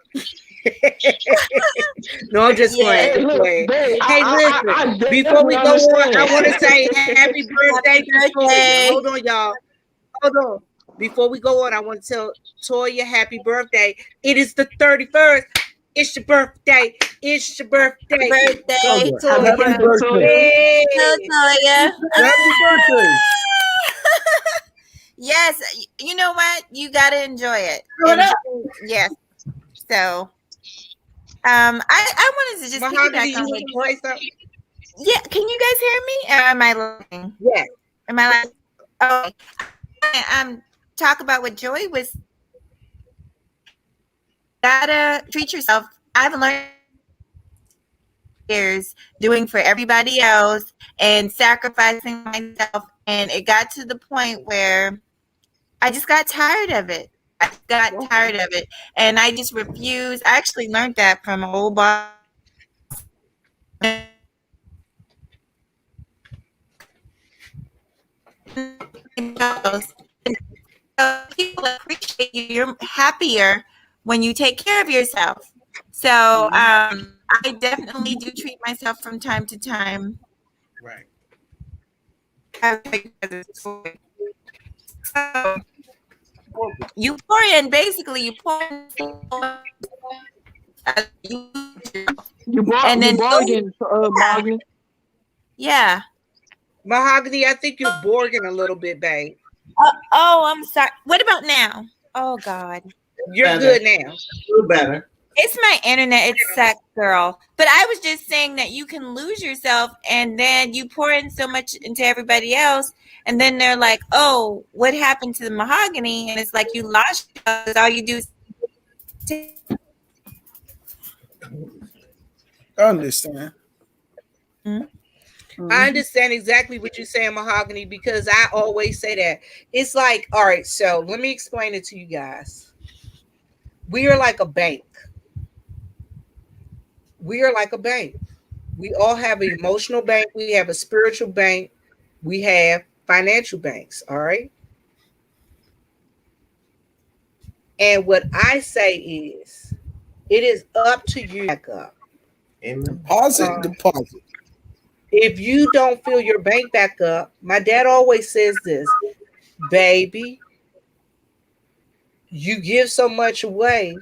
No, I'm just playing. Hey, look, Hey, babe, listen. Before we go on, I want to say happy birthday to Toya. Hold on, y'all. Hold on. Before we go on, I want to tell Toya happy birthday. It is the 31st. It's your birthday. It's your birthday. Birthday, Go, Toya. Happy birthday. Hey. Go, Toya. Happy birthday. Yes, you know what? You got to enjoy it. Yes. So, I wanted to just Mahogany, piggyback on you what want to say something? Yeah, can you guys hear me? Or am I lying? Yes. Am I lying? Oh, talk about what Joy was. Gotta treat yourself. I've learned years doing for everybody else and sacrificing myself, and it got to the point where I just got tired of it. I got tired of it, and I just refused. I actually learned that from an old boss. People appreciate you. You're happier when you take care of yourself. So I definitely do treat myself from time to time. Right. So you pour in, basically, you pour in, and then bargain, Mahogany. yeah. Mahogany, I think you're borging a little bit, babe. Oh, I'm sorry. What about now? Oh God. You're Better. good now. A little better. It's my internet. It sucks, girl. But I was just saying that you can lose yourself and then you pour in so much into everybody else. And then they're like, oh, what happened to the Mahogany? And it's like you lost yourself. All you do is I understand. I understand exactly what you're saying, Mahogany, because I always say that. It's like, all right, so let me explain it to you guys. We are like a bank. We are like a bank. We all have an emotional bank. We have a spiritual bank. We have financial banks. All right. And what I say is, it is up to you to back up. Amen. Deposit. If you don't fill your bank back up, my dad always says this, baby, you give so much away,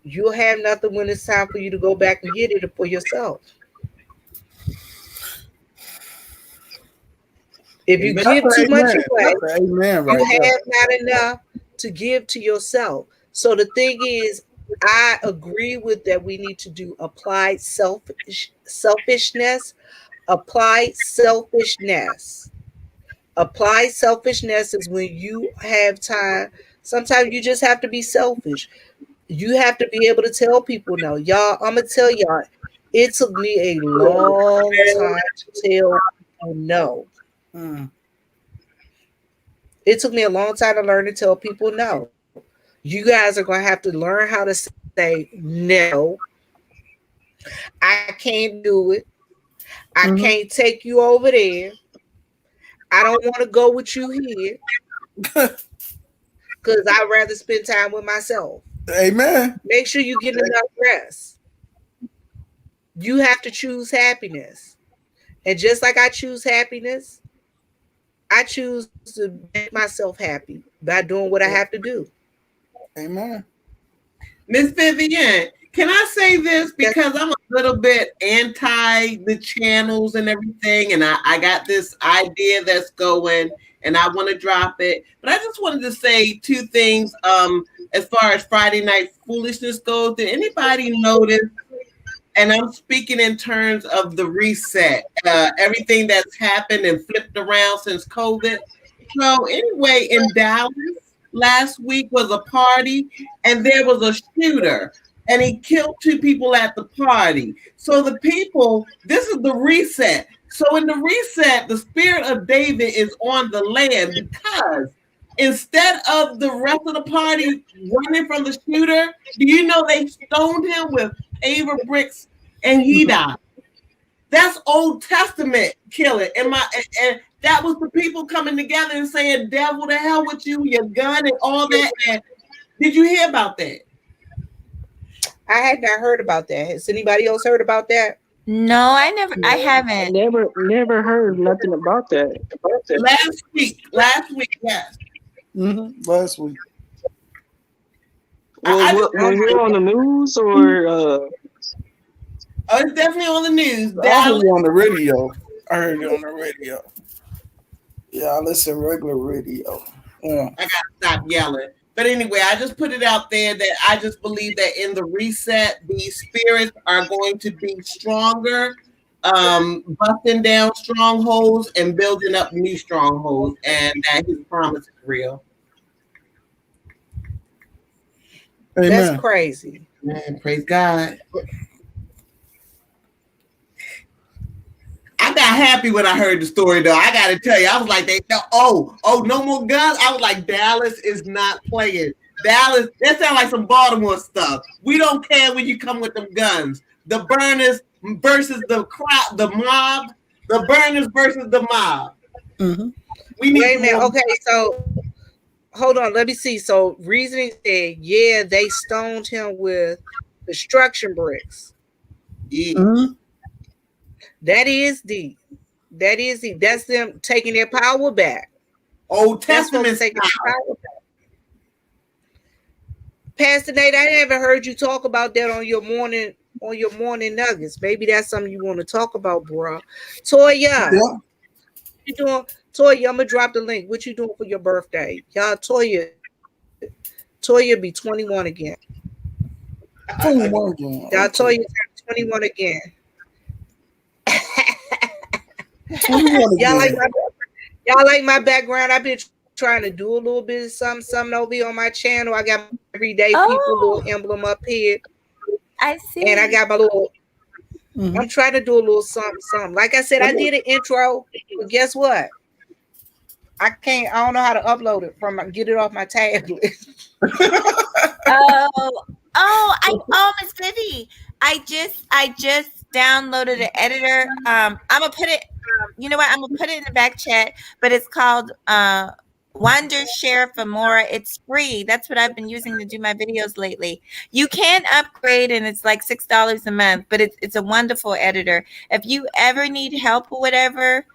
you'll have nothing when it's time for you to go back and get it for yourself. If you Amen. give too much away, That's an amen right you there. have not enough to give to yourself. So the thing is, I agree with that. We need to do applied selfishness. Applied selfishness. Applied selfishness is when you have time. Sometimes you just have to be selfish. You have to be able to tell people no. Y'all, I'm gonna tell y'all, it took me a long time to tell people no. Mm. It took me a long time to learn to tell people no. You guys are going to have to learn how to say no. I can't do it. I can't take you over there. I don't want to go with you here because I'd rather spend time with myself. Amen. Make sure you get enough rest. You have to choose happiness. And just like I choose happiness, I choose to make myself happy by doing what I have to do. Amen. Miss Vivian, can I say this? Because I'm a little bit anti the channels and everything, and I got this idea that's going, and I want to drop it. But I just wanted to say two things. As far as Friday Night Foolishness goes, did anybody notice? And I'm speaking in terms of the reset, everything that's happened and flipped around since COVID. So anyway, in Dallas last week was a party, and there was a shooter, and he killed two people at the party. So the people, this is the reset. So in the reset, the spirit of David is on the land, because instead of the rest of the party running from the shooter, do you know they stoned him with paver bricks and he died? That's Old Testament killing. And that was the people coming together and saying, devil, to hell with you, your gun and all that. And did you hear about that? I had not heard about that. Has anybody else heard about that? No, I I haven't. never heard nothing about that. Last week, yes. Last week. Was it on the news or? Oh, it's definitely on the news. I heard it on the radio. I heard it on the radio. Yeah, I listen to regular radio. Yeah. I gotta stop yelling. But anyway, I just put it out there that I just believe that in the reset, these spirits are going to be stronger, busting down strongholds and building up new strongholds, and that his promise is real. Amen. That's crazy. Man, praise God. I got happy when I heard the story, though. I got to tell you, I was like, no more guns. I was like, Dallas is not playing. Dallas, that sounds like some Baltimore stuff. We don't care when you come with them guns. The burners versus the crowd, the mob. The burners versus the mob. Mm-hmm. We need Wait a minute. Okay, so hold on. Let me see. So reasoning said, yeah, they stoned him with construction bricks. Yeah. Mm-hmm. That is deep. That is deep. That's them taking their power back. Old That's them Testament taking style. their power back. Pastor Nate, I never heard you talk about that on your morning nuggets. Maybe that's something you want to talk about, bro. Toya, Yeah. what you doing? Toya, I'm gonna drop the link. What you doing for your birthday? Y'all, Toya be 21 again. 21 again. Y'all, Okay. Toya turned 21 again. 21 Y'all again. like my background. I've been trying to do a little bit of something over here on my channel. I got my everyday people little emblem up here. I see. And I got my little Mm-hmm. I'm trying to do a little something. Like I said, I did an intro, but guess what? I don't know how to upload it get it off my tablet. Miss Vivi, I just downloaded an editor. I'm gonna put it. You know what? I'm gonna put it in the back chat. But it's called Wondershare for More. It's free. That's what I've been using to do my videos lately. You can upgrade, and it's like $6 a month. But it's a wonderful editor. If you ever need help or whatever,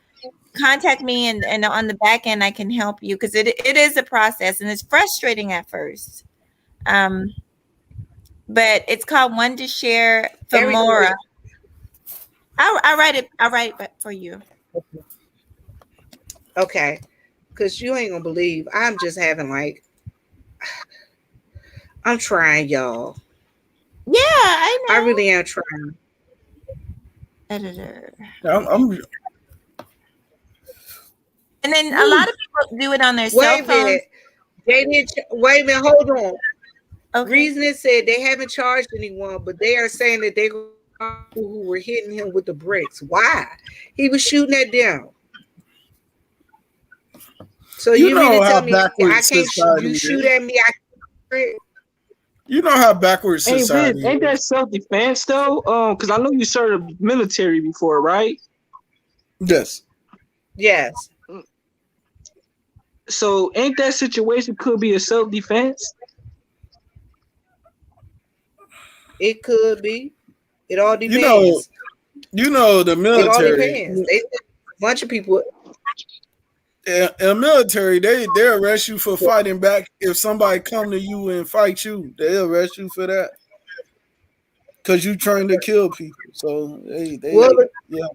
contact me, and on the back end I can help you, because it is a process and it's frustrating at first. But it's called One to Share Femora. I'll write it for you. Okay, because you ain't gonna believe I'm just having like, I'm trying, y'all. Yeah, I know. I really am trying. Editor. I'm And then a lot of people do it on their cell Wait a phones. minute. They didn't. Wait a minute. Hold on. Okay. Reason it said they haven't charged anyone, but they are saying that they who were hitting him with the bricks. Why? He was shooting at them. So you know mean to how tell me I backwards can't? society You is. shoot at me? I can't. You know how backwards Hey, society Viv, ain't that self-defense though? Because I know you served the military before, right? Yes. Yes. So ain't that situation could be a self-defense? It could be. It all depends. You know the military. It all depends. A bunch of people. In the military, they arrest you for fighting back. If somebody come to you and fight you, they arrest you for that because you trying to kill people. So they yeah.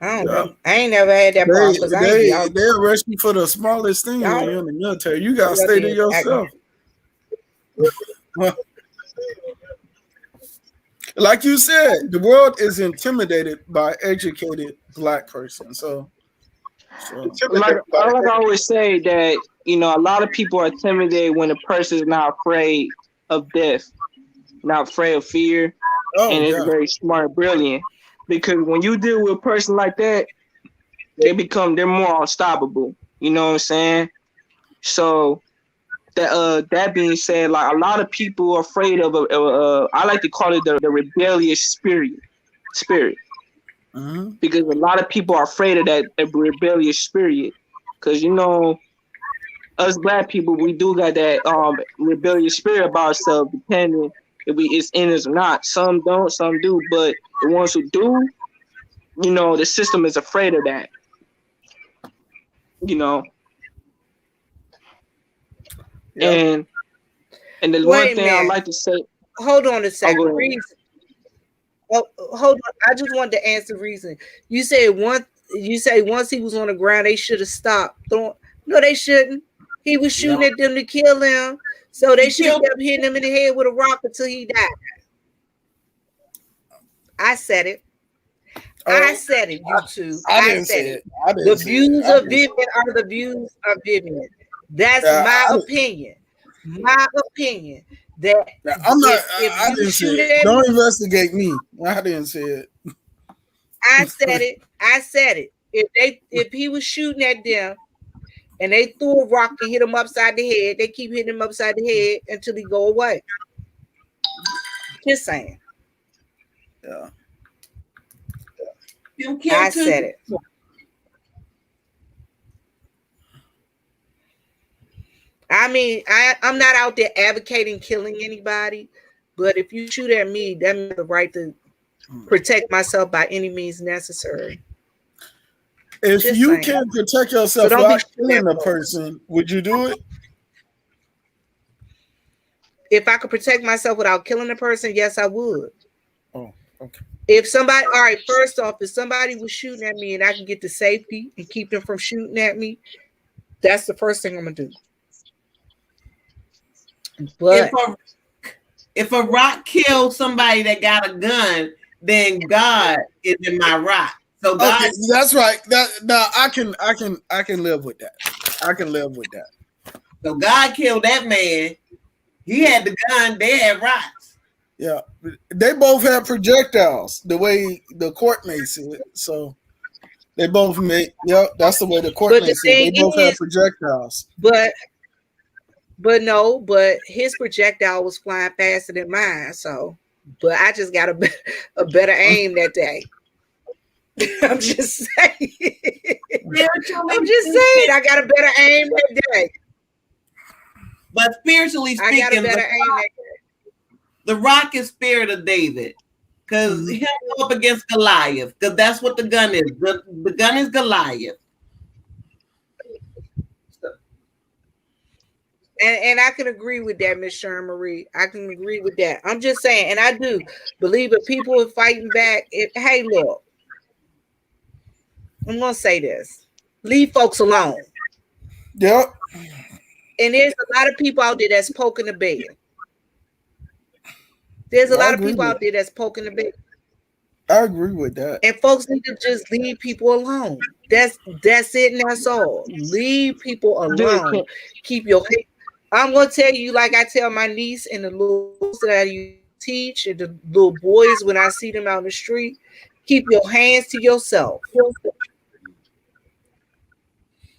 I don't know. I ain't never had that problem because they arrest you for the smallest thing when you're in the military. You gotta stay to yourself. Like you said, the world is intimidated by educated Black person. So like I always say that, you know, a lot of people are intimidated when a person is not afraid of death, not afraid of fear, and it's very smart, brilliant. Because when you deal with a person like that, they're more unstoppable. You know what I'm saying? So that being said, like a lot of people are afraid of I like to call it the rebellious spirit. Mm-hmm. Because a lot of people are afraid of that rebellious spirit. Because, you know, us Black people, we do got that rebellious spirit about ourselves, depending if it's in us or not. Some don't, some do. But the ones who do, you know, the system is afraid of that. You know. Yep. And the one thing I like to say. Hold on a second. Reason. Oh, hold on. I just wanted to answer reason. You say once he was on the ground, they should have stopped. No, they shouldn't. He was shooting at them to kill him. So they should have kept hitting him in the head with a rock until he died. I said it. I said it, YouTube. I didn't say it. The views of Vivian are the views of Vivian. That's my opinion. My opinion. That I'm not. I didn't say it. Don't investigate me. I didn't say it. I said it. I said it. If he was shooting at them and they threw a rock and hit him upside the head, they keep hitting him upside the head until he go away. Just saying. Yeah. I said it. I mean, I'm not out there advocating killing anybody, but if you shoot at me, that means the right to protect myself by any means necessary. If you can protect yourself without killing a person, would you do it? If I could protect myself without killing a person, yes, I would. Oh, okay. If somebody, all right, first off, if somebody was shooting at me and I can get the safety and keep them from shooting at me, that's the first thing I'm gonna do. But if a rock kills somebody that got a gun, then God is in my rock. So God, okay, that's right. I can live with that. I can live with that. So God killed that man. He had the gun. They had rocks. Yeah, they both had projectiles. The way the court makes it, so they both made. Yeah, that's the way the court makes it. They both had projectiles. But his projectile was flying faster than mine. So, but I just got a better aim that day. I'm just saying. I got a better aim that day. But spiritually speaking, I got a better aim that day. The rock is spirit of David. Because he'll go up against Goliath. Because that's what the gun is. The gun is Goliath. And I can agree with that, Miss Sharon Marie. I can agree with that. I'm just saying, and I do believe if people are fighting back, hey, look, I'm gonna say this. Leave folks alone. Yep. And there's a lot of people out there that's poking the bear. There's a lot of people out there that's poking the bear. I agree with that. And folks need to just leave people alone. That's it, and that's all. Leave people alone. Keep your. I'm gonna tell you, like I tell my niece and the little that I teach, and the little boys when I see them out in the street, keep your hands to yourself.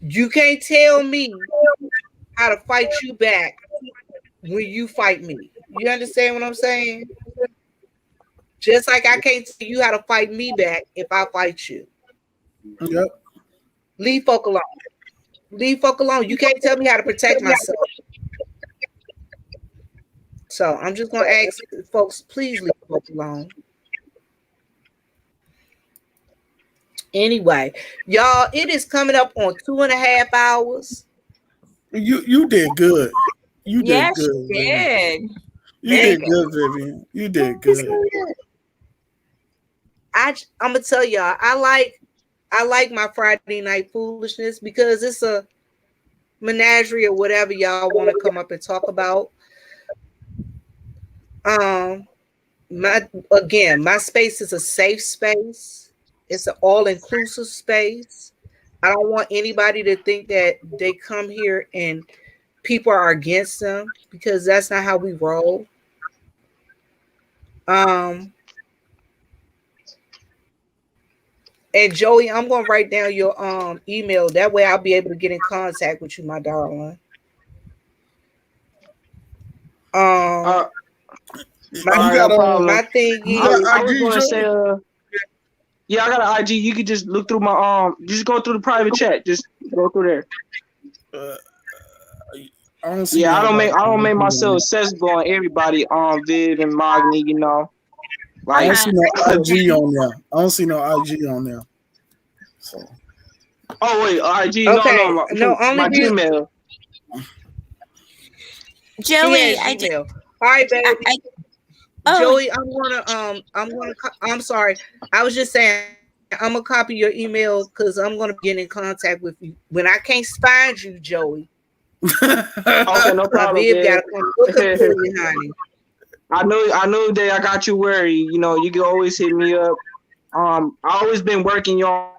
You can't tell me how to fight you back when you fight me. You understand what I'm saying? Just like I can't tell you how to fight me back if I fight you. Yep. Leave folk alone. Leave folk alone. You can't tell me how to protect myself. So I'm just gonna ask folks, please leave folk alone. Anyway, y'all, it is coming up on 2.5 hours. You did good. You did Yes, good. you did. You did good, Vivian. You did good. I'm gonna tell y'all, I like my Friday night foolishness because it's a menagerie or whatever y'all want to come up and talk about. My space is a safe space. It's an all-inclusive space. I don't want anybody to think that they come here and people are against them because that's not how we roll. And Joey, I'm gonna write down your email. That way I'll be able to get in contact with you, my darling. My thing is, I was gonna say, yeah, I got an IG. You could just look through my just go through the private chat. Just go through there. I don't make myself accessible on everybody. Viv and Magni, you know. Like, I don't see no IG on there. I don't see no IG on there. So. Oh wait, IG? Okay. No, my Gmail. Joey, Gmail. All right, baby. Joey, I'm sorry. I was just saying I'm gonna copy your email because I'm gonna get in contact with you when I can't find you, Joey. Okay, no problem. Gotta come look up for you, honey. I know that I got you worried. You know, you can always hit me up. I always been working, y'all.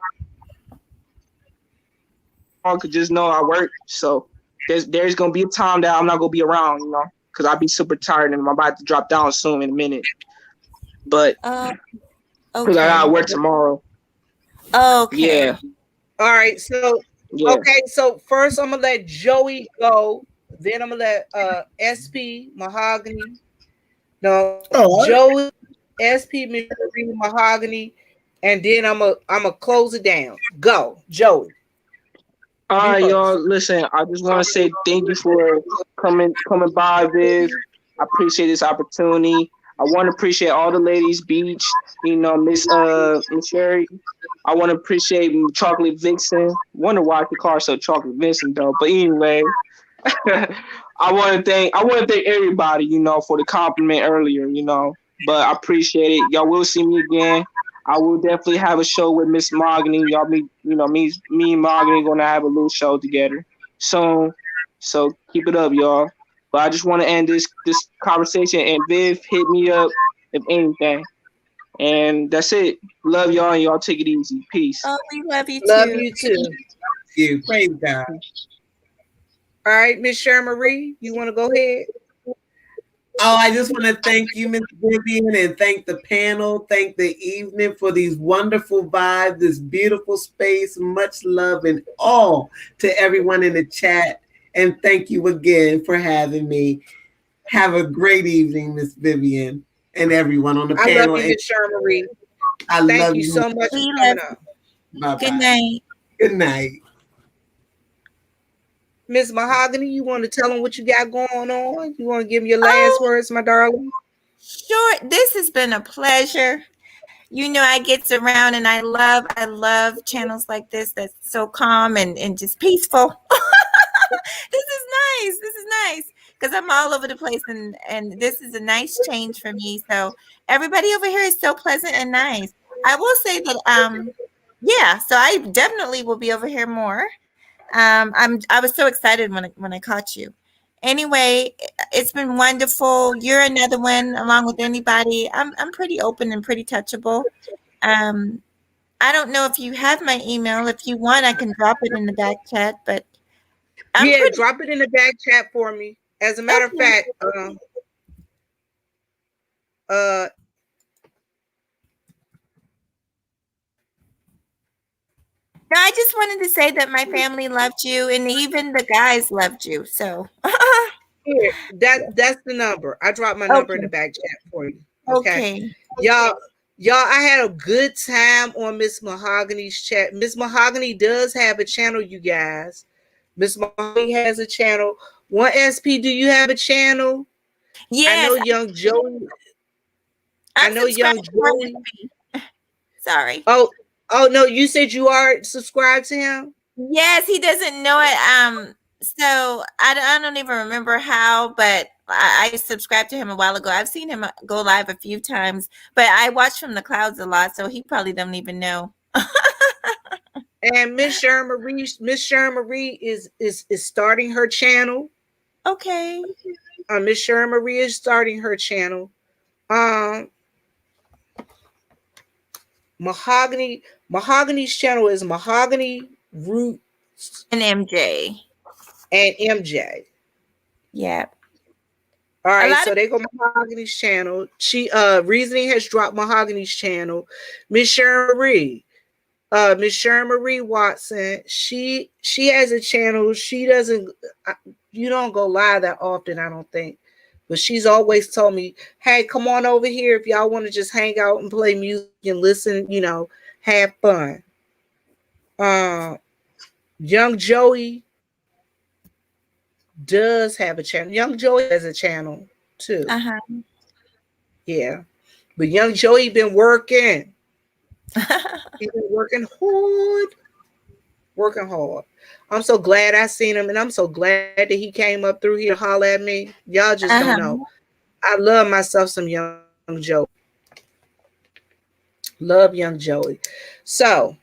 Could just know I work, so there's gonna be a time that I'm not gonna be around, you know, because I'll be super tired and I'm about to drop down soon in a minute. But because I gotta work tomorrow. Okay. Yeah. All right. So okay. So first I'm gonna let Joey go. Then I'm gonna let SP Mahogany. No, Joey, SP Mahogany, and then I'm gonna close it down. Go, Joey. All right, y'all. Listen, I just want to say thank you for coming by, Viv. I appreciate this opportunity. I want to appreciate all the ladies, Beach, you know, Miss Sherry. I want to appreciate Chocolate Vixen. Wonder why the car so Chocolate Vixen though. But anyway, I want to thank everybody, you know, for the compliment earlier, you know. But I appreciate it. Y'all will see me again. I will definitely have a show with Miss Mahogany. Y'all me and Mahogany gonna have a little show together soon. So keep it up, y'all. But I just want to end this conversation, and Viv, hit me up if anything. And that's it. Love y'all, and y'all take it easy. Peace. Oh, we love you too. Love you too. You praise God. All right, Miss Sharon Marie, you want to go ahead? Oh, I just want to thank you, Miss Vivian, and thank the panel, thank the evening for these wonderful vibes, this beautiful space. Much love and all to everyone in the chat. And thank you again for having me. Have a great evening, Miss Vivian, and everyone on the panel. I love you, Miss Sharon Marie. Thank you so much for coming up. Bye-bye. Good night. Good night. Miss Mahogany, you want to tell them what you got going on? You want to give me your last words, my darling? Sure. This has been a pleasure. You know, I get around and I love channels like this that's so calm and just peaceful. This is nice. This is nice because I'm all over the place and this is a nice change for me. So everybody over here is so pleasant and nice. I will say that yeah, so I definitely will be over here more. I was so excited when I caught you. Anyway, it's been wonderful. You're another one along with anybody. I'm pretty open and pretty touchable. Um I don't know if you have my email. If you want, I can drop it in the back chat, but I'm Yeah, pretty drop it in the back chat for me. As a matter of okay. fact, uh, No, I just wanted to say that my family loved you and even the guys loved you. So, here, that's the number. I dropped my number in the okay. back chat for you. Okay, Okay. y'all, y'all. I had a good time on Miss Mahogany's chat. Miss Mahogany does have a channel, you guys. Miss Mahogany has a channel. One SP, do you have a channel? I know Yes, young Joey. I I'm know young subscribed to my Joey. baby. Sorry. Oh, oh no, you said you are subscribed to him. Yes, he doesn't know it. So I don't even remember how, but I subscribed to him a while ago. I've seen him go live a few times, but I watch from the clouds a lot, so he probably don't even know. And Miss Sharon Marie is starting her channel. Okay. Miss Sharon Marie is starting her channel. Um, Mahogany's channel is Mahogany Roots And MJ. and MJ. Yeah. All A right, lot so of they go Mahogany's channel. She Reasoning has dropped Mahogany's channel. Miss Sharon Marie. Miss Sharon Marie Watson, she has a channel. She doesn't you don't go live that often, I don't think. But she's always told me, hey, come on over here if y'all want to just hang out and play music and listen, have fun. Uh, Young Joey does have a channel. Young Joey has a channel too. uh-huh. Yeah. But Young Joey been working. He's been working hard. Working hard. I'm so glad I seen him, and I'm so glad that he came up through here to holler at me. Y'all just don't know. Uh-huh. I love myself some Young Joey. Love Young Joey. So,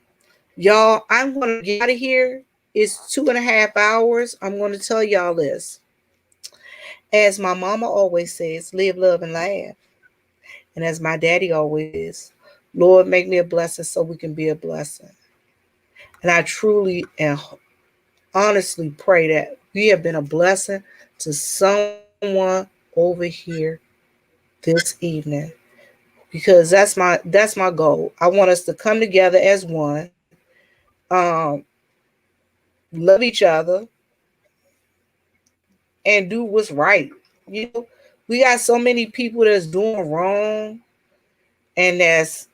y'all, I'm going to get out of here. It's 2.5 hours. I'm going to tell y'all this. As my mama always says, live, love, and laugh. And as my daddy always says, Lord, make me a blessing so we can be a blessing. And I truly and honestly pray that we have been a blessing to someone over here this evening, because that's my goal. I want us to come together as one, um, love each other, and do what's right. We got so many people that's doing wrong and that's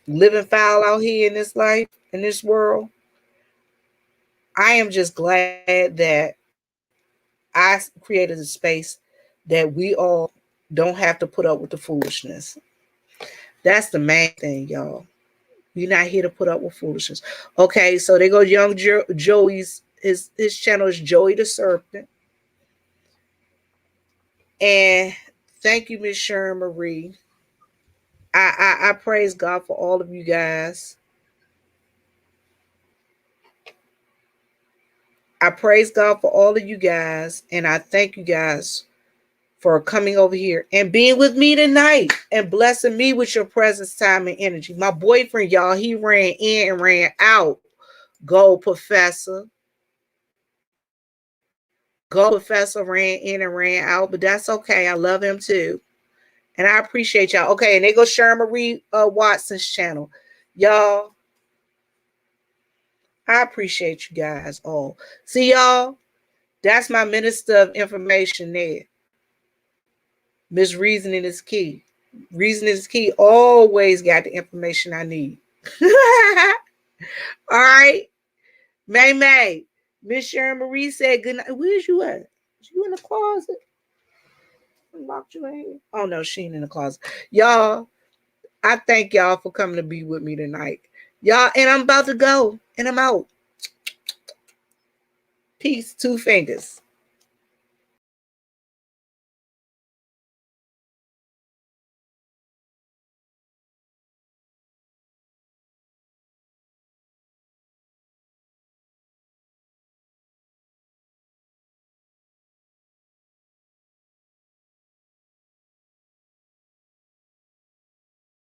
living foul out here in this life, in this world. I am just glad that I created a space that we all don't have to put up with the foolishness. That's the main thing, y'all. We're not here to put up with foolishness. Okay, so they go young Joey's his channel is Joey the Serpent. And thank you, Miss Sharon Marie. I praise God for all of you guys. I praise God for all of you guys, and I thank you guys for coming over here and being with me tonight and blessing me with your presence, time, and energy. My boyfriend, y'all, he ran in and ran out. Go, Professor. Go, Professor ran in and ran out, but that's okay. I love him too. And I appreciate y'all. Okay, and they go Sharon Marie Watson's channel. Y'all, I appreciate you guys all. See, y'all, that's my minister of information there. Miss Reasoning is key. Reasoning is key. Always got the information I need. All right. May. Miss Sharon Marie said good night. Where's you at? Is you in the closet? Locked you in here? Oh no, she ain't in the closet. Y'all, I thank y'all for coming to be with me tonight. Y'all, and I'm about to go. And I'm out. Peace, 2 fingers.